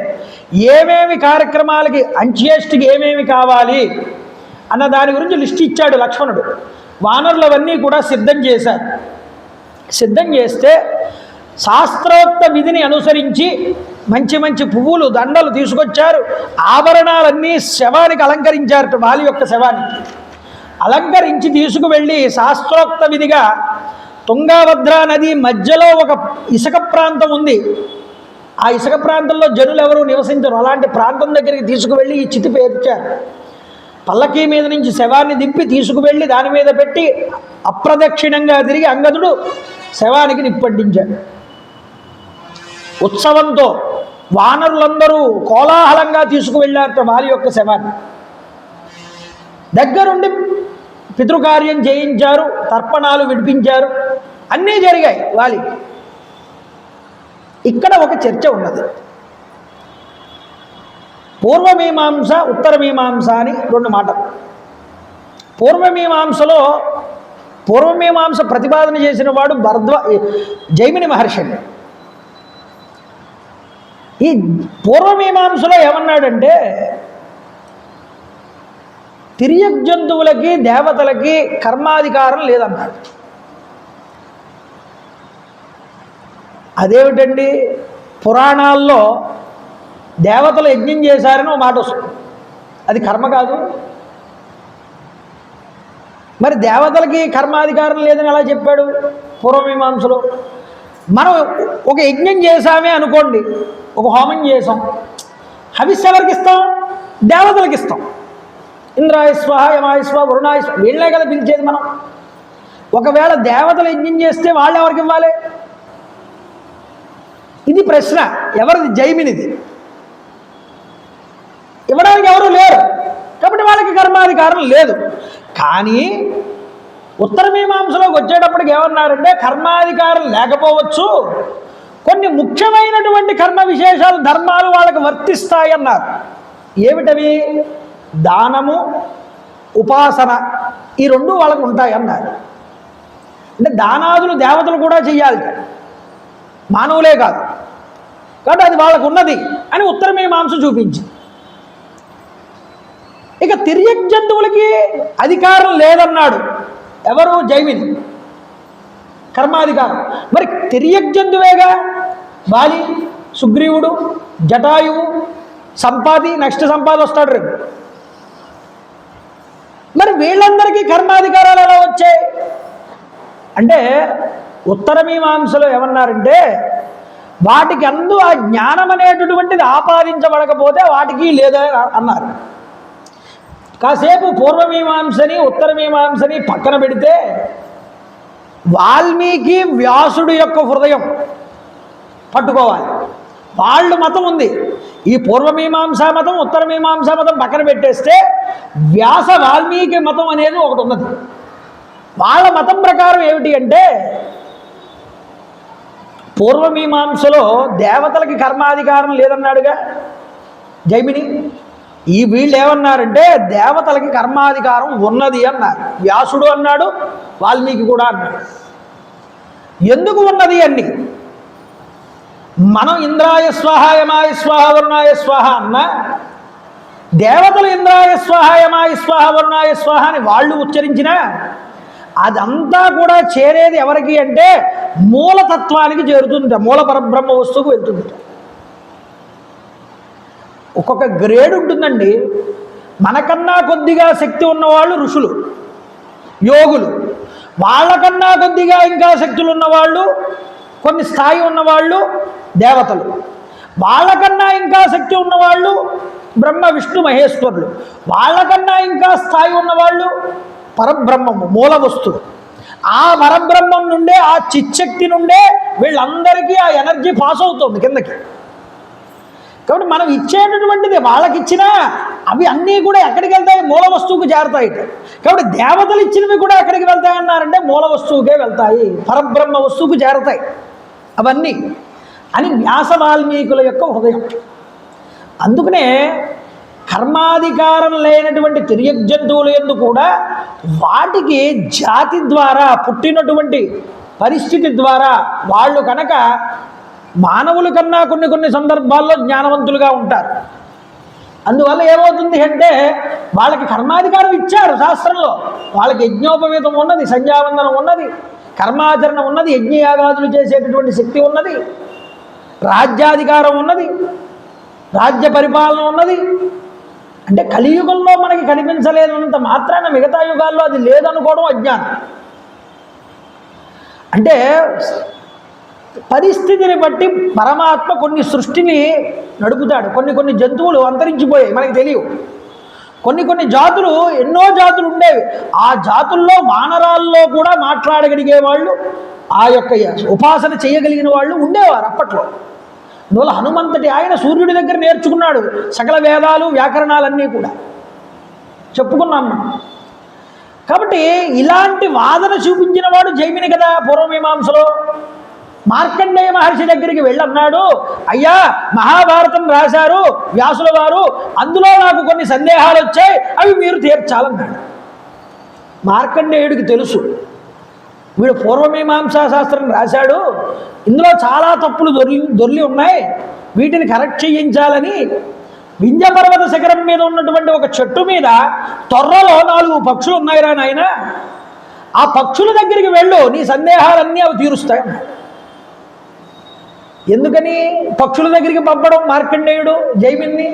ఏమేమి కార్యక్రమాలకి అంత్యేష్టికి ఏమేమి కావాలి అన్న దాని గురించి లిస్ట్ ఇచ్చాడు లక్ష్మణుడు. వానరులవన్నీ కూడా సిద్ధం చేశారు. సిద్ధం చేస్తే శాస్త్రోక్త విధిని అనుసరించి మంచి మంచి పువ్వులు దండలు తీసుకొచ్చారు. ఆభరణాలన్నీ శవానికి అలంకరించారు. వాలి యొక్క శవానికి అలంకరించి తీసుకువెళ్ళి శాస్త్రోక్త విధిగా తుంగభద్రా నది మధ్యలో ఒక ఇసుక ప్రాంతం ఉంది. ఆ ఇసుక ప్రాంతంలో జనులు ఎవరు నివసించరు. అలాంటి ప్రాంతం దగ్గరికి తీసుకువెళ్ళి ఈ చితి పేర్చారు. పల్లకీ మీద నుంచి శవాన్ని దింపి తీసుకువెళ్ళి దాని మీద పెట్టి అప్రదక్షిణంగా తిరిగి అంగదుడు శవానికి నిప్పంటించాడు. ఉత్సవంతో వానరులందరూ కోలాహలంగా తీసుకువెళ్ళారట వాలి యొక్క శవాన్ని. దగ్గరుండి పితృకార్యం చేయించారు, తర్పణాలు విడిపించారు, అన్నీ జరిగాయి వాలి. ఇక్కడ ఒక చర్చ ఉన్నది. పూర్వమీమాంస ఉత్తరమీమాంస అని రెండు మాటలు. పూర్వమీమాంస ప్రతిపాదన చేసిన వాడు జైమిని మహర్షి. ఈ పూర్వమీమాంసలో ఏమన్నాడంటే తిర్యక్ జంతువులకి దేవతలకి కర్మాధికారం లేదన్నాడు. అదేమిటండి, పురాణాల్లో దేవతలు యజ్ఞం చేశారని ఒక మాట వస్తుంది, అది కర్మ కాదు. మరి దేవతలకి కర్మాధికారం లేదని ఎలా చెప్పాడు పూర్వమీమాంసలో? మనం ఒక యజ్ఞం చేశామే అనుకోండి, ఒక హోమం చేసాం, హవిస్సు ఎవరికి ఇస్తాం? దేవతలకు ఇస్తాం. ఇంద్రాయస్వ, యమాయస్వ, వరుణాయస్వ, వీళ్ళే కదా పిలిచేది మనం. ఒకవేళ దేవతలు యజ్ఞం చేస్తే వాళ్ళు ఎవరికి ఇవ్వాలి? ఇది ప్రశ్న. ఎవరిది? జైమినిది. ఇవ్వడానికి ఎవరు లేరు కాబట్టి వాళ్ళకి కర్మాధికారం లేదు. కానీ ఉత్తరమీమాంసలోకి వచ్చేటప్పటికి ఏమన్నారంటే కర్మాధికారం లేకపోవచ్చు, కొన్ని ముఖ్యమైనటువంటి కర్మ విశేషాలు ధర్మాలు వాళ్ళకి వర్తిస్తాయన్నారు. ఏమిటవి? దానము, ఉపాసన, ఈ రెండు వాళ్ళకు ఉంటాయన్నారు. అంటే దానాదులు దేవతలు కూడా చెయ్యాలి, మానవులే కాదు. కాబట్టి అది వాళ్ళకు ఉన్నది అని ఉత్తరమీమాంస చూపించింది. ఇక తిర్యక్ జంతువులకి అధికారం లేదన్నాడు ఎవరు? జైమిని. కర్మాధికారం. మరి తిర్యక్ జంతువేగా వాలి, సుగ్రీవుడు, జటాయువు, సంపాది, నెక్స్ట్ సంపాది వస్తాడు రేపు. మరి వీళ్ళందరికీ కర్మాధికారాలు ఎలా వచ్చాయి అంటే ఉత్తరమీమాంసలో ఏమన్నారంటే వాటికి అందు ఆ జ్ఞానం అనేటటువంటిది ఆపాదించబడకపోతే వాటికి లేదా అన్నారు. కాసేపు పూర్వమీమాంసని ఉత్తరమీమాంసని పక్కన పెడితే వాల్మీకి వ్యాసుడు యొక్క హృదయం పట్టుకోవాలి. వాళ్ళు మతం ఉంది. ఈ పూర్వమీమాంసా మతం ఉత్తరమీమాంసా మతం పక్కన పెట్టేస్తే వ్యాస వాల్మీకి మతం అనేది ఒకటి ఉన్నది. వాళ్ళ మతం ప్రకారం ఏమిటి అంటే పూర్వమీమాంసలో దేవతలకి కర్మాధికారం లేదన్నాడుగా జైమిని. ఈ వీళ్ళు ఏమన్నారంటే దేవతలకి కర్మాధికారం ఉన్నది అన్నారు. వ్యాసుడు అన్నాడు, వాల్మీకి కూడా అన్నాడు. ఎందుకు ఉన్నది అండి? మనం ఇంద్రాయ స్వాహ యమాయ స్వాహ వరుణాయ స్వాహ అన్నా దేవతలు ఇంద్రాయ స్వాహ యమాయ స్వాహ వరుణాయ స్వాహ అని వాళ్ళు ఉచ్చరించినా అదంతా కూడా చేరేది ఎవరికి అంటే మూలతత్వానికి చేరుతుంది, మూల పరబ్రహ్మ వస్తువుకు వెళ్తుంది. ఒక్కొక్క గ్రేడ్ ఉంటుందండి. మనకన్నా కొద్దిగా శక్తి ఉన్నవాళ్ళు ఋషులు, యోగులు. వాళ్ళకన్నా కొద్దిగా ఇంకా శక్తులు ఉన్నవాళ్ళు, కొన్ని స్థాయి ఉన్నవాళ్ళు దేవతలు. వాళ్ళకన్నా ఇంకా శక్తి ఉన్నవాళ్ళు బ్రహ్మ విష్ణు మహేశ్వరులు. వాళ్ళకన్నా ఇంకా స్థాయి ఉన్నవాళ్ళు పరబ్రహ్మము, మూల వస్తువు. ఆ పరబ్రహ్మం నుండే, ఆ చిచ్చక్తి నుండే వీళ్ళందరికీ ఆ ఎనర్జీ పాస్ అవుతుంది కిందకి. కాబట్టి మనం ఇచ్చేటటువంటిది వాళ్ళకి ఇచ్చినా అవి అన్నీ కూడా ఎక్కడికి వెళ్తాయి? మూల వస్తువుకు చేరుతాయి. కాబట్టి దేవతలు ఇచ్చినవి కూడా ఎక్కడికి వెళ్తాయన్నారంటే మూల వస్తువుకే వెళ్తాయి, పరబ్రహ్మ వస్తువుకు చేరుతాయి అవన్నీ అని వ్యాస వాల్మీకుల యొక్క హృదయం. అందుకనే కర్మాధికారం లేనటువంటి తిర్యక్ జంతువుల యందు కూడా వాటికి జాతి ద్వారా పుట్టినటువంటి పరిస్థితి ద్వారా వాళ్ళు కనుక మానవుల కన్నా కొన్ని సందర్భాల్లో జ్ఞానవంతులుగా ఉంటారు. అందువల్ల ఏమవుతుంది అంటే వాళ్ళకి కర్మాధికారం ఇచ్చారు శాస్త్రంలో. వాళ్ళకి యజ్ఞోపవీతం ఉన్నది, సంధ్యావందనం ఉన్నది, కర్మాచరణ ఉన్నది, యజ్ఞయాగాదులు చేసేటటువంటి శక్తి ఉన్నది, రాజ్యాధికారం ఉన్నది, రాజ్య పరిపాలన ఉన్నది. అంటే కలియుగంలో మనకి కనిపించలేనంత మాత్రాన మిగతా యుగాల్లో అది లేదనుకోవడం అజ్ఞానం. అంటే పరిస్థితిని బట్టి పరమాత్మ కొన్ని సృష్టిని నడుపుతాడు. కొన్ని జంతువులు అంతరించిపోయాయి, మనకి తెలియవు. కొన్ని జాతులు, ఎన్నో జాతులు ఉండేవి. ఆ జాతుల్లో వానరాల్లో కూడా మాట్లాడగలిగే వాళ్ళు, ఆ యొక్క ఉపాసన చేయగలిగిన వాళ్ళు ఉండేవారు అప్పట్లో. అందువల్ల హనుమంతటి ఆయన సూర్యుడి దగ్గర నేర్చుకున్నాడు సకల వేదాలు, వ్యాకరణాలన్నీ కూడా చెప్పుకున్నాం మనం. కాబట్టి ఇలాంటి వాదన చూపించిన వాడు జైమిని కదా పూర్వమీమాంసలో. మార్కండేయ మహర్షి దగ్గరికి వెళ్ళన్నాడు, అయ్యా మహాభారతం రాశారు వ్యాసుల వారు, అందులో నాకు కొన్ని సందేహాలు వచ్చాయి, అవి మీరు తీర్చాలన్నాడు. మార్కండేయుడికి తెలుసు వీడు పూర్వమీమాంసా శాస్త్రం రాశాడు, ఇందులో చాలా తప్పులు దొర్లి ఉన్నాయి, వీటిని కరెక్ట్ చేయించాలని వింధ్యపర్వత శిఖరం మీద ఉన్నటువంటి ఒక చెట్టు మీద తొర్రలో 4 పక్షులు ఉన్నాయిరా నాయన, ఆ పక్షుల దగ్గరికి వెళ్ళు, నీ సందేహాలన్నీ అవి తీరుస్తాయి. ఎందుకని పక్షుల దగ్గరికి పంపడం మార్కండేయుడు జైమిన్ని?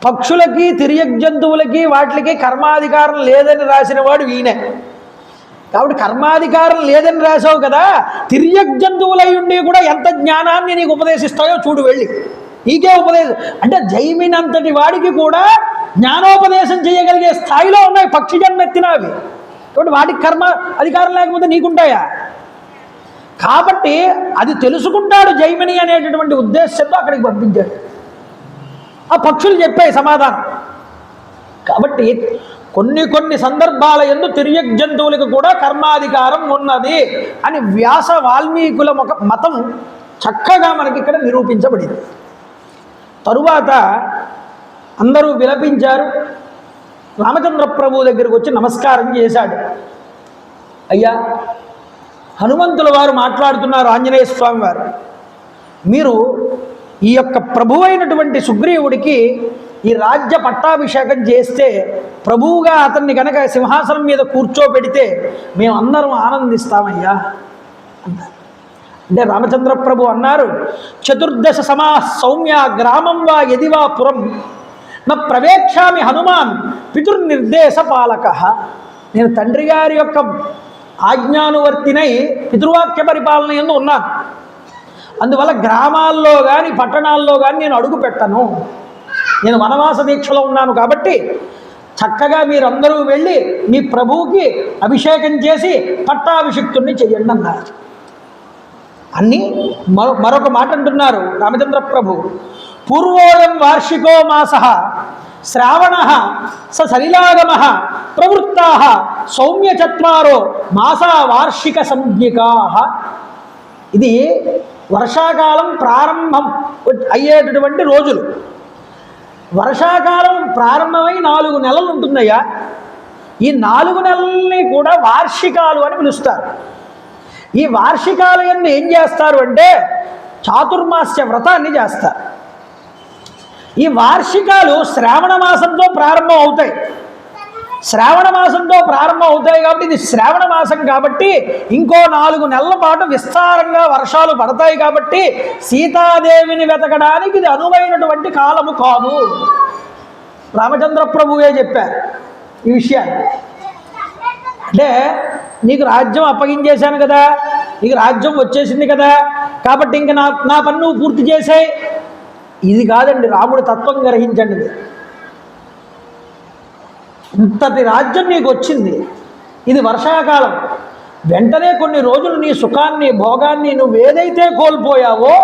పక్షులకి తిర్యక్ జంతువులకి వాటికి కర్మాధికారం లేదని రాసిన వాడు ఈయనే. కాబట్టి కర్మాధికారం లేదని రాసావు కదా, తిర్యక్ జంతువులై ఉండి కూడా ఎంత జ్ఞానాన్ని నీకు ఉపదేశిస్తాయో చూడు వెళ్ళి. నీకే ఉపదేశం అంటే జైమిన్ అంతటి వాడికి కూడా జ్ఞానోపదేశం చేయగలిగే స్థాయిలో ఉన్నాయి పక్షి జన్మెత్తినవి. కాబట్టి వాటికి కర్మ అధికారం లేకపోతే నీకుంటాయా? కాబట్టి అది తెలుసుకుంటాడు జైమిని అనేటటువంటి ఉద్దేశంతో అక్కడికి పంపించాడు. ఆ పక్షులు చెప్పాయి సమాధానం. కాబట్టి కొన్ని సందర్భాల యందు తిర్యక్ జంతువులకు కూడా కర్మాధికారం ఉన్నది అని వ్యాస వాల్మీకుల మతం చక్కగా మనకి ఇక్కడ నిరూపించబడింది. తరువాత అందరూ విలపించారు. రామచంద్ర ప్రభు దగ్గరికి వచ్చి నమస్కారం చేశాడు. అయ్యా హనుమంతుల వారు మాట్లాడుతున్నారు, ఆంజనేయ స్వామి వారు, మీరు ఈ యొక్క ప్రభువైనటువంటి సుగ్రీవుడికి ఈ రాజ్య పట్టాభిషేకం చేస్తే ప్రభువుగా అతన్ని కనుక సింహాసనం మీద కూర్చోబెడితే మేమందరం ఆనందిస్తామయ్యా అన్నారు. అంటే రామచంద్ర ప్రభు అన్నారు, 14 సమా సౌమ్య గ్రామం వా యదివా పురం నా ప్రవేక్షామి హనుమాన్ పితృనిర్దేశ పాలక. నేను తండ్రి గారి యొక్క ఆజ్ఞానువర్తినై పితృవాక్య పరిపాలన యందు ఉన్నాను. అందువల్ల గ్రామాల్లో కానీ పట్టణాల్లో కానీ నేను అడుగు పెట్టను. నేను వనవాస దీక్షలో ఉన్నాను కాబట్టి చక్కగా మీరందరూ వెళ్ళి మీ ప్రభువుకి అభిషేకం చేసి పట్టాభిషిక్తుణ్ణి చెయ్యండి అన్నారు. అన్నీ మరొక మాట అంటున్నారు రామచంద్ర ప్రభు. పూర్వోయం వార్షికో మాస శ్రావణ సలిలాగమ ప్రవృత్తా సౌమ్యచత్వారో మాసా వార్షిక సంజ్ఞికా. ఇది వర్షాకాలం ప్రారంభం అయ్యేటటువంటి రోజులు. వర్షాకాలం ప్రారంభమై 4 నెలలు ఉంటుందయ్యా. ఈ 4 నెలల్ని కూడా వార్షికాలు అని పిలుస్తారు. ఈ వార్షికాలయన్ని ఏం చేస్తారు అంటే చాతుర్మాస్య వ్రతాన్ని చేస్తారు. ఈ వార్షికాలు శ్రావణ మాసంతో ప్రారంభం అవుతాయి. శ్రావణ మాసంతో ప్రారంభం అవుతాయి కాబట్టి ఇది శ్రావణ మాసం కాబట్టి ఇంకో 4 నెలల పాటు విస్తారంగా వర్షాలు పడతాయి కాబట్టి సీతాదేవిని వెతకడానికి ఇది అనువైనటువంటి కాలము కాదు. రామచంద్ర ప్రభువే చెప్పారు ఈ విషయాన్ని. అంటే నీకు రాజ్యం అప్పగించేశాను కదా, నీకు రాజ్యం వచ్చేసింది కదా, కాబట్టి ఇంక నా పని నువ్వు పూర్తి చేసాయి. ఇది కాదండి రాముడి తత్వం గ్రహించండి. ఇంతటి రాజ్యం నీకు వచ్చింది, ఇది వర్షాకాలం. వెంటనే కొన్ని రోజులు నీ సుఖాన్ని భోగాన్ని నువ్వు ఏదైతే కోల్పోయావో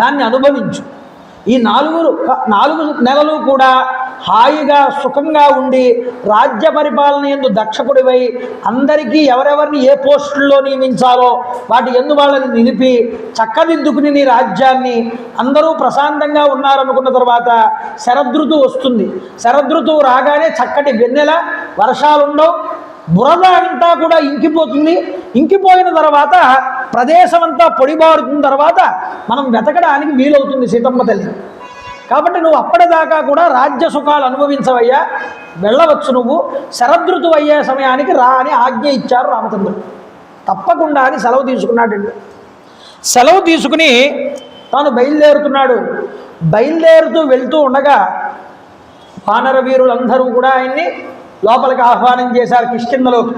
దాన్ని అనుభవించు. ఈ 4 నెలలు కూడా హాయిగా సుఖంగా ఉండి రాజ్య పరిపాలన యందు దక్షకుడివై అందరికీ ఎవరెవరిని ఏ పోస్టుల్లో నియమించాలో వాటి యందు వాళ్ళని నిలిపి చక్కదిద్దుకుని నీ రాజ్యాన్ని అందరూ ప్రశాంతంగా ఉన్నారనుకున్న తర్వాత శరదృతువు వస్తుంది. శరదృతువు రాగానే చక్కటి వెన్నెల, వర్షాలుండవు, బురద అంతా కూడా ఇంకిపోతుంది. ఇంకిపోయిన తర్వాత ప్రదేశం అంతా పొడిబారుతున్న తర్వాత మనం వెతకడానికి వీలవుతుంది సీతమ్మ తల్లి. కాబట్టి నువ్వు అప్పటిదాకా కూడా రాజ్య సుఖాలు అనుభవించవయ్యా, వెళ్ళవచ్చు. నువ్వు శరదృతువు అయ్యే సమయానికి రా అని ఆజ్ఞ ఇచ్చారు రామచంద్రుడు. తప్పకుండా అని సెలవు తీసుకున్నాడండి. సెలవు తీసుకుని తాను బయలుదేరుతున్నాడు. బయలుదేరుతూ వెళ్తూ ఉండగా వానర వీరులందరూ కూడా ఆయన్ని లోపలికి ఆహ్వానం చేశారు కిష్కింధలోకి.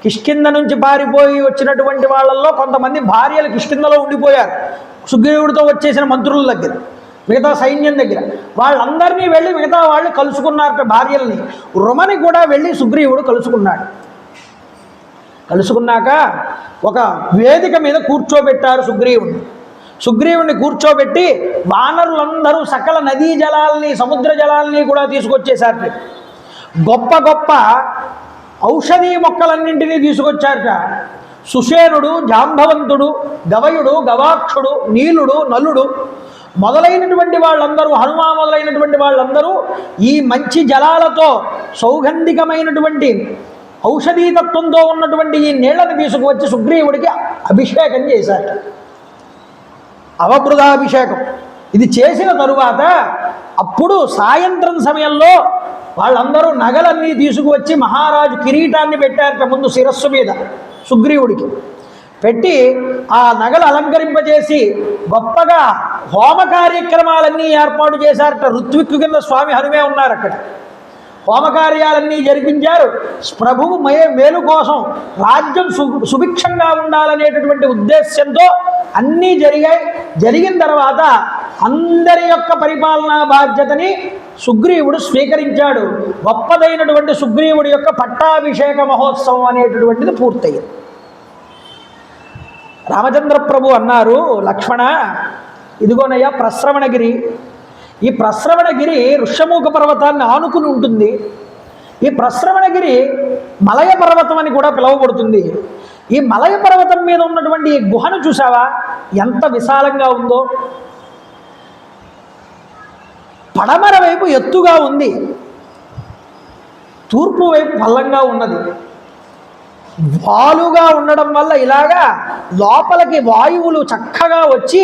కిష్కింధ నుంచి పారిపోయి వచ్చినటువంటి వాళ్ళల్లో కొంతమంది భార్యలు కిష్కింధలో ఉండిపోయారు సుగ్రీవుడితో వచ్చేసిన మంత్రుల దగ్గర, మిగతా సైన్యం దగ్గర. వాళ్ళందరినీ వెళ్ళి మిగతా వాళ్ళు కలుసుకున్నారట భార్యల్ని. రుమని కూడా వెళ్ళి సుగ్రీవుడు కలుసుకున్నాడు. కలుసుకున్నాక ఒక వేదిక మీద కూర్చోబెట్టారు సుగ్రీవుడిని కూర్చోబెట్టి వానరులందరూ సకల నదీ జలాల్ని సముద్ర జలాల్ని కూడా తీసుకొచ్చేశారట. గొప్ప గొప్ప ఔషధీ మొక్కలన్నింటినీ తీసుకొచ్చారట. సుషేనుడు, జాంబవంతుడు, గవయుడు, గవాక్షుడు, నీలుడు, నలుడు మొదలైనటువంటి వాళ్ళందరూ, హనుమ మొదలైనటువంటి వాళ్ళందరూ ఈ మంచి జలాలతో సౌగంధికమైనటువంటి ఔషధీతత్వంతో ఉన్నటువంటి ఈ నీళ్లను తీసుకువచ్చి సుగ్రీవుడికి అభిషేకం చేశారట. అవబృధాభిషేకం. ఇది చేసిన తరువాత అప్పుడు సాయంత్రం సమయంలో వాళ్ళందరూ నగలన్నీ తీసుకువచ్చి మహారాజు కిరీటాన్ని పెట్టారట ముందు శిరస్సు మీద సుగ్రీవుడికి పెట్టి ఆ నగలు అలంకరింపజేసి గొప్పగా హోమ కార్యక్రమాలన్నీ ఏర్పాటు చేశారట. ఋత్విక్కు కింద స్వామి హనుమే ఉన్నారు అక్కడ. హోమకార్యాలన్నీ జరిపించారు. ప్రభువు మేలు కోసం రాజ్యం సుభిక్షంగా ఉండాలనేటటువంటి ఉద్దేశ్యంతో అన్నీ జరిగాయి. జరిగిన తర్వాత అందరి యొక్క పరిపాలనా బాధ్యతని సుగ్రీవుడు స్వీకరించాడు. గొప్పదైనటువంటి సుగ్రీవుడి యొక్క పట్టాభిషేక మహోత్సవం అనేటటువంటిది పూర్తయింది. రామచంద్ర ప్రభు అన్నారు, లక్ష్మణ, ఇదిగోనయ్యా ప్రశ్రవణగిరి. ఈ ప్రశ్రవణగిరి ఋష్యమూక పర్వతాన్ని ఆనుకుని ఉంటుంది. ఈ ప్రశ్రవణగిరి మలయ పర్వతం అని కూడా పిలువబడుతుంది. ఈ మలయ పర్వతం మీద ఉన్నటువంటి ఈ గుహను చూసావా ఎంత విశాలంగా ఉందో. పడమర వైపు ఎత్తుగా ఉంది, తూర్పు వైపు పల్లంగా ఉన్నది. వాలుగా ఉండడం వల్ల ఇలాగా లోపలికి వాయువులు చక్కగా వచ్చి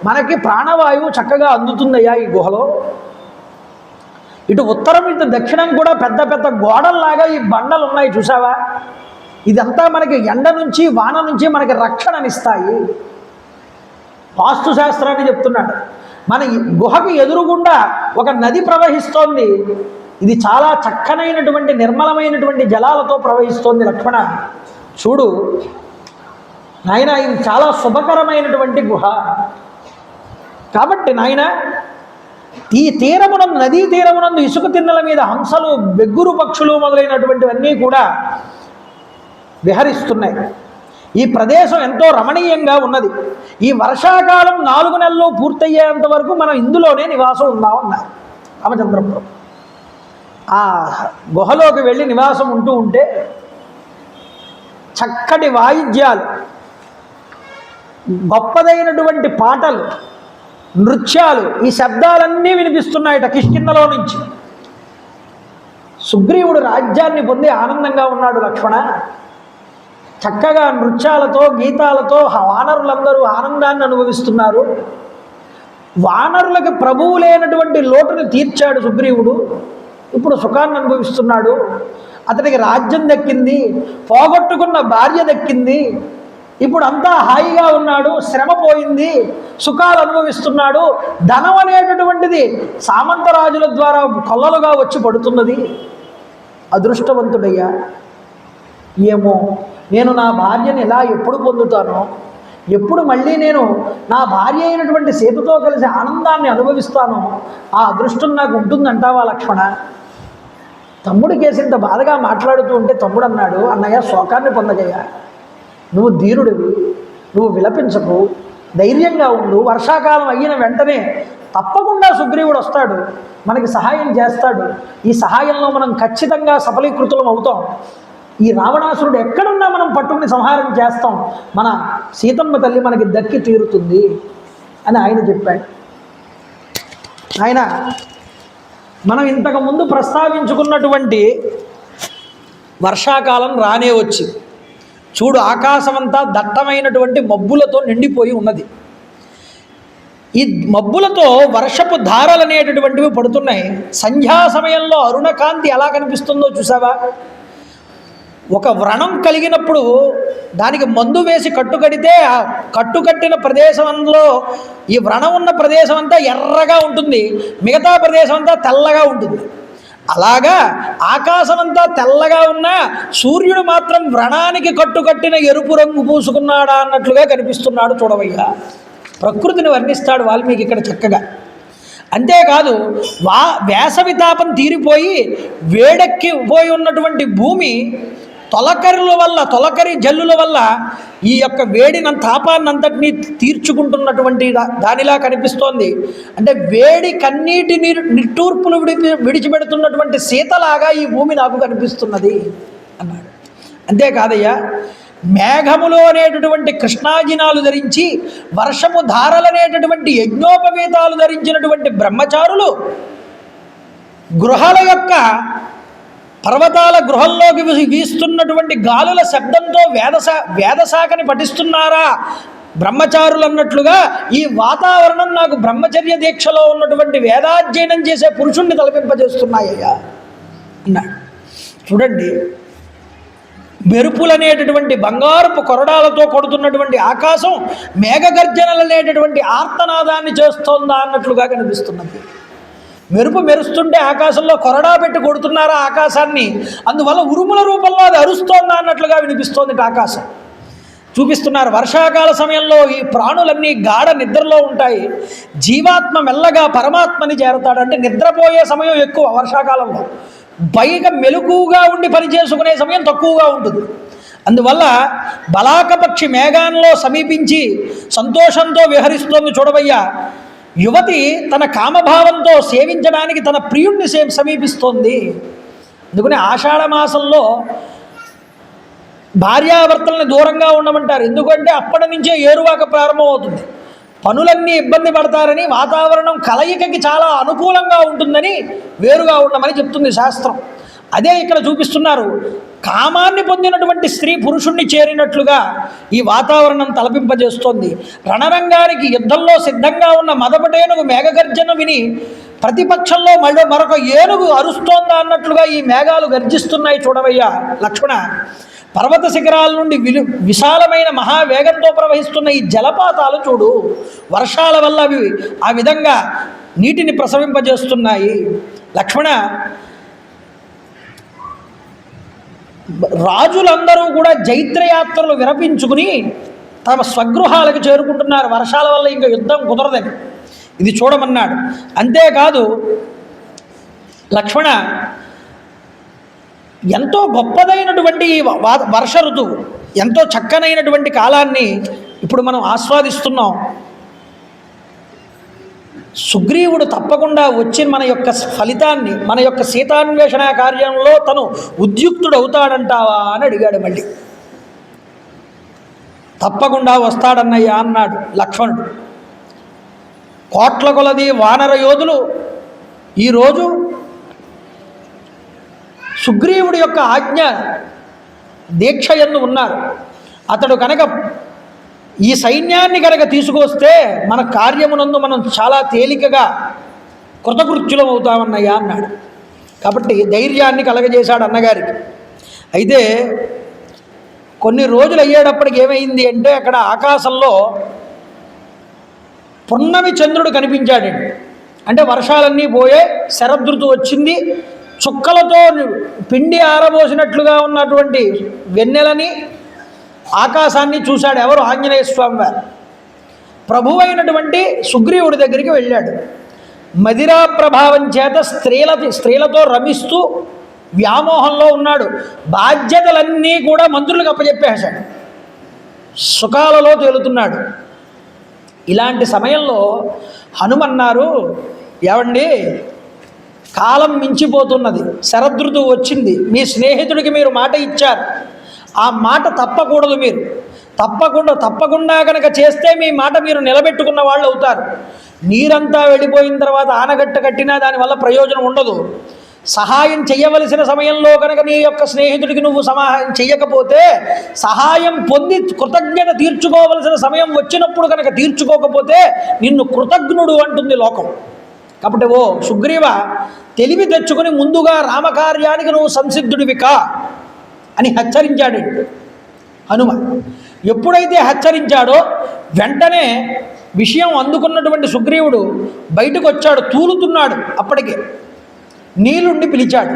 మనకి ప్రాణవాయువు చక్కగా అందుతుందయ్యా ఈ గుహలో. ఇటు ఉత్తరం ఇటు దక్షిణం కూడా పెద్ద పెద్ద గోడల్లాగా ఈ బండలు ఉన్నాయి చూసావా. ఇదంతా మనకి ఎండ నుంచి వాన నుంచి మనకి రక్షణనిస్తాయి. వాస్తుశాస్త్రాన్ని చెప్తున్నాడు. మన గుహకి ఎదురుగుండా ఒక నది ప్రవహిస్తోంది. ఇది చాలా చక్కనైనటువంటి నిర్మలమైనటువంటి జలాలతో ప్రవహిస్తోంది. లక్ష్మణ చూడు నాయన, ఇది చాలా శుభకరమైనటువంటి గుహ. కాబట్టి నాయన ఈ తీరమునందు, నదీ తీరమునందు ఇసుక తిన్నెల మీద హంసలు, బెగ్గురు పక్షులు మొదలైనటువంటివన్నీ కూడా విహరిస్తున్నాయి. ఈ ప్రదేశం ఎంతో రమణీయంగా ఉన్నది. ఈ వర్షాకాలం 4 నెలలు పూర్తయ్యేంత వరకు మనం ఇందులోనే నివాసం ఉందామన్నారు రామచంద్రపురం. ఆ గుహలోకి వెళ్ళి నివాసం ఉంటూ ఉంటే చక్కటి వాయిద్యాలు, గొప్పదైనటువంటి పాటలు, నృత్యాలు, ఈ శబ్దాలన్నీ వినిపిస్తున్నాయట కిష్కింధలో నుంచి. సుగ్రీవుడు రాజ్యాన్ని పొంది ఆనందంగా ఉన్నాడు లక్ష్మణ. చక్కగా నృత్యాలతో, గీతాలతో వానరులందరూ ఆనందాన్ని అనుభవిస్తున్నారు. వానరులకు ప్రభువు లేనటువంటి లోటును తీర్చాడు సుగ్రీవుడు. ఇప్పుడు సుఖాన్ని అనుభవిస్తున్నాడు. అతనికి రాజ్యం దక్కింది, పోగొట్టుకున్న భార్య దక్కింది. ఇప్పుడు అంతా హాయిగా ఉన్నాడు, శ్రమ పోయింది, సుఖాలు అనుభవిస్తున్నాడు. ధనం అనేటటువంటిది సామంతరాజుల ద్వారా కొల్లలుగా వచ్చి పడుతున్నది. అదృష్టవంతుడయ్యా. ఏమో నేను నా భార్యని ఎలా ఎప్పుడు పొందుతానో, ఎప్పుడు మళ్ళీ నేను నా భార్య అయినటువంటి సీతతో కలిసి ఆనందాన్ని అనుభవిస్తానో ఆ అదృష్టం నాకు ఉంటుందంటావా లక్ష్మణ? తమ్ముడి కేసింత బాధగా మాట్లాడుతూ ఉంటే తమ్ముడు అన్నాడు, అన్నయ్య శోకాన్ని పొందగయ్యా, నువ్వు ధీరుడివి, నువ్వు విలపించకు, ధైర్యంగా ఉండు. వర్షాకాలం అయిన వెంటనే తప్పకుండా సుగ్రీవుడు వస్తాడు, మనకి సహాయం చేస్తాడు. ఈ సహాయంలో మనం ఖచ్చితంగా సఫలీకృతులం అవుతాం. ఈ రావణాసురుడు ఎక్కడున్నా మనం పట్టుకుని సంహారం చేస్తాం. మన సీతమ్మ తల్లి మనకి దక్కి తీరుతుంది అని ఆయన చెప్పాడు. ఆయన మనం ఇంతకుముందు ప్రస్తావించుకున్నటువంటి వర్షాకాలం రానే వచ్చి చూడు, ఆకాశమంతా దట్టమైనటువంటి మబ్బులతో నిండిపోయి ఉన్నది. ఈ మబ్బులతో వర్షపు ధారలు అనేటటువంటివి పడుతున్నాయి. సంధ్యా సమయంలో అరుణకాంతి ఎలా కనిపిస్తుందో చూసావా? ఒక వ్రణం కలిగినప్పుడు దానికి మందు వేసి కట్టుకడితే ఆ కట్టుకట్టిన ప్రదేశంలో ఈ వ్రణం ఉన్న ప్రదేశం అంతా ఎర్రగా ఉంటుంది, మిగతా ప్రదేశం అంతా తెల్లగా ఉంటుంది. అలాగా ఆకాశం అంతా తెల్లగా ఉన్నా సూర్యుడు మాత్రం వ్రణానికి కట్టుకట్టిన ఎరుపు రంగు పూసుకున్నాడా అన్నట్లుగా కనిపిస్తున్నాడు. చూడవయ్యా, ప్రకృతిని వర్ణిస్తాడు వాల్మీకి ఇక్కడ చక్కగా. అంతేకాదు, వేసవి తాపం తీరిపోయి వేడెక్కిపోయి ఉన్నటువంటి భూమి తొలకరి జల్లుల వల్ల ఈ యొక్క వేడిన తాపాన్నంతటినీ తీర్చుకుంటున్నటువంటి దానిలా కనిపిస్తోంది. అంటే వేడి కన్నీటి నిట్టూర్పులు విడిచిపెడుతున్నటువంటి సీతలాగా ఈ భూమి నాకు కనిపిస్తున్నది అన్నాడు. అంతేకాదయ్యా, మేఘములు అనేటటువంటి కృష్ణాజినాలు ధరించి, వర్షము ధారలనేటటువంటి యజ్ఞోపవేతాలు ధరించినటువంటి బ్రహ్మచారులు గృహాల యొక్క పర్వతాల గృహంలోకి వీస్తున్నటువంటి గాలుల శబ్దంతో వేదశాఖని పఠిస్తున్నారా బ్రహ్మచారులు అన్నట్లుగా ఈ వాతావరణం నాకు బ్రహ్మచర్య దీక్షలో ఉన్నటువంటి వేదాధ్యయనం చేసే పురుషుణ్ణి తలపింపజేస్తున్నాయ్యా అన్నాడు. చూడండి, మెరుపులనేటటువంటి బంగారపు కొరడాలతో కొడుతున్నటువంటి ఆకాశం మేఘగర్జనలనేటటువంటి ఆర్తనాదాన్ని చేస్తోందా అన్నట్లుగా కనిపిస్తున్నది. మెరుపు మెరుస్తుంటే ఆకాశంలో కొరడా పెట్టి కొడుతున్నారా ఆకాశాన్ని, అందువల్ల ఉరుముల రూపంలో అది అరుస్తోందా అన్నట్లుగా వినిపిస్తోంది ఆకాశం. చూపిస్తున్నారు. వర్షాకాల సమయంలో ఈ ప్రాణులన్నీ గాఢ నిద్రలో ఉంటాయి. జీవాత్మ మెల్లగా పరమాత్మని చేరతాడు. అంటే నిద్రపోయే సమయం ఎక్కువ వర్షాకాలంలో, పైగా మెలకుగా ఉండి పనిచేసుకునే సమయం తక్కువగా ఉంటుంది. అందువల్ల బలాకపక్షి మేఘాల్లో సమీపించి సంతోషంతో విహరిస్తోంది. చూడవయ్యా, యువతి తన కామభావంతో సేవించడానికి తన ప్రియుణ్ణి సమీపిస్తోంది. అందుకని ఆషాఢమాసంలో భార్యాభర్తలను దూరంగా ఉండమంటారు. ఎందుకంటే అప్పటి నుంచే ఏరువాక ప్రారంభమవుతుంది. పనులన్నీ ఇబ్బంది పడతారని, వాతావరణం కలయికకి చాలా అనుకూలంగా ఉంటుందని వేరుగా ఉండమని చెప్తుంది శాస్త్రం. అదే ఇక్కడ చూపిస్తున్నారు. కామాన్ని పొందినటువంటి స్త్రీ పురుషుణ్ణి చేరినట్లుగా ఈ వాతావరణం తలపింపజేస్తోంది. రణరంగానికి యుద్ధంలో సిద్ధంగా ఉన్న మదపటేనుగు మేఘగర్జన విని ప్రతిపక్షంలో మరొక ఏనుగు అరుస్తోందా అన్నట్లుగా ఈ మేఘాలు గర్జిస్తున్నాయి. చూడవయ్యా లక్ష్మణ, పర్వత శిఖరాల నుండి విశాలమైన మహావేగంతో ప్రవహిస్తున్న ఈ జలపాతాలు చూడు. వర్షాల వల్ల అవి ఆ విధంగా నీటిని ప్రసవింపజేస్తున్నాయి. లక్ష్మణ, రాజులందరూ కూడా జైత్రయాత్రలు విరపించుకుని తమ స్వగృహాలకు చేరుకుంటున్నారు. వర్షాల వల్ల ఇంకా యుద్ధం కుదరదని. ఇది చూడమన్నాడు. అంతేకాదు లక్ష్మణ, ఎంతో గొప్పదైనటువంటి వర్ష ఋతువు, ఎంతో చక్కనైనటువంటి కాలాన్ని ఇప్పుడు మనం ఆస్వాదిస్తున్నాం. సుగ్రీవుడు తప్పకుండా వచ్చి మన యొక్క ఫలితాన్ని, మన యొక్క సీతాన్వేషణ కార్యంలో తను ఉద్యుక్తుడు అవుతాడంటావా అని అడిగాడు. మళ్ళీ తప్పకుండా వస్తాడన్నయ్యా అన్నాడు లక్ష్మణుడు. కోట్ల కొలది వానర యోధులు ఈరోజు సుగ్రీవుడి యొక్క ఆజ్ఞ దీక్ష యందు ఉన్నారు. అతడు కనుక ఈ సైన్యాన్ని కనుక తీసుకొస్తే మన కార్యమునందు మనం చాలా తేలికగా కృతకృత్యులం అవుతామన్నయ్యా అన్నాడు. కాబట్టి ధైర్యాన్ని కలగజేశాడు అన్నగారికి. అయితే కొన్ని రోజులు అయ్యేటప్పటికి ఏమైంది అంటే, అక్కడ ఆకాశంలో పున్నమి చంద్రుడు కనిపించాడండి. అంటే వర్షాలన్నీ పోయే శరదృతువు వచ్చింది. చుక్కలతో పిండి ఆరబోసినట్లుగా ఉన్నటువంటి వెన్నెలని ఆకాశాన్ని చూశాడు. ఎవరు? ఆంజనేయ స్వామి వారు. ప్రభు అయినటువంటి సుగ్రీవుడి దగ్గరికి వెళ్ళాడు. మదిరా ప్రభావం చేత స్త్రీలతో రమిస్తూ వ్యామోహంలో ఉన్నాడు. బాధ్యతలన్నీ కూడా మంత్రులకు అప్పచెప్పేశాడు. సుఖాలలో తేలుతున్నాడు. ఇలాంటి సమయంలో హనుమన్నారు, ఏవండి, కాలం మించిపోతున్నది, శరదృతువు వచ్చింది, మీ స్నేహితుడికి మీరు మాట ఇచ్చారు, ఆ మాట తప్పకూడదు. మీరు తప్పకుండా కనుక చేస్తే మీ మాట మీరు నిలబెట్టుకున్న వాళ్ళు అవుతారు. నీరంతా వెళ్ళిపోయిన తర్వాత ఆనగట్ట కట్టినా దానివల్ల ప్రయోజనం ఉండదు. సహాయం చెయ్యవలసిన సమయంలో కనుక నీ యొక్క స్నేహితుడికి నువ్వు సహాయం చెయ్యకపోతే, సహాయం పొంది కృతజ్ఞత తీర్చుకోవలసిన సమయం వచ్చినప్పుడు కనుక తీర్చుకోకపోతే నిన్ను కృతజ్ఞుడు అంటుంది లోకం. కాబట్టి ఓ సుగ్రీవ, తెలివి తెచ్చుకుని ముందుగా రామకార్యానికి నువ్వు సంసిద్ధుడివి కా అని హెచ్చరించాడు హనుమ. ఎప్పుడైతే హెచ్చరించాడో వెంటనే విషయం అందుకున్నటువంటి సుగ్రీవుడు బయటకు వచ్చాడు. తూలుతున్నాడు. అప్పటికే నీలుండి పిలిచాడు.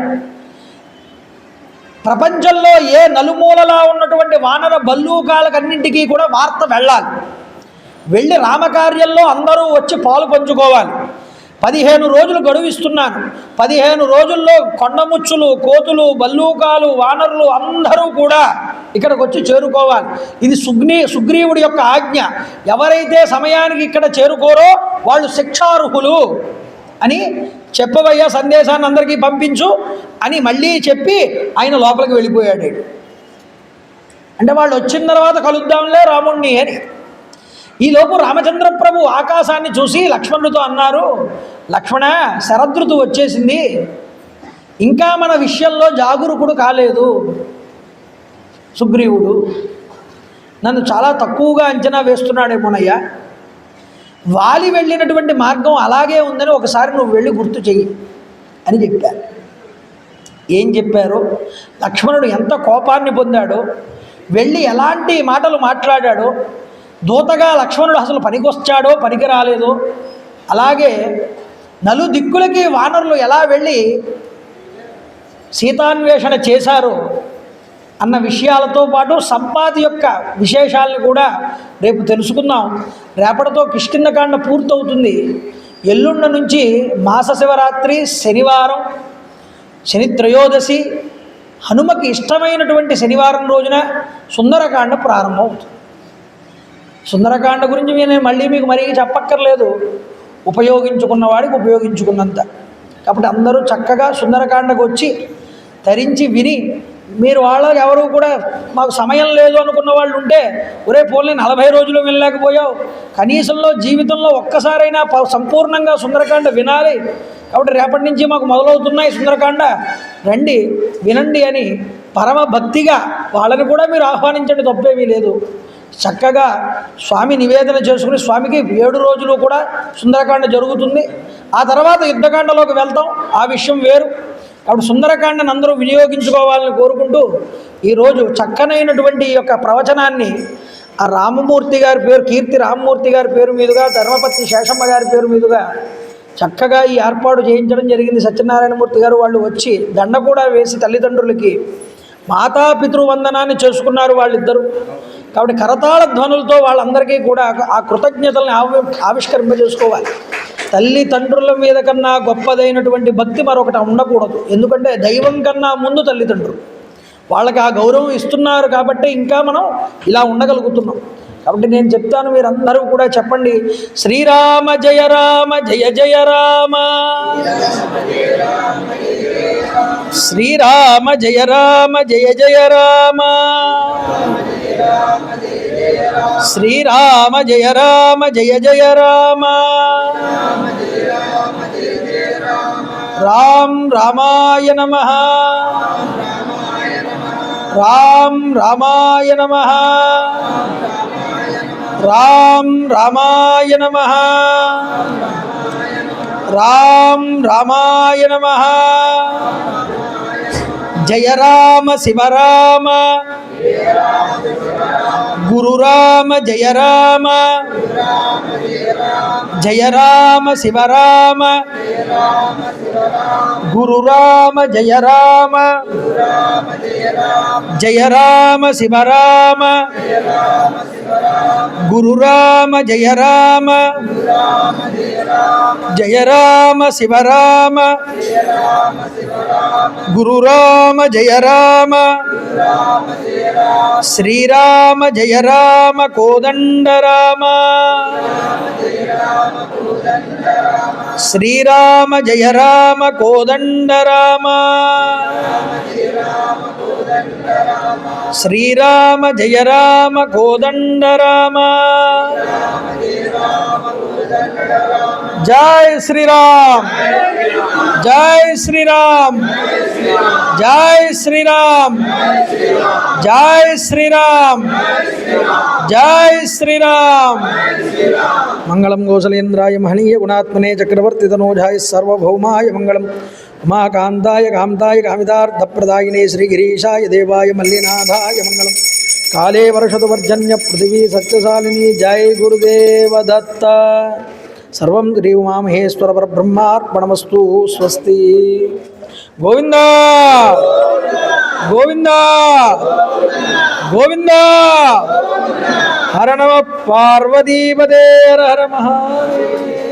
ప్రపంచంలో ఏ నలుమూలలా ఉన్నటువంటి వానర బల్లూకాలకన్నింటికీ కూడా వార్త వెళ్ళాలి. వెళ్ళి రామకార్యంలో అందరూ వచ్చి పాలు పంచుకోవాలి. 15 రోజులు గడువిస్తున్నాను. 15 రోజుల్లో కొండముచ్చులు, కోతులు, బల్లూకాలు, వానరులు అందరూ కూడా ఇక్కడికి వచ్చి చేరుకోవాలి. ఇది సుగ్రీవుడి యొక్క ఆజ్ఞ. ఎవరైతే సమయానికి ఇక్కడ చేరుకోరో వాళ్ళు శిక్షార్హులు అని చెప్పవయ్యా, సందేశాన్ని అందరికీ పంపించు అని మళ్ళీ చెప్పి ఆయన లోపలికి వెళ్ళిపోయాడు. అంటే వాళ్ళు వచ్చిన తర్వాత కలుద్దాంలే రాముణ్ణి అని. ఈలోపు రామచంద్ర ప్రభు ఆకాశాన్ని చూసి లక్ష్మణుడితో అన్నారు, లక్ష్మణ, శరదృతువు వచ్చేసింది, ఇంకా మన విషయంలో జాగరూకుడు కాలేదు సుగ్రీవుడు. నన్ను చాలా తక్కువగా అంచనా వేస్తున్నాడేమోనయ్యా. వాలి వెళ్ళినటువంటి మార్గం అలాగే ఉందని ఒకసారి నువ్వు వెళ్ళి గుర్తు చెయ్యి అని చెప్పారు. ఏం చెప్పారో, లక్ష్మణుడు ఎంత కోపాన్ని పొందాడో, వెళ్ళి ఎలాంటి మాటలు మాట్లాడాడో, దూతగా లక్ష్మణుడు అసలు పనికొచ్చాడో పనికి రాలేదో, అలాగే నలుదిక్కులకి వానరులు ఎలా వెళ్ళి సీతాన్వేషణ చేశారో అన్న విషయాలతో పాటు సంపాతి యొక్క విశేషాలను కూడా రేపు తెలుసుకుందాం. రేపటితో కిష్కింధకాండ పూర్తవుతుంది. ఎల్లుండ నుంచి మాస శివరాత్రి, శనివారం, శని త్రయోదశి, హనుమకి ఇష్టమైనటువంటి శనివారం రోజున సుందరకాండ ప్రారంభమవుతుంది. సుందరకాండ గురించి నేను మళ్ళీ మీకు మరీ చెప్పక్కర్లేదు, ఉపయోగించుకున్నవాడికి ఉపయోగించుకున్నంత. కాబట్టి అందరూ చక్కగా సుందరకాండకు వచ్చి తరించి విని, మీరు వాళ్ళకి ఎవరు కూడా మాకు సమయం లేదు అనుకున్న వాళ్ళు ఉంటే, ఒరే పోల్ని 40 రోజులు వెళ్ళలేకపోయావు, కనీసంలో జీవితంలో ఒక్కసారైనా సంపూర్ణంగా సుందరకాండ వినాలి, కాబట్టి రేపటి నుంచి మాకు మొదలవుతున్నాయి సుందరకాండ, రండి వినండి అని పరమ భక్తిగా వాళ్ళని కూడా మీరు ఆహ్వానించండి, తప్పేమీ లేదు. చక్కగా స్వామి నివేదన చేసుకుని, స్వామికి 7 రోజులు కూడా సుందరకాండ జరుగుతుంది. ఆ తర్వాత యుద్ధకాండలోకి వెళ్తాం, ఆ విషయం వేరు. కాబట్టి సుందరకాండను అందరూ వినియోగించుకోవాలని కోరుకుంటూ, ఈరోజు చక్కనైనటువంటి ఈ యొక్క ప్రవచనాన్ని ఆ రామమూర్తి గారి పేరు, కీర్తి రామమూర్తి గారి పేరు మీదుగా, ధర్మపత్ని శేషమ్మ గారి పేరు మీదుగా చక్కగా ఈ ఏర్పాటు చేయించడం జరిగింది. సత్యనారాయణమూర్తి గారు వాళ్ళు వచ్చి దండ కూడా వేసి తల్లిదండ్రులకి మాతాపితృవందనాన్ని చేసుకున్నారు వాళ్ళిద్దరూ. కాబట్టి కరతాళ ధ్వనులతో వాళ్ళందరికీ కూడా ఆ కృతజ్ఞతల్ని ఆవిష్కరింపజేసుకోవాలి. తల్లిదండ్రుల మీద కన్నా గొప్పదైనటువంటి భక్తి మరొకటి ఉండకూడదు. ఎందుకంటే దైవం కన్నా ముందు తల్లిదండ్రులు, వాళ్ళకి ఆ గౌరవం ఇస్తున్నారు కాబట్టి ఇంకా మనం ఇలా ఉండగలుగుతున్నాం. కాబట్టి నేను చెప్తాను, మీరందరూ కూడా చెప్పండి. శ్రీరామ జయ రామ జయ జయ రామ, శ్రీరామ జయ రామ జయ జయ రామ, శ్రీరామ జయ రామ జయ జయ రామ, రామ రామాయ నమః, రామ రామాయ నమః, రామ రామాయ నమః, రామ రామాయ నమః. జయ రామ శివ రామ, గురు రామ జయ రామ, జయ రామ శివ రామ, గురు రామ జయ రామ, జయ రామ శివ రామ, గురు రామ జయ రామ, జయ రామ శివ రామ, గురు రామ జయ రామ, శ్రీరామ జయ రామ కోదండ రామ, శ్రీరామ జయ రామ కోదండ రామ, శ్రీరామ జయ రామ కోదండ రామ. జై శ్రీరామ్, జై శ్రీరామ్, జై శ్రీరామ్, జై శ్రీరామ్, జై శ్రీరామ్. మంగళం గోసలేంద్రాయ మహనీయ గుణాత్మనే చక్రవర్తి తనూజాయ సార్వభౌమాయ మంగళం. ఉమాకాంతాయ కాంతాయ కామితార్థప్రదాయినే శ్రీగిరీశాయ దేవాయ మల్లినాథాయ మంగళం. కాళే వర్షతు వర్జన్య పృథివీ సత్యశాలిని. జై గురుదేవ దత్త. సర్వం శ్రీ ఉమామహేశ్వర పరబ్రహ్మార్పణమస్తు. స్వస్తి. గోవింద గోవింద గోవింద. హర నమ పార్వతీపదే. హర హర మహాదేవ.